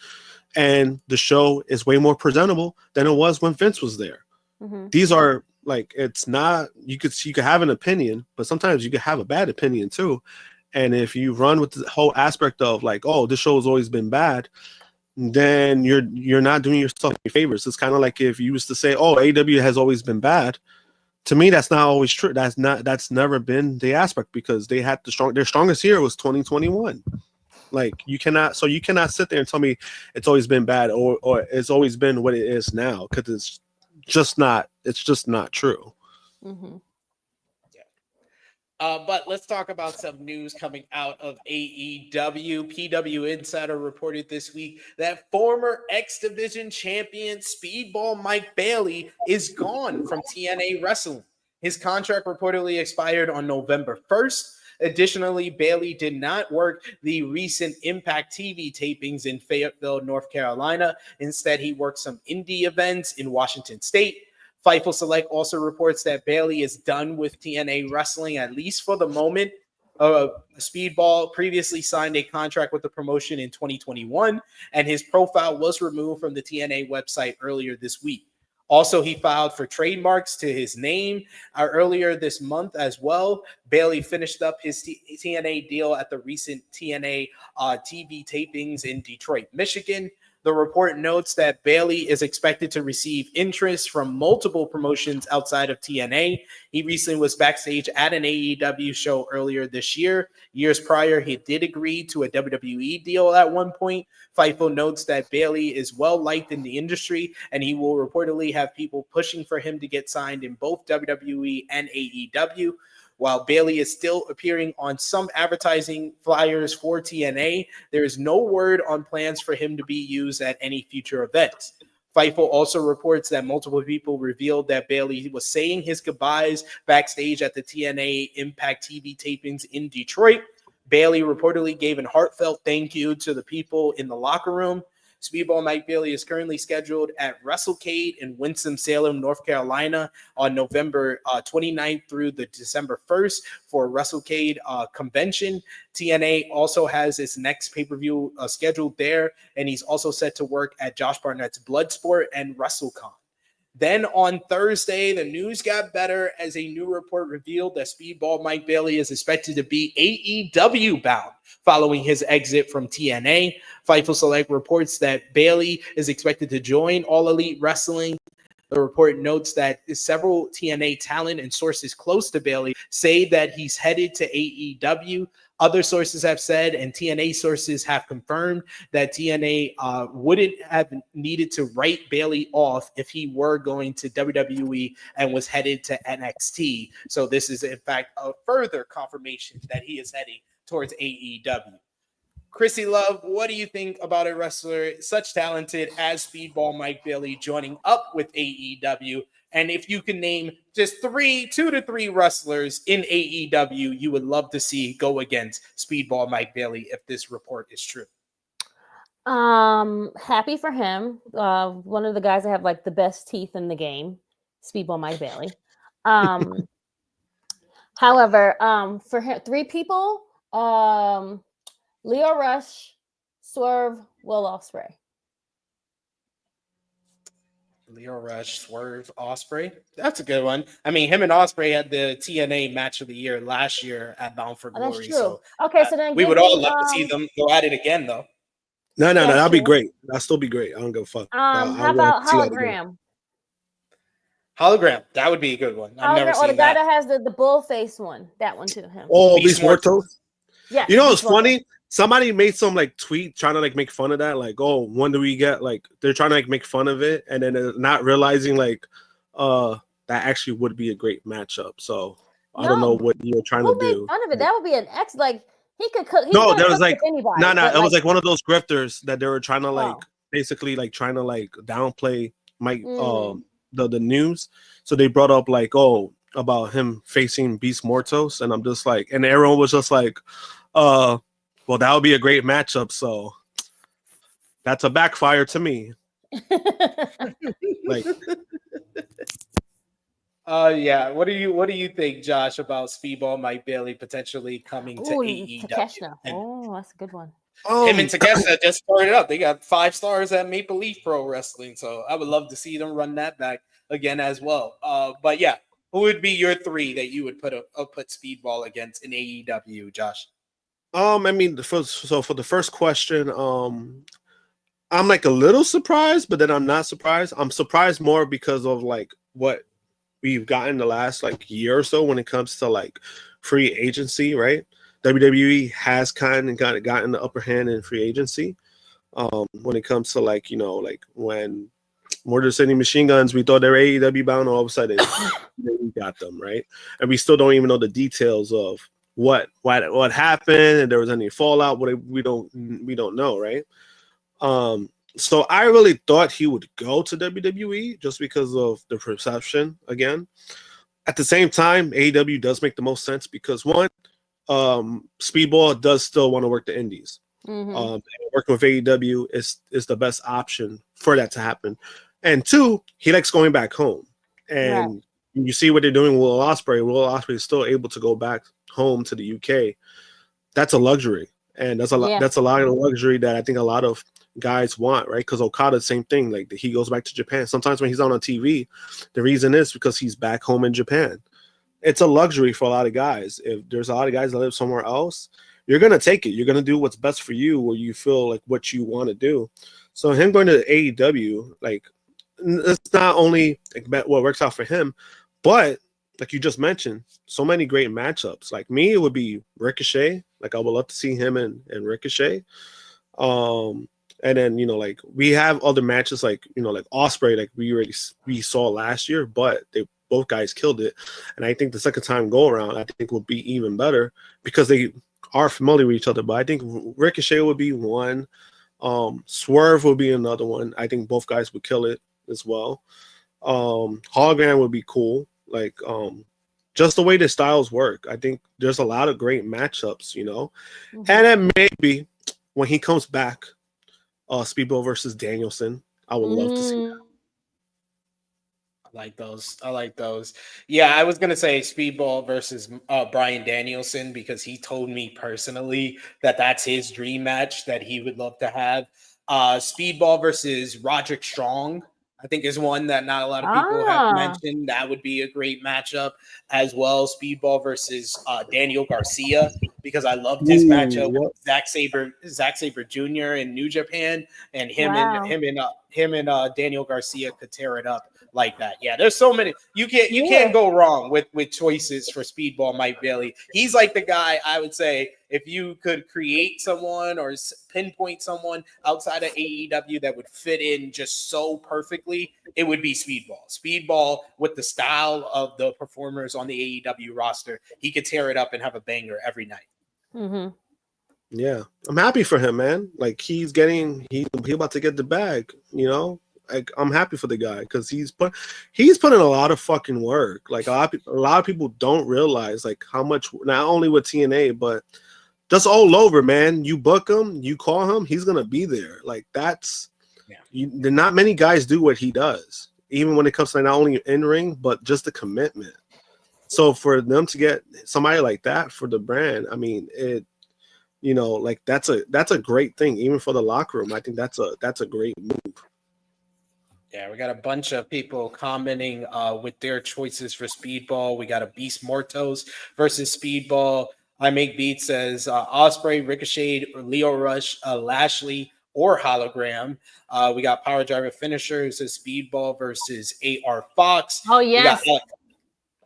And the show is way more presentable than it was when Vince was there. These are like, it's not, you could have an opinion, but sometimes you could have a bad opinion too. And if you run with the whole aspect of like, oh, this show has always been bad, then you're not doing yourself any favors. It's kind of like if you used to say, oh, AEW has always been bad. To me, that's not always true. That's never been the aspect because they had their strongest year was 2021. Like you cannot sit there and tell me it's always been bad or it's always been what it is now because it's just not true. But let's talk about some news coming out of AEW. PW Insider reported this week that former X Division champion Speedball Mike Bailey is gone from TNA Wrestling. His contract reportedly expired on November 1st. Additionally, Bailey did not work the recent Impact TV tapings in Fayetteville, North Carolina. Instead, he worked some indie events in Washington State. Fightful Select also reports that Bailey is done with TNA Wrestling, at least for the moment. Speedball previously signed a contract with the promotion in 2021, and his profile was removed from the TNA website earlier this week. Also, he filed for trademarks to his name earlier this month as well. Bailey finished up his TNA deal at the recent TNA TV tapings in Detroit, Michigan. The report notes that Bailey is expected to receive interest from multiple promotions outside of TNA. He recently was backstage at an AEW show earlier this year. Years prior, he did agree to a WWE deal at one point. Fightful notes that Bailey is well-liked in the industry, and he will reportedly have people pushing for him to get signed in both WWE and AEW. While Bailey is still appearing on some advertising flyers for TNA, there is no word on plans for him to be used at any future events. Fightful also reports that multiple people revealed that Bailey was saying his goodbyes backstage at the TNA Impact TV tapings in Detroit. Bailey reportedly gave a heartfelt thank you to the people in the locker room. Speedball Mike Bailey is currently scheduled at WrestleCade in Winston-Salem, North Carolina on November 29th through the December 1st for WrestleCade convention. TNA also has its next pay-per-view scheduled there, and he's also set to work at Josh Barnett's Bloodsport and WrestleCon. Then on Thursday, the news got better as a new report revealed that Speedball Mike Bailey is expected to be AEW bound following his exit from TNA. Fightful Select reports that Bailey is expected to join All Elite Wrestling. The report notes that several TNA talent and sources close to Bailey say that he's headed to AEW. Other sources have said, and TNA sources have confirmed, that TNA wouldn't have needed to write Bailey off if he were going to WWE and was headed to NXT. So this is, in fact, a further confirmation that he is heading towards AEW. Krssi Love, what do you think about a wrestler such talented as Speedball Mike Bailey joining up with AEW? And if you can name just 2 to 3 wrestlers in AEW you would love to see go against Speedball Mike Bailey if this report is true. Happy for him. One of the guys that have like the best teeth in the game, Speedball Mike Bailey. However, for him, 3 people, Leo Rush, Swerve, Will Ospreay. Leo Rush, Swerve, Ospreay. That's a good one. I mean, him and Ospreay had the TNA match of the year last year at Bound for Glory. That's true. So, okay, so then we would all love to see them go at it again, though. No, that'll be great. That'll still be great. I don't give a fuck. How about Hologram? Hologram. That would be a good one. I've never seen the guy that has the bull face one. That one too. Him. Oh, Beast Mortos. Yeah. You know what's funny? Somebody made some like tweet trying to like make fun of that. Like, oh, when do we get like they're trying to like make fun of it and then not realizing like that actually would be a great matchup. So I don't know what you're trying to do. Fun of it. That would be an X. Like he could cook. No, there was like no. It was like one of those grifters that they were trying to like basically like trying to like downplay Mike the news. So they brought up like, oh, about him facing Beast Mortos, and I'm just like, and everyone was just like, well, that would be a great matchup. So that's a backfire to me. Like, yeah. What do you think, Josh, about Speedball Mike Bailey potentially coming to AEW? Takeshita. Oh, that's a good one. Him and Takeshita just started up. They got 5 stars at Maple Leaf Pro Wrestling, so I would love to see them run that back again as well. But yeah, who would be your 3 that you would put Speedball against in AEW, Josh? I mean, for the first question, I'm like a little surprised, but then I'm not surprised. I'm surprised more because of like what we've gotten the last like year or so when it comes to like free agency, right? WWE has kind of gotten the upper hand in free agency. When it comes to like, you know, like when Motor City Machine Guns, we thought they were AEW bound, all of a sudden we got them, right? And we still don't even know the details of what happened, and there was any fallout. We don't know, right? So I really thought he would go to WWE just because of the perception again. At the same time, AEW does make the most sense because one, Speedball does still want to work the indies. Working with AEW is the best option for that to happen. And 2, he likes going back home. And you see what they're doing with Will Ospreay. Will Ospreay is still able to go back home to the UK. That's a luxury. And that's a lot of luxury that I think a lot of guys want, right? Because Okada, same thing. Like he goes back to Japan. Sometimes when he's on TV, the reason is because he's back home in Japan. It's a luxury for a lot of guys. If there's a lot of guys that live somewhere else, you're gonna take it. You're gonna do what's best for you, or you feel like what you want to do. So him going to AEW, like, it's not only like what works out for him, but like you just mentioned, so many great matchups. Like me, it would be Ricochet. Like I would love to see him and Ricochet. And then, you know, like we have other matches like, you know, like Ospreay, like we saw last year, but both guys killed it. And I think the second time go around, I think will be even better because they are familiar with each other. But I think Ricochet would be one. Swerve would be another one. I think both guys would kill it as well. Hologram would be cool. Like, just the way the styles work. I think there's a lot of great matchups, you know. And then maybe when he comes back, Speedball versus Danielson. I would love to see that. I like those. Yeah, I was gonna say Speedball versus Bryan Danielson because he told me personally that that's his dream match that he would love to have. Speedball versus Roderick Strong, I think, is one that not a lot of people have mentioned. That would be a great matchup as well. Speedball versus Daniel Garcia, because I loved his matchup with Zack Sabre Jr. in New Japan, and him and Daniel Garcia could tear it up like that. Yeah, there's so many. You can't go wrong with choices for Speedball Mike Bailey. He's like the guy, I would say, if you could create someone or pinpoint someone outside of AEW that would fit in just so perfectly, it would be Speedball. Speedball, with the style of the performers on the AEW roster, he could tear it up and have a banger every night. Yeah, I'm happy for him, man. Like he's about to get the bag, you know. Like, I'm happy for the guy because he's put in a lot of fucking work. Like a lot of people don't realize like how much, not only with TNA but just all over, man. You book him, you call him, he's gonna be there. Like not many guys do what he does, even when it comes to not only in ring but just the commitment. So for them to get somebody like that for the brand, I mean, it, you know, like that's a great thing, even for the locker room. I think that's a great move. Yeah, we got a bunch of people commenting with their choices for Speedball. We got a Beast Mortos versus Speedball. I Make Beats says Ospreay, Ricochet, Leo Rush, Lashley, or Hologram. We got Power Driver Finisher says Speedball versus AR Fox. Oh, yes. We got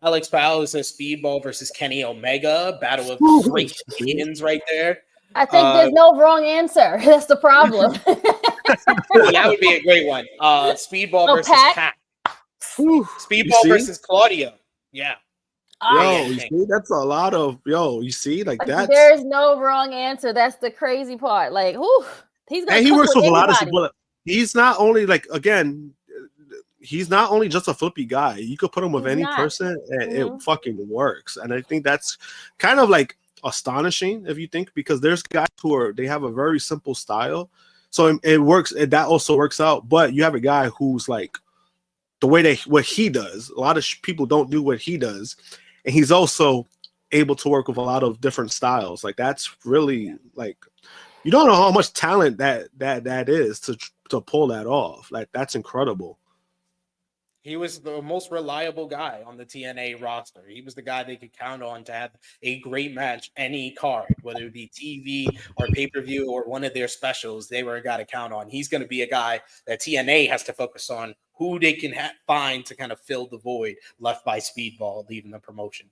Alex Powell says Speedball versus Kenny Omega. Battle of great opinions right there. I think there's no wrong answer. That's the problem. That would be a great one. Speedball versus Pat. Speedball versus Claudio. Yeah. You see, that's a lot of you see, like that. There's no wrong answer. That's the crazy part. Like, he's gonna. And he works with a lot of people. He's not only like, again, he's not only just a flippy guy. You could put him with He's any not. person and it fucking works. And I think that's kind of like astonishing if you think, because there's guys they have a very simple style. So it works. That also works out. But you have a guy who's like the way what he does. A lot of people don't do what he does. And he's also able to work with a lot of different styles. Like that's really like, you don't know how much talent that is to pull that off. Like that's incredible. He was the most reliable guy on the TNA roster. He was the guy they could count on to have a great match any card, whether it be TV or pay-per-view or one of their specials. They were a guy to count on. He's going to be a guy that TNA has to focus on, who they can find to kind of fill the void left by Speedball leaving the promotion.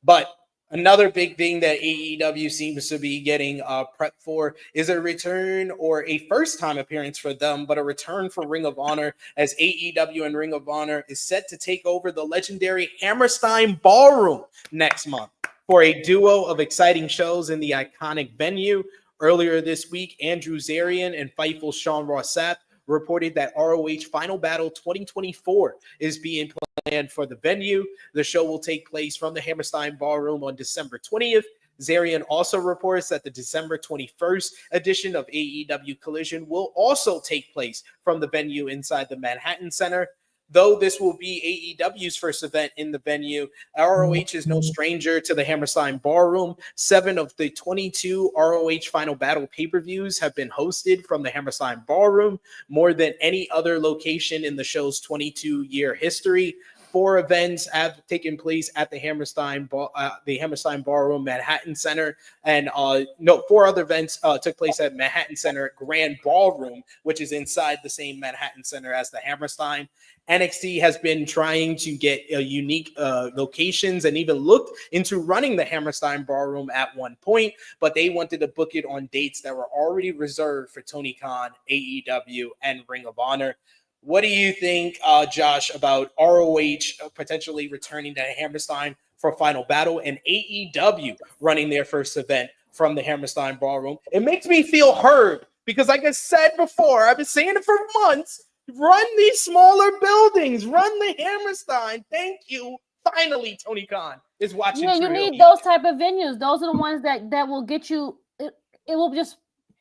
But another big thing that AEW seems to be getting prepped for is a return, or a first-time appearance for them, but a return for Ring of Honor, as AEW and Ring of Honor is set to take over the legendary Hammerstein Ballroom next month for a duo of exciting shows in the iconic venue. Earlier this week, Andrew Zarian and Fightful Sean Ross Sapp reported that ROH Final Battle 2024 is being planned for the venue. The show will take place from the Hammerstein Ballroom on December 20th. Zarian also reports that the December 21st edition of AEW Collision will also take place from the venue inside the Manhattan Center. Though this will be AEW's first event in the venue, ROH is no stranger to the Hammerstein Ballroom. 7 of the 22 ROH Final Battle pay-per-views have been hosted from the Hammerstein Ballroom, more than any other location in the show's 22-year history. 4 events have taken place at the Hammerstein Ballroom Manhattan Center, and 4 other events took place at Manhattan Center Grand Ballroom, which is inside the same Manhattan Center as the Hammerstein. NXT has been trying to get unique locations and even looked into running the Hammerstein Ballroom at one point, but they wanted to book it on dates that were already reserved for Tony Khan, AEW, and Ring of Honor. What do you think, Josh, about ROH potentially returning to Hammerstein for Final Battle and AEW running their first event from the Hammerstein Ballroom? It makes me feel heard because, like I said before, I've been saying it for months. Run these smaller buildings. Run the Hammerstein. Thank you. Finally, Tony Khan is watching. Yeah, you need those type of venues. Those are the ones that will get you. It will just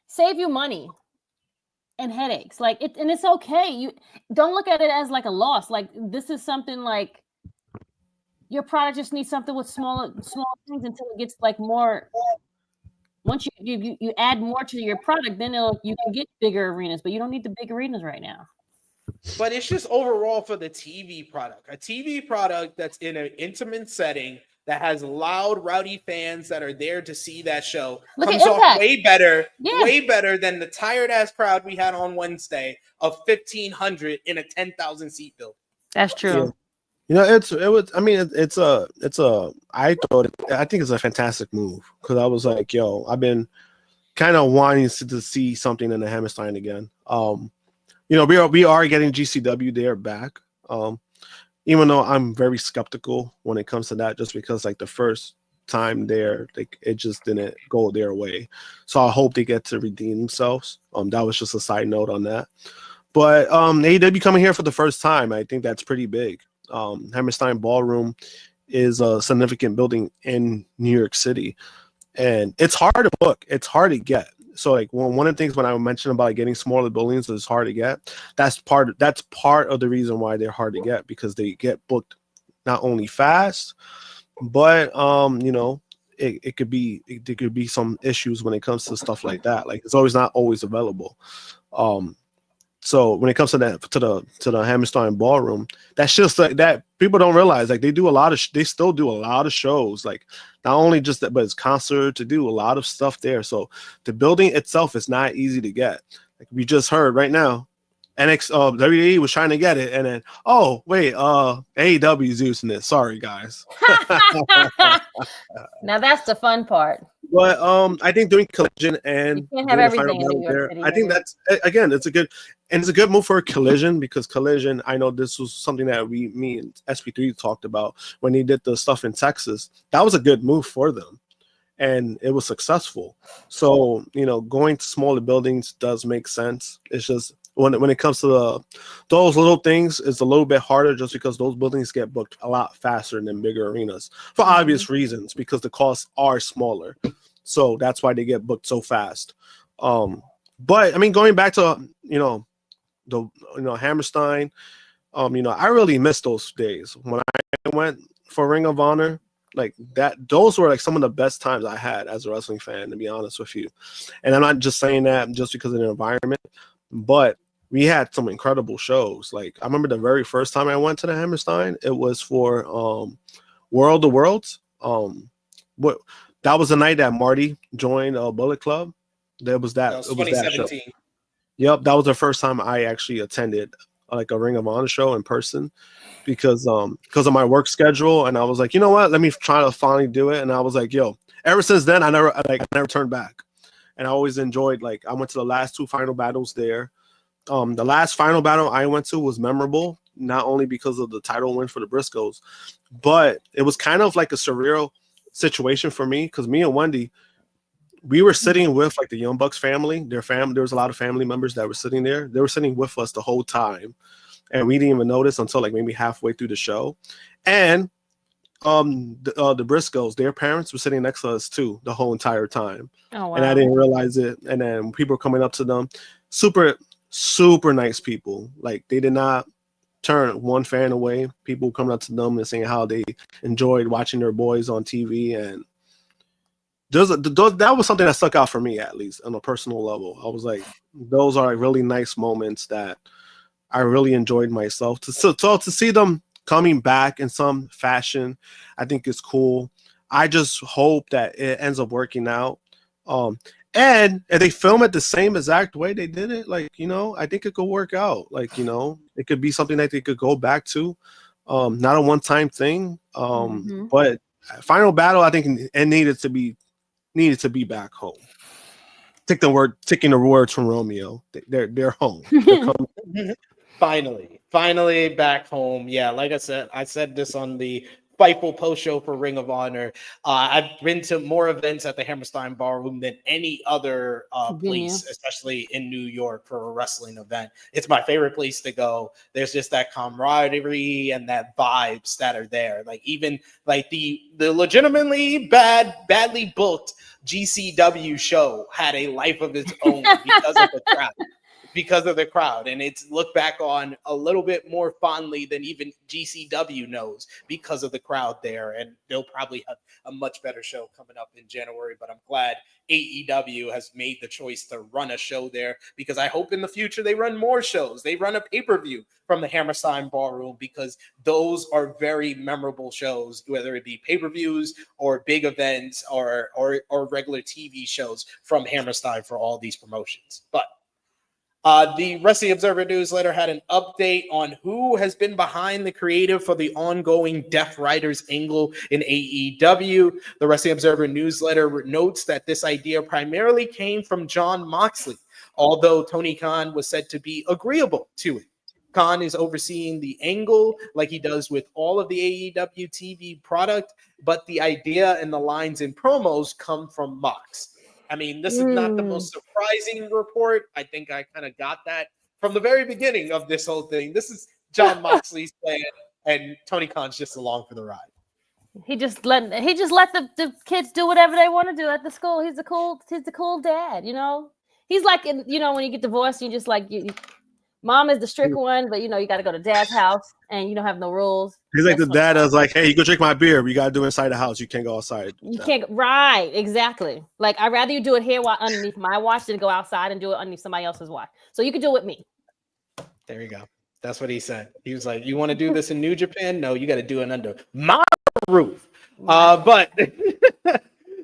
save you money and headaches. Like it, and it's okay. You don't look at it as like a loss. Like this is something like your product just needs something with small things until it gets like more. Once you add more to your product, then you can get bigger arenas, but you don't need the big arenas right now. But it's just overall for the TV product, a TV product that's in an intimate setting that has loud, rowdy fans that are there to see that show. Look comes off way better than the tired ass crowd we had on Wednesday of 1,500 in a 10,000 seat building. That's true. Yeah. I think it's a fantastic move because I was like, yo, I've been kind of wanting to see something in the Hammerstein again. We are getting GCW there back. Even though I'm very skeptical when it comes to that, just because like the first time there, it just didn't go their way. So I hope they get to redeem themselves. That was just a side note on that. But AEW coming here for the first time, I think that's pretty big. Hammerstein Ballroom is a significant building in New York City, and it's hard to book. It's hard to get. So like one of the things when I mentioned about getting smaller buildings is hard to get, that's part of the reason why they're hard to get, because they get booked not only fast, but there could be some issues when it comes to stuff like that. Like it's not always available. So when it comes to the Hammerstein Ballroom, that's just like that. People don't realize like they still do a lot of shows, like not only just that, but it's concert to do a lot of stuff there. So the building itself is not easy to get. Like we just heard right now, WWE was trying to get it, and then AEW is using it. Sorry guys. Now that's the fun part. But I think doing Collision and you can't have everything in New York City. I think that's again, it's a good move for Collision, because Collision, I know this was something that me and SP3 talked about when they did the stuff in Texas. That was a good move for them, and it was successful. So going to smaller buildings does make sense. It's just when it comes to those little things, it's a little bit harder just because those buildings get booked a lot faster than bigger arenas for obvious reasons, because the costs are smaller. So that's why they get booked so fast. But I mean, going back to Hammerstein, I really miss those days when I went for Ring of Honor. Like that, those were like some of the best times I had as a wrestling fan, to be honest with you. And I'm not just saying that just because of the environment, but we had some incredible shows. Like I remember the very first time I went to the Hammerstein, it was for World of Worlds. That was the night that Marty joined Bullet Club. It was that 2017. Show. Yep, that was the first time I actually attended like a Ring of Honor show in person, because of my work schedule. And I was like, you know what, let me try to finally do it. And I was like, yo, ever since then I never turned back. And I always enjoyed, like, I went to the last 2 final battles there. The last final battle I went to was memorable, not only because of the title win for the Briscoes, but it was kind of like a surreal situation for me, because me and Wendy, we were sitting with like the Young Bucks family, their family. There was a lot of family members that were sitting there. They were sitting with us the whole time, and we didn't even notice until like maybe halfway through the show. And the Briscoes, their parents were sitting next to us too the whole entire time. Oh, wow. And I didn't realize it. And then people were coming up to them, super nice people. Like they did not turn one fan away. People coming up to them and saying how they enjoyed watching their boys on TV. And that was something that stuck out for me, at least on a personal level. I was like, those are like really nice moments that I really enjoyed myself. To see them coming back in some fashion, I think is cool. I just hope that it ends up working out. And if they film it the same exact way they did it, like, I think it could work out. Like, it could be something that they could go back to. Not a one-time thing. But final battle, I think it needed to be back home. Taking the words from Romeo. They're home. They're Finally back home. Yeah, like I said this on the Fightful post show for Ring of Honor. I've been to more events at the Hammerstein Ballroom than any other place, especially in New York, for a wrestling event. It's my favorite place to go. There's just that camaraderie and that vibes that are there. Like even like the legitimately badly booked GCW show had a life of its own because of the crowd. Because of the crowd, and it's looked back on a little bit more fondly than even GCW knows because of the crowd there, and they'll probably have a much better show coming up in January. But I'm glad AEW has made the choice to run a show there, because I hope in the future they run more shows. They run a pay-per-view from the Hammerstein Ballroom, because those are very memorable shows, whether it be pay-per-views or big events or regular TV shows from Hammerstein for all these promotions. But the Wrestling Observer newsletter had an update on who has been behind the creative for the ongoing Death Riders angle in AEW. The Wrestling Observer newsletter notes that this idea primarily came from Jon Moxley, although Tony Khan was said to be agreeable to it. Khan is overseeing the angle like he does with all of the AEW TV product, but the idea and the lines and promos come from Mox. I mean, this is not the most surprising report. I think I kind of got that from the very beginning of this whole thing. This is Jon Moxley's plan, and Tony Khan's just along for the ride. He just let the kids do whatever they want to do at the school. He's the cool dad, He's like, when you get divorced, you just like mom is the strict one, but you got to go to dad's house and you don't have no rules. He's like the dad that's like, hey, you go drink my beer, but you got to do it inside the house. You can't go outside. You can't. Right. Exactly. Like, I'd rather you do it here underneath my watch than go outside and do it underneath somebody else's watch. So you can do it with me. There you go. That's what he said. He was like, you want to do this in New Japan? No, you got to do it under my roof. But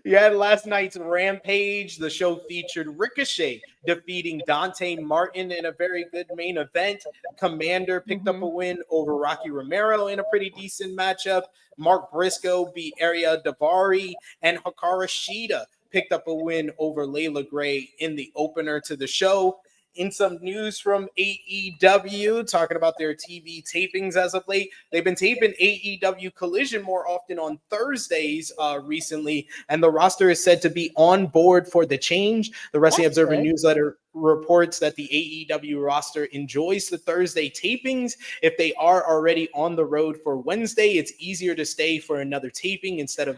you had last night's Rampage. The show featured Ricochet defeating Dante Martin in a very good main event. Commander picked up a win over Rocky Romero in a pretty decent matchup. Mark Briscoe beat Arya Davari, and Hikaru Shida picked up a win over Layla Gray in the opener to the show. In some news from AEW, talking about their TV tapings as of late, they've been taping AEW Collision more often on Thursdays recently, and the roster is said to be on board for the change. The Wrestling Observer newsletter reports that the AEW roster enjoys the Thursday tapings. If they are already on the road for Wednesday, it's easier to stay for another taping instead of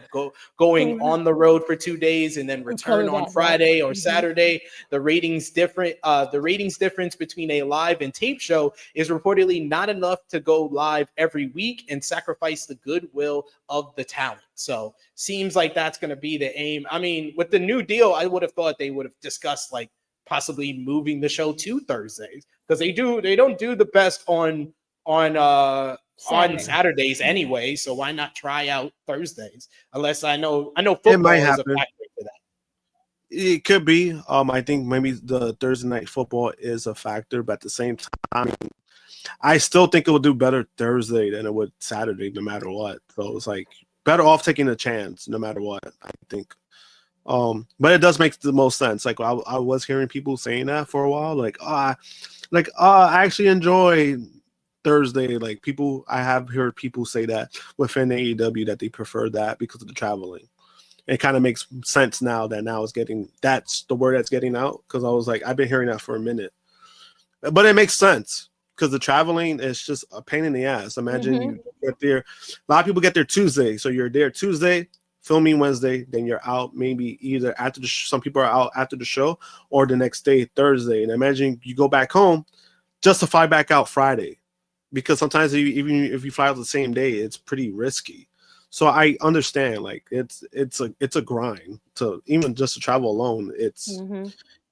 going on the road for 2 days and then return on Friday or Saturday. The ratings difference between a live and tape show is reportedly not enough to go live every week and sacrifice the goodwill of the talent. So seems like that's going to be the aim. I mean, with the new deal, I would have thought they would have discussed like possibly moving the show to Thursdays, because they don't do the best on Saturdays anyway. So why not try out Thursdays? Unless I know football it might is happen. a factor for that. It could be. I think maybe the Thursday night football is a factor, but at the same time, I still think it will do better Thursday than it would Saturday, no matter what. So it's like better off taking a chance, no matter what, I think. But it does make the most sense. Like I was hearing people saying that for a while, I actually enjoy Thursday. Like I have heard people say that within AEW that they prefer that because of the traveling. It kind of makes sense now that's the word that's getting out, because I was like, I've been hearing that for a minute, but it makes sense because the traveling is just a pain in the ass. Imagine you get there. A lot of people get there Tuesday, so you're there Tuesday, filming Wednesday, then you're out maybe either after some people are out after the show or the next day, Thursday. And imagine you go back home just to fly back out Friday, because sometimes even if you fly out the same day, it's pretty risky. So I understand, like it's a grind to even just to travel alone. It's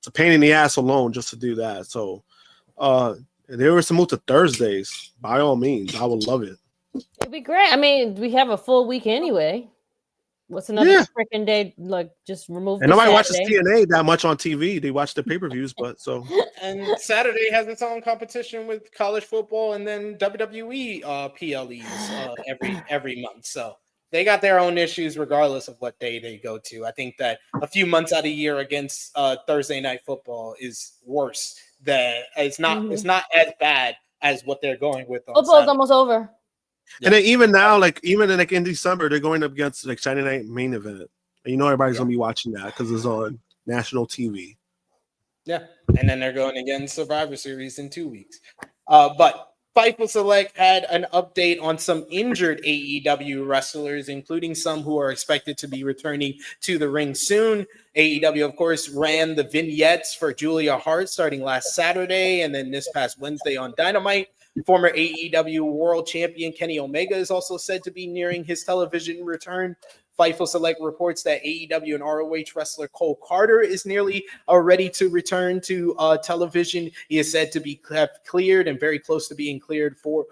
a pain in the ass alone just to do that. So if there was to move to Thursdays, by all means, I would love it. It'd be great. I mean, we have a full week anyway. What's another freaking day? Like, just remove. And nobody watches TNA that much on TV. They watch the pay-per-views, but so. And Saturday has its own competition with college football and then WWE PLEs every month. So they got their own issues regardless of what day they go to. I think that a few months out of year against Thursday night football is worse. It's not as bad as what they're going with. Football's almost over. And then even now, even in December, they're going up against Saturday night main event. And everybody's gonna be watching that because it's on national TV. Yeah, and then they're going against Survivor Series in 2 weeks. But Fightful Select had an update on some injured AEW wrestlers, including some who are expected to be returning to the ring soon. AEW, of course, ran the vignettes for Julia Hart starting last Saturday and then this past Wednesday on Dynamite. Former AEW World Champion Kenny Omega is also said to be nearing his television return. Fightful Select reports that AEW and ROH wrestler Cole Carter is nearly ready to return to television. He is said to be cleared and very close to being cleared for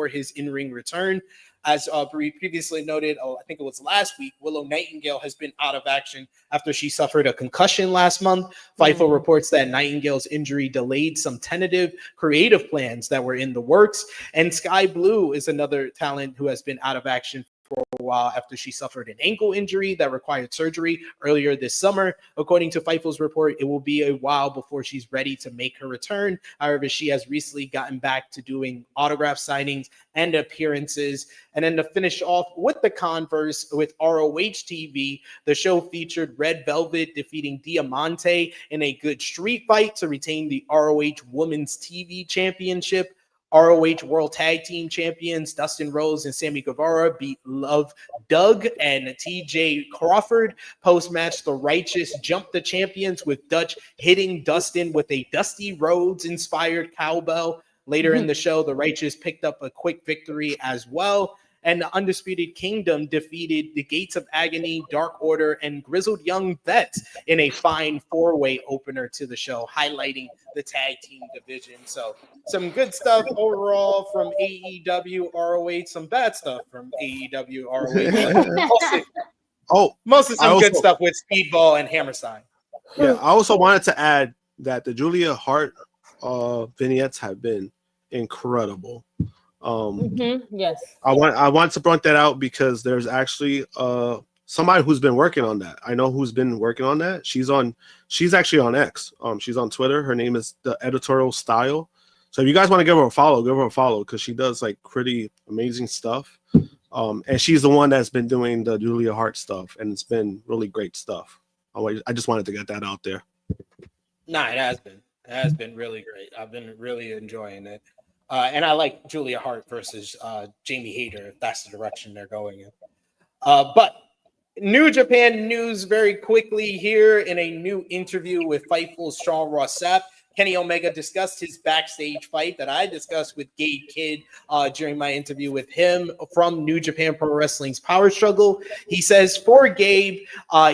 his in-ring return. As previously noted, I think it was last week, Willow Nightingale has been out of action after she suffered a concussion last month. Fightful reports that Nightingale's injury delayed some tentative creative plans that were in the works. And Sky Blue is another talent who has been out of action for a while after she suffered an ankle injury that required surgery earlier this summer. According to Fightful's report, it will be a while before she's ready to make her return. However, she has recently gotten back to doing autograph signings and appearances. And then to finish off with the converse with ROH TV, the show featured Red Velvet defeating Diamante in a good street fight to retain the ROH Women's TV Championship. ROH World Tag Team Champions Dustin Rhodes and Sammy Guevara beat Love Doug and TJ Crawford. Post-match, the Righteous jumped the champions with Dutch hitting Dustin with a Dusty Rhodes-inspired cowbell. Later in the show, the Righteous picked up a quick victory as well. And the Undisputed Kingdom defeated the Gates of Agony, Dark Order, and Grizzled Young Vets in a fine four-way opener to the show, highlighting the tag team division. So some good stuff overall from AEW, ROH, some bad stuff from AEW, ROH. Mostly some good stuff with Speedball and Hammerstein. Yeah, I also wanted to add that the Julia Hart vignettes have been incredible. Yes, I want to point that out because there's actually somebody who's been working on that. I know who's been working on that. She's actually on X. She's on Twitter. Her name is The Editorial Style. So if you guys want to give her a follow because she does like pretty amazing stuff. And she's the one that's been doing the Julia Hart stuff, and it's been really great stuff. I just wanted to get that out there. Nah, it has been. It has been really great. I've been really enjoying it. And I like Julia Hart versus Jamie Hayter, if that's the direction they're going in. But New Japan news very quickly here in a new interview with Fightful's Sean Ross Sapp. Kenny Omega discussed his backstage fight that I discussed with Gabe Kidd during my interview with him from New Japan Pro Wrestling's Power Struggle. He says, for Gabe,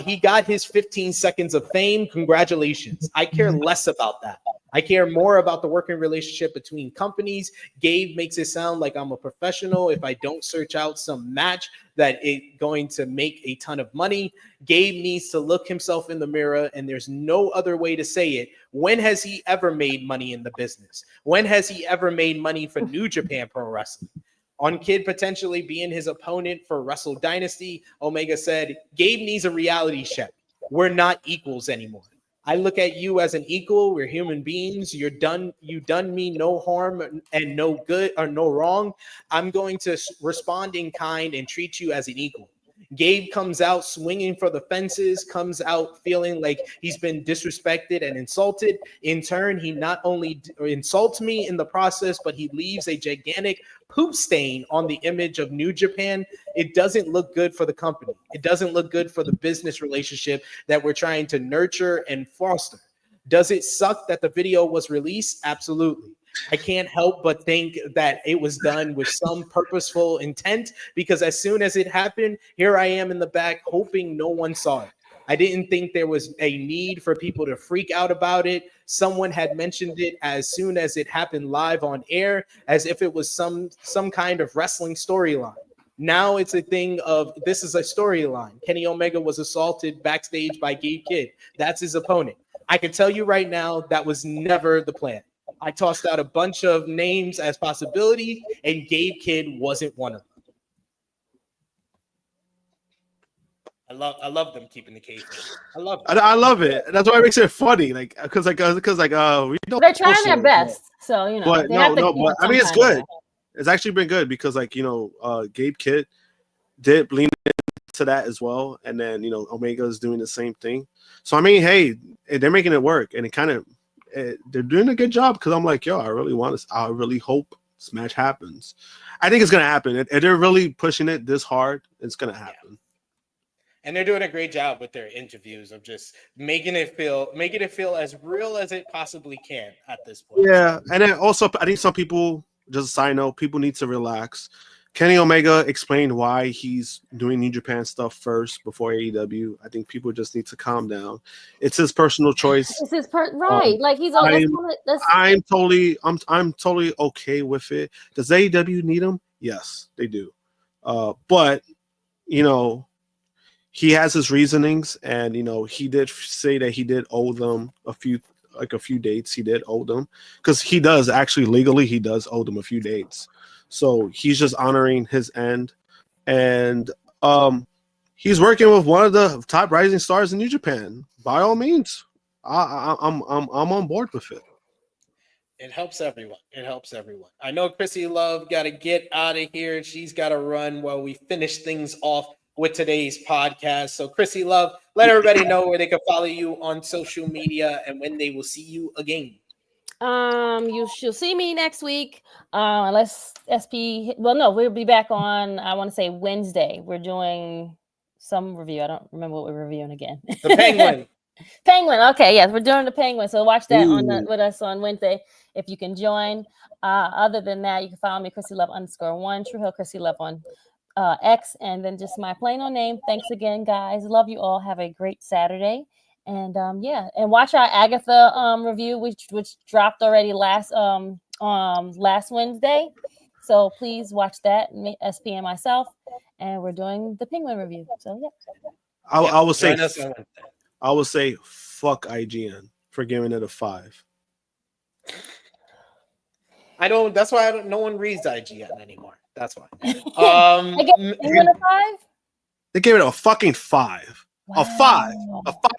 he got his 15 seconds of fame. Congratulations. I care less about that. I care more about the working relationship between companies. Gabe makes it sound like I'm a professional if I don't search out some match that is going to make a ton of money. Gabe needs to look himself in the mirror, and there's no other way to say it. When has he ever made money in the business? When has he ever made money for New Japan Pro Wrestling? On Kid potentially being his opponent for Wrestle Dynasty, Omega said, Gabe needs a reality check. We're not equals anymore. I look at you as an equal. We're human beings. You done me no harm and no good or no wrong. I'm going to respond in kind and treat you as an equal. Gabe comes out swinging for the fences, comes out feeling like he's been disrespected and insulted. In turn, he not only insults me in the process, but he leaves a gigantic poop stain on the image of New Japan. It doesn't look good for the company. It doesn't look good for the business relationship that we're trying to nurture and foster. Does it suck that the video was released? Absolutely. I can't help but think that it was done with some purposeful intent, because as soon as it happened, here I am in the back hoping no one saw it. I didn't think there was a need for people to freak out about it. Someone had mentioned it as soon as it happened live on air, as if it was some kind of wrestling storyline. Now it's a thing of this is a storyline. Kenny Omega was assaulted backstage by Gabe Kidd. That's his opponent. I can tell you right now that was never the plan. I tossed out a bunch of names as possibilities, and Gabe Kidd wasn't one of them. I love them keeping the case. I love it. That's why it makes it funny, like because we don't. They're trying their best, so you know. But but I mean, it's good. It's actually been good because, like, Gabe Kidd did lean into that as well, and then Omega is doing the same thing. So I mean, hey, they're making it work, and it kind of. They're doing a good job because I'm like, I really hope this match happens. I think it's gonna happen. If they're really pushing it this hard, it's gonna happen. Yeah. And they're doing a great job with their interviews of just making it feel as real as it possibly can at this point. Yeah, and then also I think some people, just a side note, people need to relax. Kenny Omega explained why he's doing New Japan stuff first before AEW. I think people just need to calm down. It's his personal choice. It's his right. Like he's I'm totally okay with it. Does AEW need him? Yes, they do. But he has his reasonings, and he did say that he did owe them a few dates. He did owe them because he does actually legally he does owe them a few dates. So he's just honoring his end, and he's working with one of the top rising stars in New Japan. By all means, I'm on board with it. It helps everyone. I know Krssi Love got to get out of here. She's got to run while we finish things off with today's podcast. So Krssi Love, let everybody know where they can follow you on social media and when they will see you again. You should see me next week. Unless SP. Well, no, we'll be back on. I want to say Wednesday. We're doing some review. I don't remember what we're reviewing again. The Penguin. Penguin. Okay, yes, we're doing the Penguin. So watch that with us on Wednesday if you can join. Other than that, you can follow me Krssi Love _1 Tru Heel Krssi Love on X, and then just my plain old name. Thanks again, guys. Love you all. Have a great Saturday. And and watch our Agatha review, which dropped already last Wednesday. So please watch that, SP and myself, and we're doing the Penguin review. So I will say fuck IGN for giving it a 5. That's why no one reads IGN anymore. That's why. I gave it a 5. They gave it a fucking 5. Wow. A 5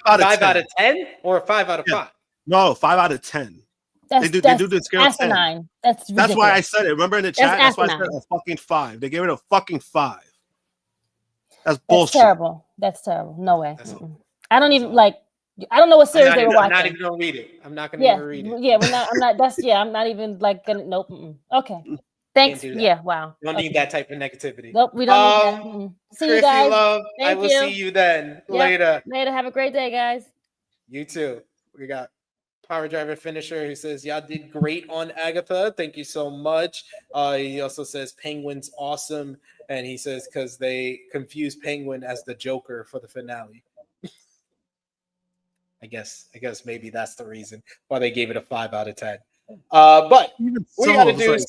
out of 10. 5 out of 10 or a 5 out of 5? No, 5 out of 10. They do the scale of 10. That's why I said it. Remember in the chat? That's why I said a fucking 5. They gave it a fucking 5. That's bullshit. That's terrible. No way. I don't even like I don't know what I'm series not, they were even, I'm watching. not even gonna read it. I'm not gonna Yeah, even read it. yeah, we're not. I'm not. That's yeah. I'm not even like gonna. Nope. Okay. Thanks. do that. Yeah. Wow. You don't need that type of negativity. Nope. We don't need that. See you Krssi guys. love. I Thank will you. see you then. Yep. Later. Later. Have a great day, guys. You too. We got Power Driver Finisher who says, y'all did great on Agatha. Thank you so much. He also says Penguin's awesome. And he says, because they confused Penguin as the Joker for the finale. I guess maybe that's the reason why they gave it a 5 out of 10. But Even we so, gotta it's do. like-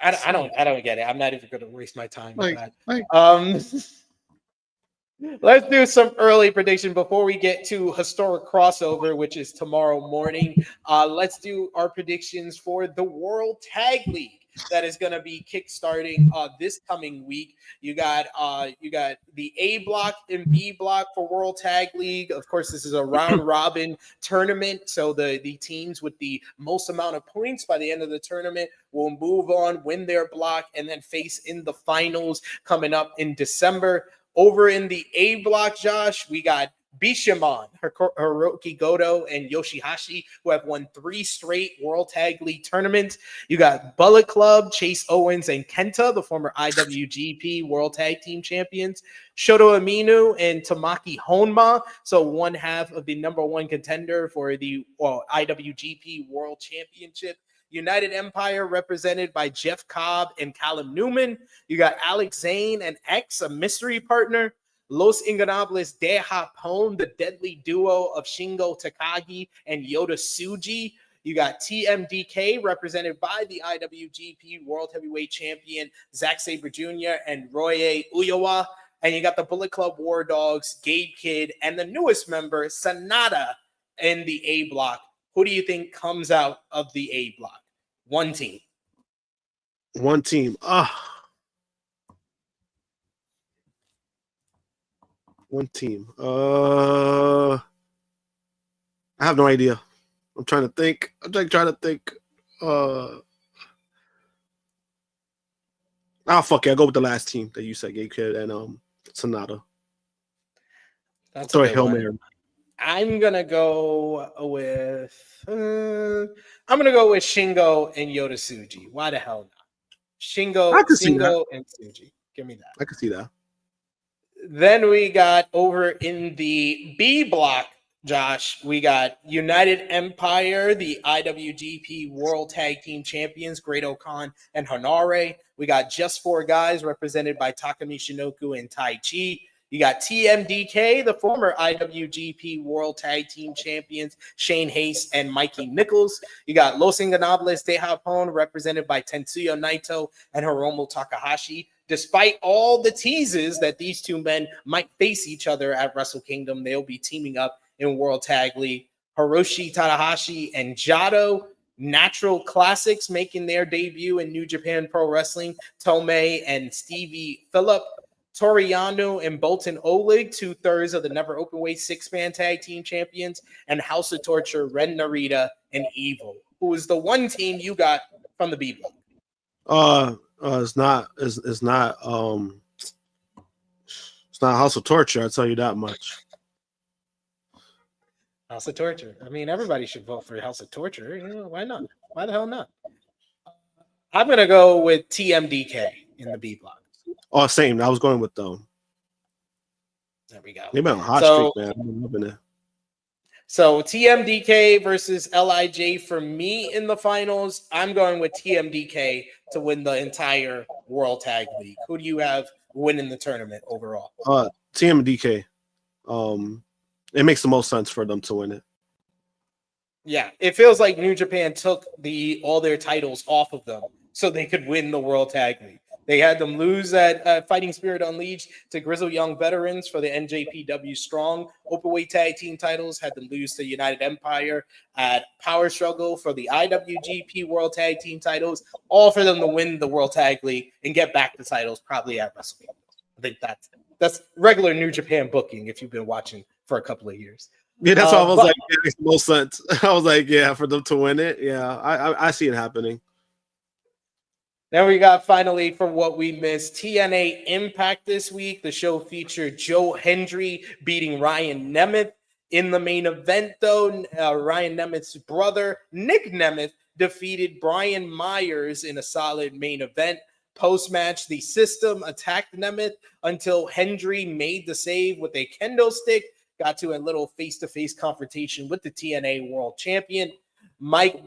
I don't get it. I'm not even gonna waste my time with that. Like, Let's do some early prediction before we get to historic crossover, which is tomorrow morning. Let's do our predictions for the World Tag League that is going to be kickstarting this coming week. You got the A block and B block for World Tag League. Of course, this is a round robin tournament, so the teams with the most amount of points by the end of the tournament will move on, win their block, and then face in the finals coming up in December. Over in the A block, Josh, we got Bishamon, Hiroki Goto, and Yoshihashi, who have won 3 straight World Tag League tournaments. You got Bullet Club, Chase Owens, and Kenta, the former IWGP World Tag Team Champions. Shoto Aminu and Tamaki Honma, so one half of the number 1 contender for the IWGP World Championship. United Empire represented by Jeff Cobb and Callum Newman. You got Alex Zane and X, a mystery partner. Los Ingobernables de Japón, the deadly duo of Shingo Takagi and Yota Tsuji. You got TMDK represented by the IWGP World Heavyweight Champion Zack Sabre Jr. and Roye Uyawa. And you got the Bullet Club War Dogs, Gabe Kidd, and the newest member, Sanada, in the A block. Who do you think comes out of the A block? One team. One team. One team. I have no idea. I'm trying to think. Fuck it. I'll go with the last team that you said, Gabe Kidd and Sonata. That's Throw a a good Hail one. Mary. I'm gonna go with Shingo and Yota Tsuji. Why the hell not? Shingo and Tsuji. Give me that. I can see that. Then we got over in the B block, Josh, we got United Empire, the IWGP World Tag Team Champions, Great Khan and Hanare. We got Just 4 Guys represented by Takumi Shinoku and Tai Chi. You got TMDK, the former IWGP World Tag Team Champions, Shane Hayes and Mikey Nichols. You got Los Ingobernables de Japón, represented by Tetsuya Naito and Hiromu Takahashi. Despite all the teases that these two men might face each other at Wrestle Kingdom, they'll be teaming up in World Tag League. Hiroshi Tanahashi and Jado, Natural Classics, making their debut in New Japan Pro Wrestling. Tomei and Stevie Phillip. Toriano and Bolton Oleg, 2/3 of the Never Openweight 6-man tag team champions, and House of Torture, Ren Narita and Evil. Who is the one team you got from the B block? It's not House of Torture, I'll tell you that much. House of Torture. I mean, everybody should vote for House of Torture. You know, why not? Why the hell not? I'm gonna go with TMDK in the B block. Oh, same. I was going with them. There we go. They've been on a hot streak, man. I'm loving it. So TMDK versus LIJ for me in the finals. I'm going with TMDK to win the entire World Tag League. Who do you have winning the tournament overall? TMDK. It makes the most sense for them to win it. Yeah, it feels like New Japan took all their titles off of them so they could win the World Tag League. They had them lose at Fighting Spirit Unleashed to Grizzled Young Veterans for the NJPW Strong Openweight Tag Team titles. Had them lose to United Empire at Power Struggle for the IWGP World Tag Team titles. All for them to win the World Tag League and get back the titles probably at Wrestle Kingdom. I think that's regular New Japan booking if you've been watching for a couple of years. Yeah, that's why I was like, it makes the most sense. I was like, yeah, for them to win it. Yeah, I see it happening. Then we got finally for what we missed, TNA Impact this week. The show featured Joe Hendry beating Ryan Nemeth. In the main event, though, Ryan Nemeth's brother, Nick Nemeth, defeated Brian Myers in a solid main event. Post-match, the System attacked Nemeth until Hendry made the save with a kendo stick, got to a little face-to-face confrontation with the TNA World Champion. Mike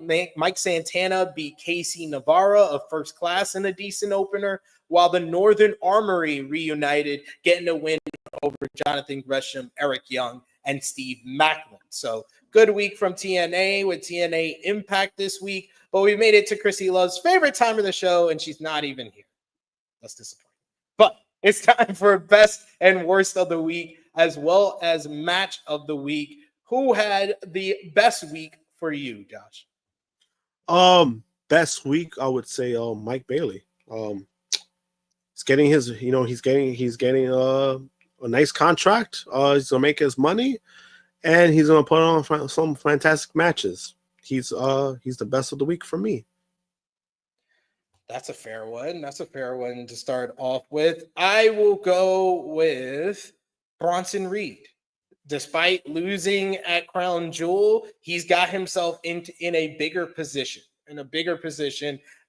Santana beat Casey Navarra of First Class in a decent opener, while the Northern Armory reunited, getting a win over Jonathan Gresham, Eric Young, and Steve Macklin. So good week from TNA with TNA Impact this week, but we made it to Krssi Love's favorite time of the show, and she's not even here. That's disappointing. But it's time for best and worst of the week, as well as match of the week. Who had the best week for you, Josh? Best week, I would say Mike Bailey. He's getting his, he's getting a nice contract. He's gonna make his money, and he's gonna put on some fantastic matches. He's the best of the week for me. That's a fair one. That's a fair one to start off with. I will go with Bronson Reed. Despite losing at Crown Jewel, he's got himself in a bigger position.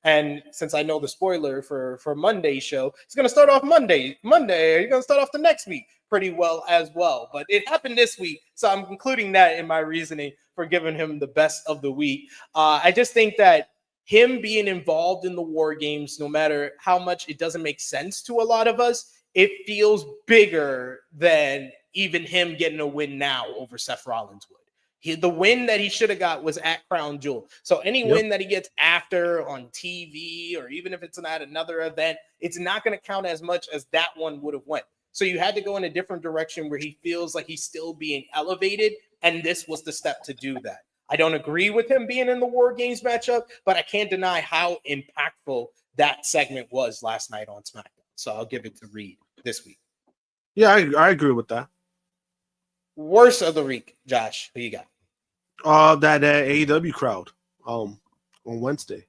And since I know the spoiler for Monday's show, it's going to start off Monday. You're going to start off the next week pretty well as well. But it happened this week, so I'm including that in my reasoning for giving him the best of the week. I just think that him being involved in the War Games, no matter how much it doesn't make sense to a lot of us, it feels bigger than even him getting a win now over Seth Rollins would. The win that he should have got was at Crown Jewel. So any win that he gets after on TV, or even if it's at another event, it's not going to count as much as that one would have went. So you had to go in a different direction where he feels like he's still being elevated, and this was the step to do that. I don't agree with him being in the War Games matchup, but I can't deny how impactful that segment was last night on SmackDown. So I'll give it to Reed this week. Yeah, I agree with that. Worst of the week, Josh, who you got? That AEW crowd on Wednesday.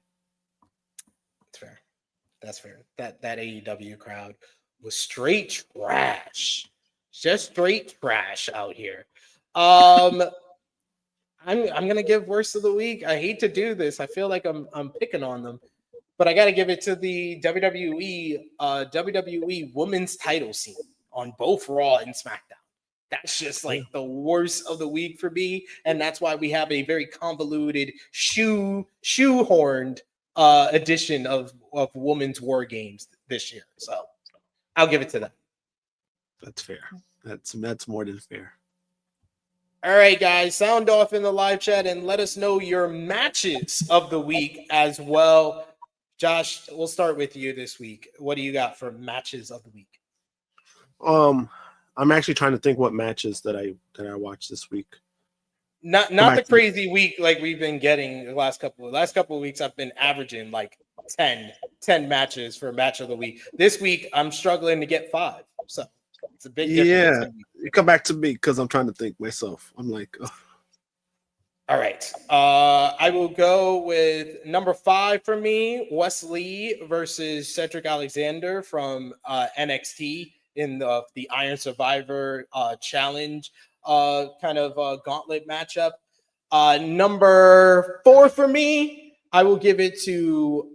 That's fair. That AEW crowd was straight trash. Just straight trash out here. I'm gonna give worst of the week. I hate to do this. I feel like I'm picking on them, but I got to give it to the WWE Women's Title scene on both Raw and SmackDown. That's just like the worst of the week for me, and that's why we have a very convoluted shoehorned edition of Women's War Games this year. So I'll give it to them. That's fair. That's more than fair. All right, guys, sound off in the live chat and let us know your matches of the week as well. Josh, we'll start with you this week. What do you got for matches of the week? I'm actually trying to think what matches that I watched this week. Not the crazy week like we've been getting the last couple of weeks. I've been averaging like 10 matches for match of the week. This week I'm struggling to get 5. So it's a big difference. Yeah, you come back to me because I'm trying to think myself. I'm like, ugh. All right. I will go with number 5 for me, Wes Lee versus Cedric Alexander from NXT in the Iron Survivor Challenge kind of gauntlet matchup. Number 4 for me, I will give it to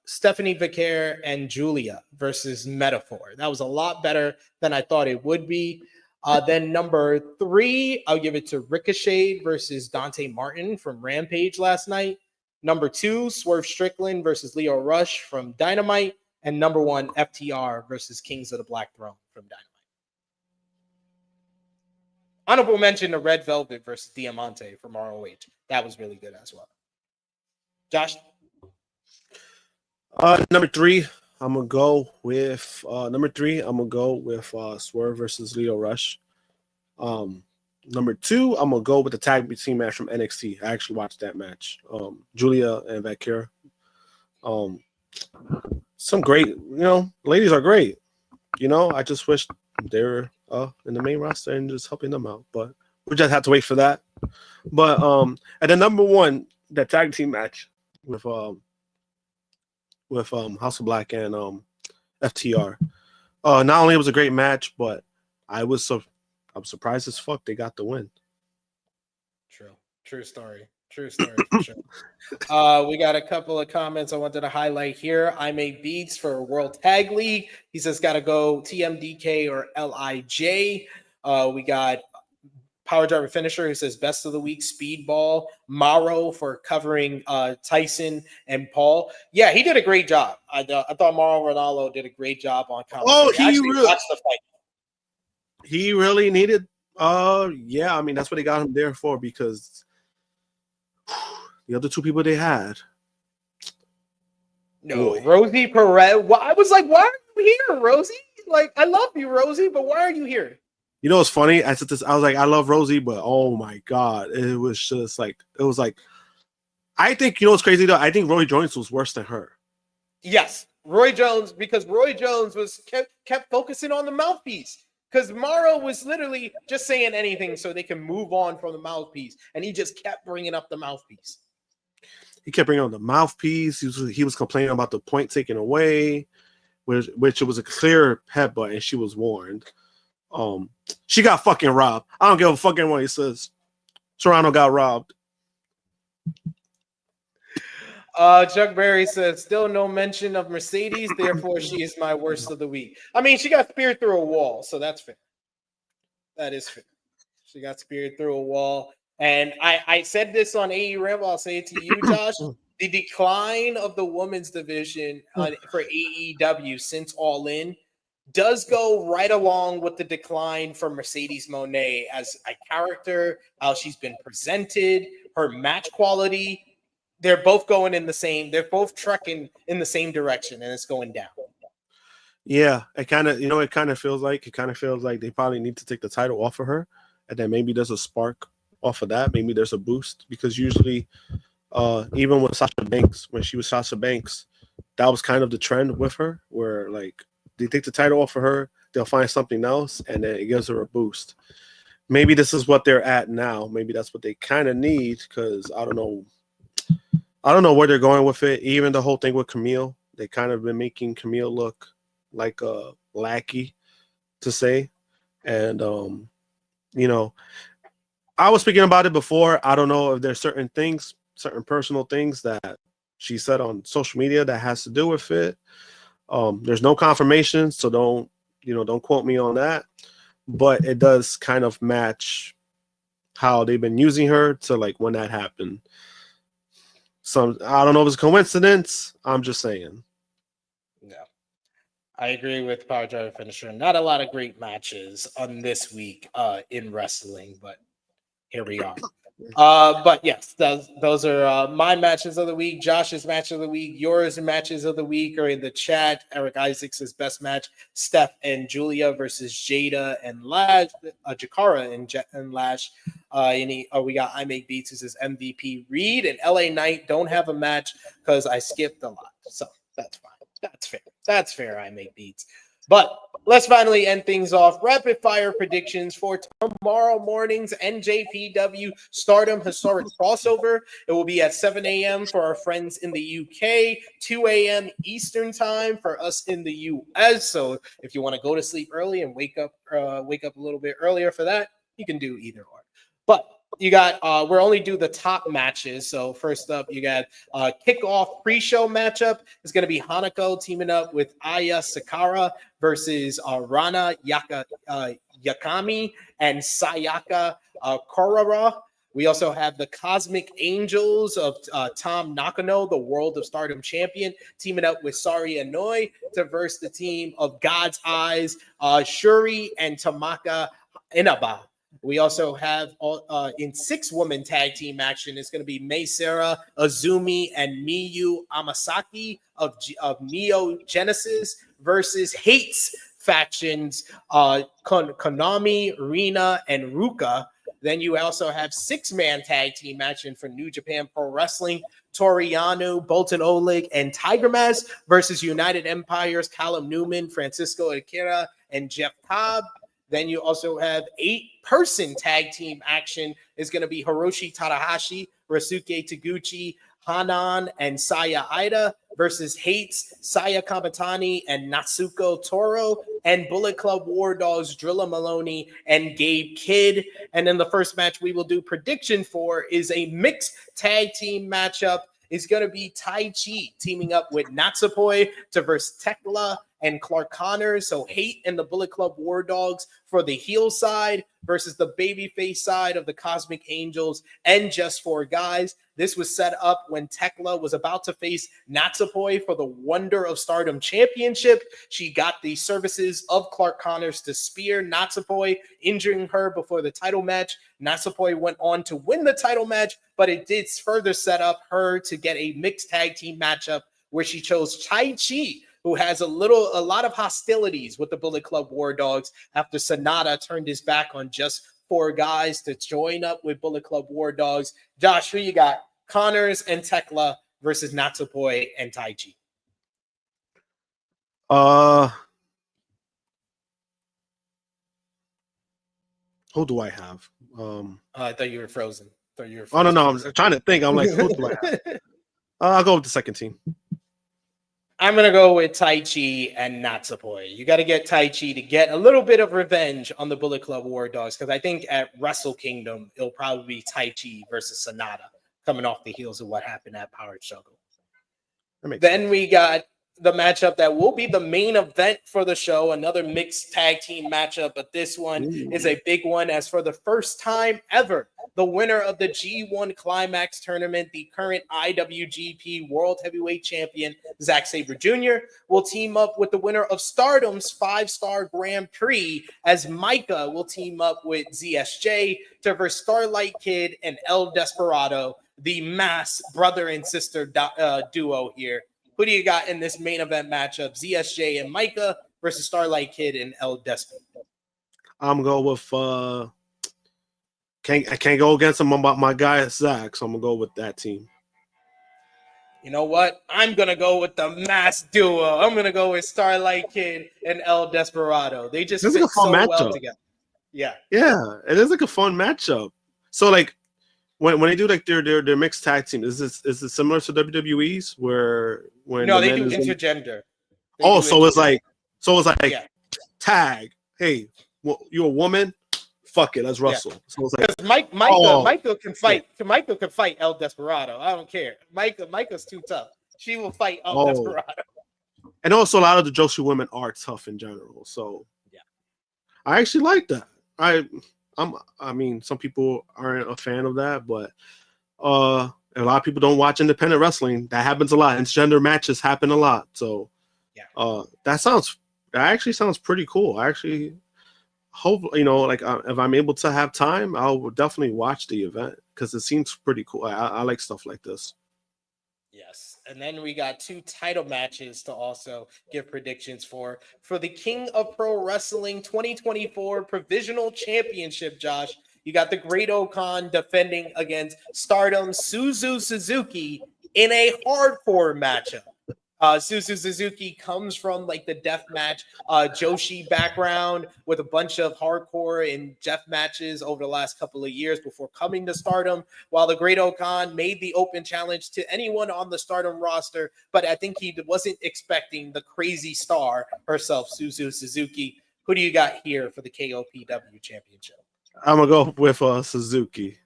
Stephanie Vicaire and Julia versus Metaphor. That was a lot better than I thought it would be. Then number 3, I'll give it to Ricochet versus Dante Martin from Rampage last night. Number 2, Swerve Strickland versus Leo Rush from Dynamite. And number 1, FTR versus Kings of the Black Throne from Dynamite. Honorable mention to Red Velvet versus Diamante from ROH. That was really good as well. Josh? Number 3, I'm gonna go with Swerve versus Leo Rush. Number 2, I'm gonna go with the tag team match from NXT. I actually watched that match. Julia and Vicaire. Some great, ladies are great. I just wish they were in the main roster and just helping them out. But we just have to wait for that. But at the number 1, that tag team match with House of Black and FTR. Not only it was a great match, but I was surprised as fuck they got the win. True story for sure. We got a couple of comments I wanted to highlight here. I Make Beats for World Tag League. He says got to go TMDK or LIJ. We got Power Driver Finisher who says best of the week Speedball. Morrow for covering Tyson and Paul. Yeah, he did a great job. I thought Mauro Ronaldo did a great job on commentary. I actually watched the fight. He really needed. Yeah, I mean that's what they got him there for, because the other two people they had. No, boy. Rosie Perez. Well, I was like, why are you here, Rosie? Like, I love you, Rosie, but why are you here? You know what's funny? I said this. I was like, I love Rosie, but oh my god, it was just like I think, you know what's crazy though? I think Roy Jones was worse than her. Yes, Roy Jones, because Roy Jones was kept focusing on the mouthpiece. Because Morrow was literally just saying anything so they can move on from the mouthpiece, and he just kept bringing up the mouthpiece. He kept bringing on the mouthpiece. He was complaining about the point taken away, which it was a clear headbutt, and she was warned. She got fucking robbed. I don't give a fucking what he says. Toronto got robbed. Chuck Berry says, still no mention of Mercedes, therefore she is my worst of the week. I mean, she got speared through a wall, so that's fair. That is fair. She got speared through a wall. And I said this on AE Ramble, I'll say it to you, Josh. The decline of the women's division for AEW since All In does go right along with the decline for Mercedes Moné as a character, how she's been presented, her match quality. They're both going in the same, they're both trekking in the same direction, and it's going down. Yeah, it kind of feels like they probably need to take the title off of her, and then maybe there's a spark off of that. Maybe there's a boost, because usually, even with Sasha Banks, when she was Sasha Banks, that was kind of the trend with her, where like they take the title off of her, they'll find something else, and then it gives her a boost. Maybe this is what they're at now. Maybe that's what they kind of need, because I don't know where they're going with it. Even the whole thing with Camille, they kind of been making Camille look like a lackey, to say. And you know, I was speaking about it before. I don't know if there's certain personal things that she said on social media that has to do with it. There's no confirmation, so don't quote me on that. But it does kind of match how they've been using her to like when that happened. So I don't know if it's a coincidence. I'm just saying. No, I agree with Power Driver Finisher. Not a lot of great matches on this week in wrestling, but here we are. But yes, those are my matches of the week. Josh's match of the week. Yours matches of the week are in the chat. Eric Isaacs' best match: Steph and Julia versus Jada and Lash, Jakara and Lash. We got I Make Beats, who says MVP Reed and LA Knight don't have a match because I skipped a lot. So that's fine. That's fair. That's fair. I Make Beats. But let's finally end things off. Rapid fire predictions for tomorrow morning's NJPW Stardom Historic Crossover. It will be at 7 a.m. for our friends in the UK, 2 a.m. Eastern time for us in the US. So if you want to go to sleep early and wake up a little bit earlier for that, you can do either or. But you got we're only do the top matches. So first up, you got kickoff pre-show matchup is going to be Hanako teaming up with Aya Sakura versus Rana Yakami and Sayaka Korara. We also have the Cosmic Angels of Tom Nakano, the World of Stardom champion, teaming up with Sari Anoi to verse the team of God's Eyes, Shuri and Tamaka Inaba. We also have in 6-woman tag team action, it's going to be Mei Sara, Azumi, and Miyu Amasaki of Neo Genesis versus Hates factions, Konami, Rina, and Ruka. Then you also have 6-man tag team action for New Japan Pro Wrestling, Toriano, Bolton Oleg, and Tiger Mask versus United Empire's Callum Newman, Francisco Akira, and Jeff Cobb. Then you also have 8-person tag team action. Is going to be Hiroshi Tanahashi, Rasuke Taguchi, Hanan, and Saya Ida versus Hates, Saya Kamatani, and Natsuko Toro. and Bullet Club War Dogs, Drilla Maloney and Gabe Kidd. And then the first match we will do prediction for is a mixed tag team matchup. Is going to be Tai Chi teaming up with Natsupoi to versus Tekla and Clark Connors. So Hate and the Bullet Club War Dogs for the heel side versus the babyface side of the Cosmic Angels and Just Four Guys. This was set up when Tekla was about to face Natsupoi for the Wonder of Stardom Championship. She got the services of Clark Connors to spear Natsupoi, injuring her before the title match. Natsupoi went on to win the title match, but it did further set up her to get a mixed tag team matchup where she chose Tai Chi, who has a lot of hostilities with the Bullet Club War Dogs after Sonata turned his back on Just Four Guys to join up with Bullet Club War Dogs. Josh, who you got? Connors and Tekla versus Natsupoi and Tai Chi. Who do I have? I thought you were frozen. Oh, no, I'm trying to think. I'm like, who do I have? I'll go with the second team. I'm going to go with Tai Chi and Natsupoi. You got to get Tai Chi to get a little bit of revenge on the Bullet Club War Dogs, because I think at Wrestle Kingdom, it'll probably be Tai Chi versus Sonata coming off the heels of what happened at Power Struggle. Then we got the matchup that will be the main event for the show, another mixed tag team matchup, but this one is a big one, as for the first time ever, the winner of the G1 Climax tournament, the current IWGP World Heavyweight Champion, Zack Sabre Jr., will team up with the winner of Stardom's 5-Star Grand Prix, as Micah will team up with ZSJ to verse Starlight Kid and El Desperado, the mass brother and sister duo here. Who do you got in this main event matchup? ZSJ and Micah versus Starlight Kid and El Desperado. I'm going with I can't go against my guy Zach, so I'm gonna go with that team. You know what? I'm gonna go with the mass duo. I'm gonna go with Starlight Kid and El Desperado. They just fit so well together. Yeah, it is like a fun matchup. So like when they do like their mixed tag team, is it similar to WWE's where when no, they do intergender. So it's like tag. Hey, you're a woman. Fuck it, let's wrestle. So it's like Michael can fight. Yeah. Michael can fight El Desperado. I don't care. Michael's too tough. She will fight El Desperado. And also, a lot of the Joshi women are tough in general. So yeah, I actually like that. I mean, some people aren't a fan of that, but a lot of people don't watch independent wrestling. That happens a lot. Intergender matches happen a lot. So yeah, that actually sounds pretty cool. I actually hope, like if I'm able to have time, I'll definitely watch the event because it seems pretty cool. I like stuff like this. Yes. And then we got 2 title matches to also give predictions for the King of Pro Wrestling 2024 Provisional Championship, Josh. You got the Great Okan defending against Stardom Suzu Suzuki in a hardcore matchup. Suzu Suzuki comes from like the death match Joshi background with a bunch of hardcore and death matches over the last couple of years before coming to Stardom, while the Great Okan made the open challenge to anyone on the Stardom roster, but I think he wasn't expecting the crazy star herself, Suzu Suzuki. Who do you got here for the KOPW championship? I'm gonna go with Suzuki.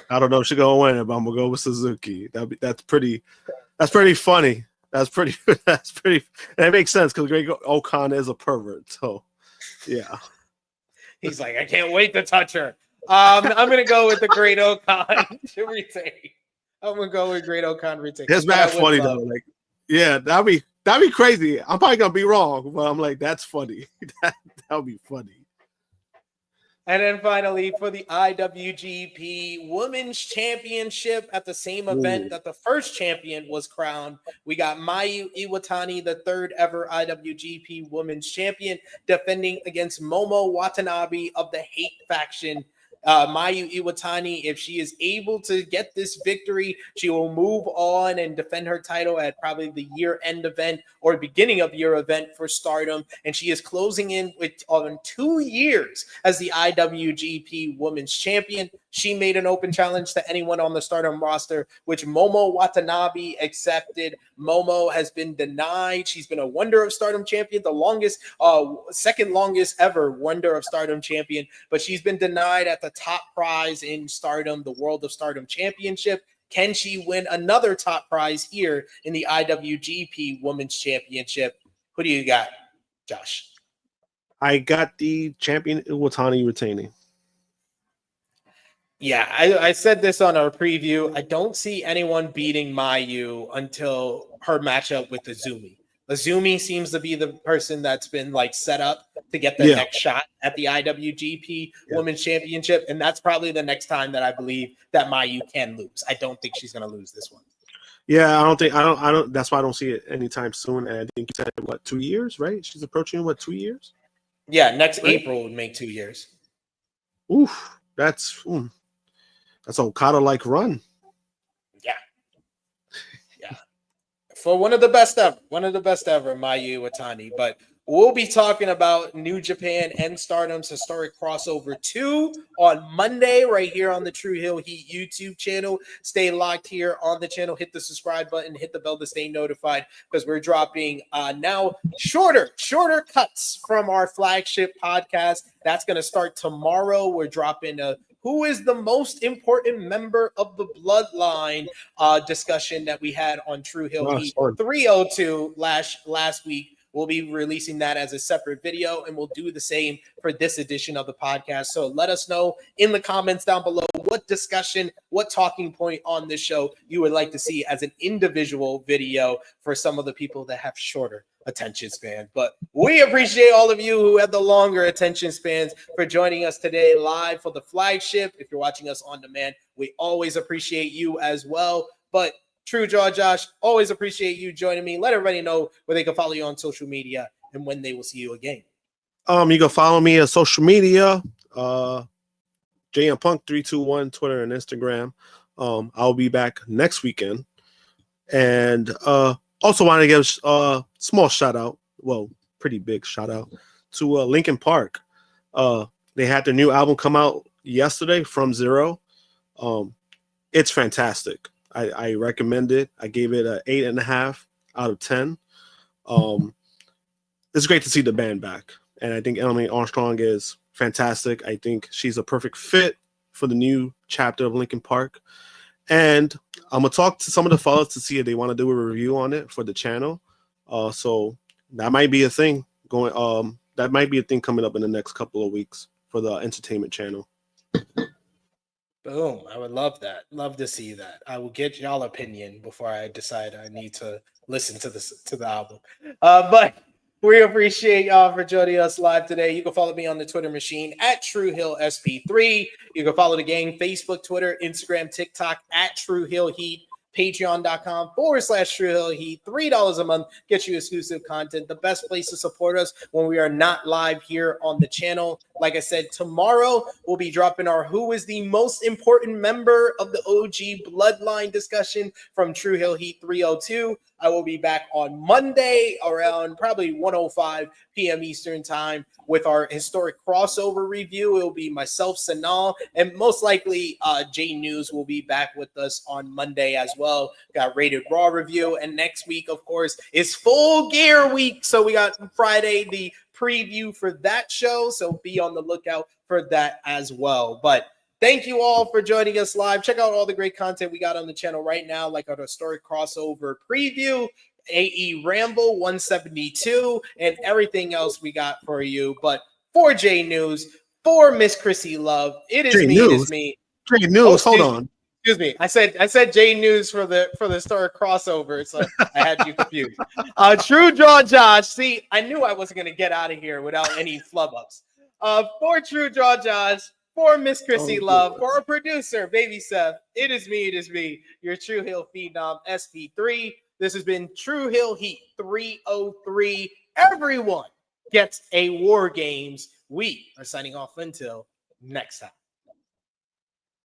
I don't know if she's gonna win it, but I'm gonna go with Suzuki. That's pretty funny. That's pretty. That makes sense because Great Okan is a pervert. So, yeah. He's like, I can't wait to touch her. I'm gonna go with the Great Okan to retake. I'm gonna go with Great Okan retake. It's bad funny though. Like, yeah, that'd be crazy. I'm probably gonna be wrong, but I'm like, that's funny. that would be funny. And then finally, for the IWGP Women's Championship at the same event that the first champion was crowned, we got Mayu Iwatani, the 3rd ever IWGP Women's Champion, defending against Momo Watanabe of the Hate faction. Mayu Iwatani, if she is able to get this victory, she will move on and defend her title at probably the year-end event or beginning of year event for Stardom. And she is closing in on 2 years as the IWGP Women's Champion. She made an open challenge to anyone on the Stardom roster, which Momo Watanabe accepted. Momo has been denied. She's been a Wonder of Stardom champion, the longest, second longest ever Wonder of Stardom champion, but she's been denied at the top prize in Stardom, the World of Stardom Championship. Can she win another top prize here in the IWGP Women's Championship? Who do you got, Josh? I got the champion Iwatani retaining. Yeah, I said this on our preview. I don't see anyone beating Mayu until her matchup with Azumi. Azumi seems to be the person that's been like set up to get the next shot at the IWGP Women's Championship, and that's probably the next time that I believe that Mayu can lose. I don't think she's going to lose this one. Yeah, I don't. That's why I don't see it anytime soon. And I think you said 2 years, right? She's approaching 2 years. Yeah, next April would make 2 years. Oof, that's Okada-like run. Yeah. For one of the best ever, Mayu Iwatani. But we'll be talking about New Japan and Stardom's Historic Crossover 2 on Monday right here on the Tru Heel Heat YouTube channel. Stay locked here on the channel. Hit the subscribe button. Hit the bell to stay notified because we're dropping now shorter cuts from our flagship podcast. That's going to start tomorrow. We're dropping who is the most important member of the Bloodline discussion that we had on Tru Heel Heat 302 last week. We'll be releasing that as a separate video, and we'll do the same for this edition of the podcast. So let us know in the comments down below what discussion, what talking point on this show you would like to see as an individual video for some of the people that have shorter attention span. But we appreciate all of you who have the longer attention spans for joining us today live for the flagship. If you're watching us on demand, we always appreciate you as well. But True Jaw Josh, always appreciate you joining me. Let everybody know where they can follow you on social media and when they will see you again. You can follow me on social media, JMPunk321, Twitter and Instagram. I'll be back next weekend. And also want to give a small shout out, well, pretty big shout out to Linkin Park. They had their new album come out yesterday, From Zero. It's fantastic. I recommend it. I gave it an 8.5 out of 10. It's great to see the band back. And I think Emily Armstrong is fantastic. I think she's a perfect fit for the new chapter of Linkin Park. And I'm going to talk to some of the fellas to see if they want to do a review on it for the channel. So that might be a thing going. That might be a thing coming up in the next couple of weeks for the entertainment channel. Boom. I would love that. Love to see that. I will get y'all opinion before I decide I need to listen to the album. But we appreciate y'all for joining us live today. You can follow me on the Twitter machine at Tru Heel SP3. You can follow the gang Facebook, Twitter, Instagram, TikTok at Tru Heel Heat. Patreon.com/Tru Heel Heat. $3 a month gets you exclusive content. The best place to support us when we are not live here on the channel. Like I said, tomorrow we'll be dropping our Who is the Most Important Member of the OG Bloodline discussion from Tru Heel Heat 302. I will be back on Monday around probably 1:05 p.m. Eastern time with our historic crossover review. It will be myself, Sanal, and most likely Jay News will be back with us on Monday as well. Got Rated Raw review, and next week, of course, is Full Gear Week. So we got Friday, the preview for that show. So be on the lookout for that as well. But thank you all for joining us live. Check out all the great content we got on the channel right now, like our historic crossover preview, AE Ramble 172, and everything else we got for you. But for J News, for Miss Krssi Love, it is J me. News. It is me. J News, hold on. Excuse me. I said J News for the historic crossover, so I had you confused. True Jaw Josh. See, I knew I wasn't gonna get out of here without any flub ups. For True Jaw Josh, for Miss Krssi Love, for our producer, Baby Seth, it is me, your Tru Heel Phenom SP3. This has been Tru Heel Heat 303. Everyone gets a War Games. We are signing off until next time.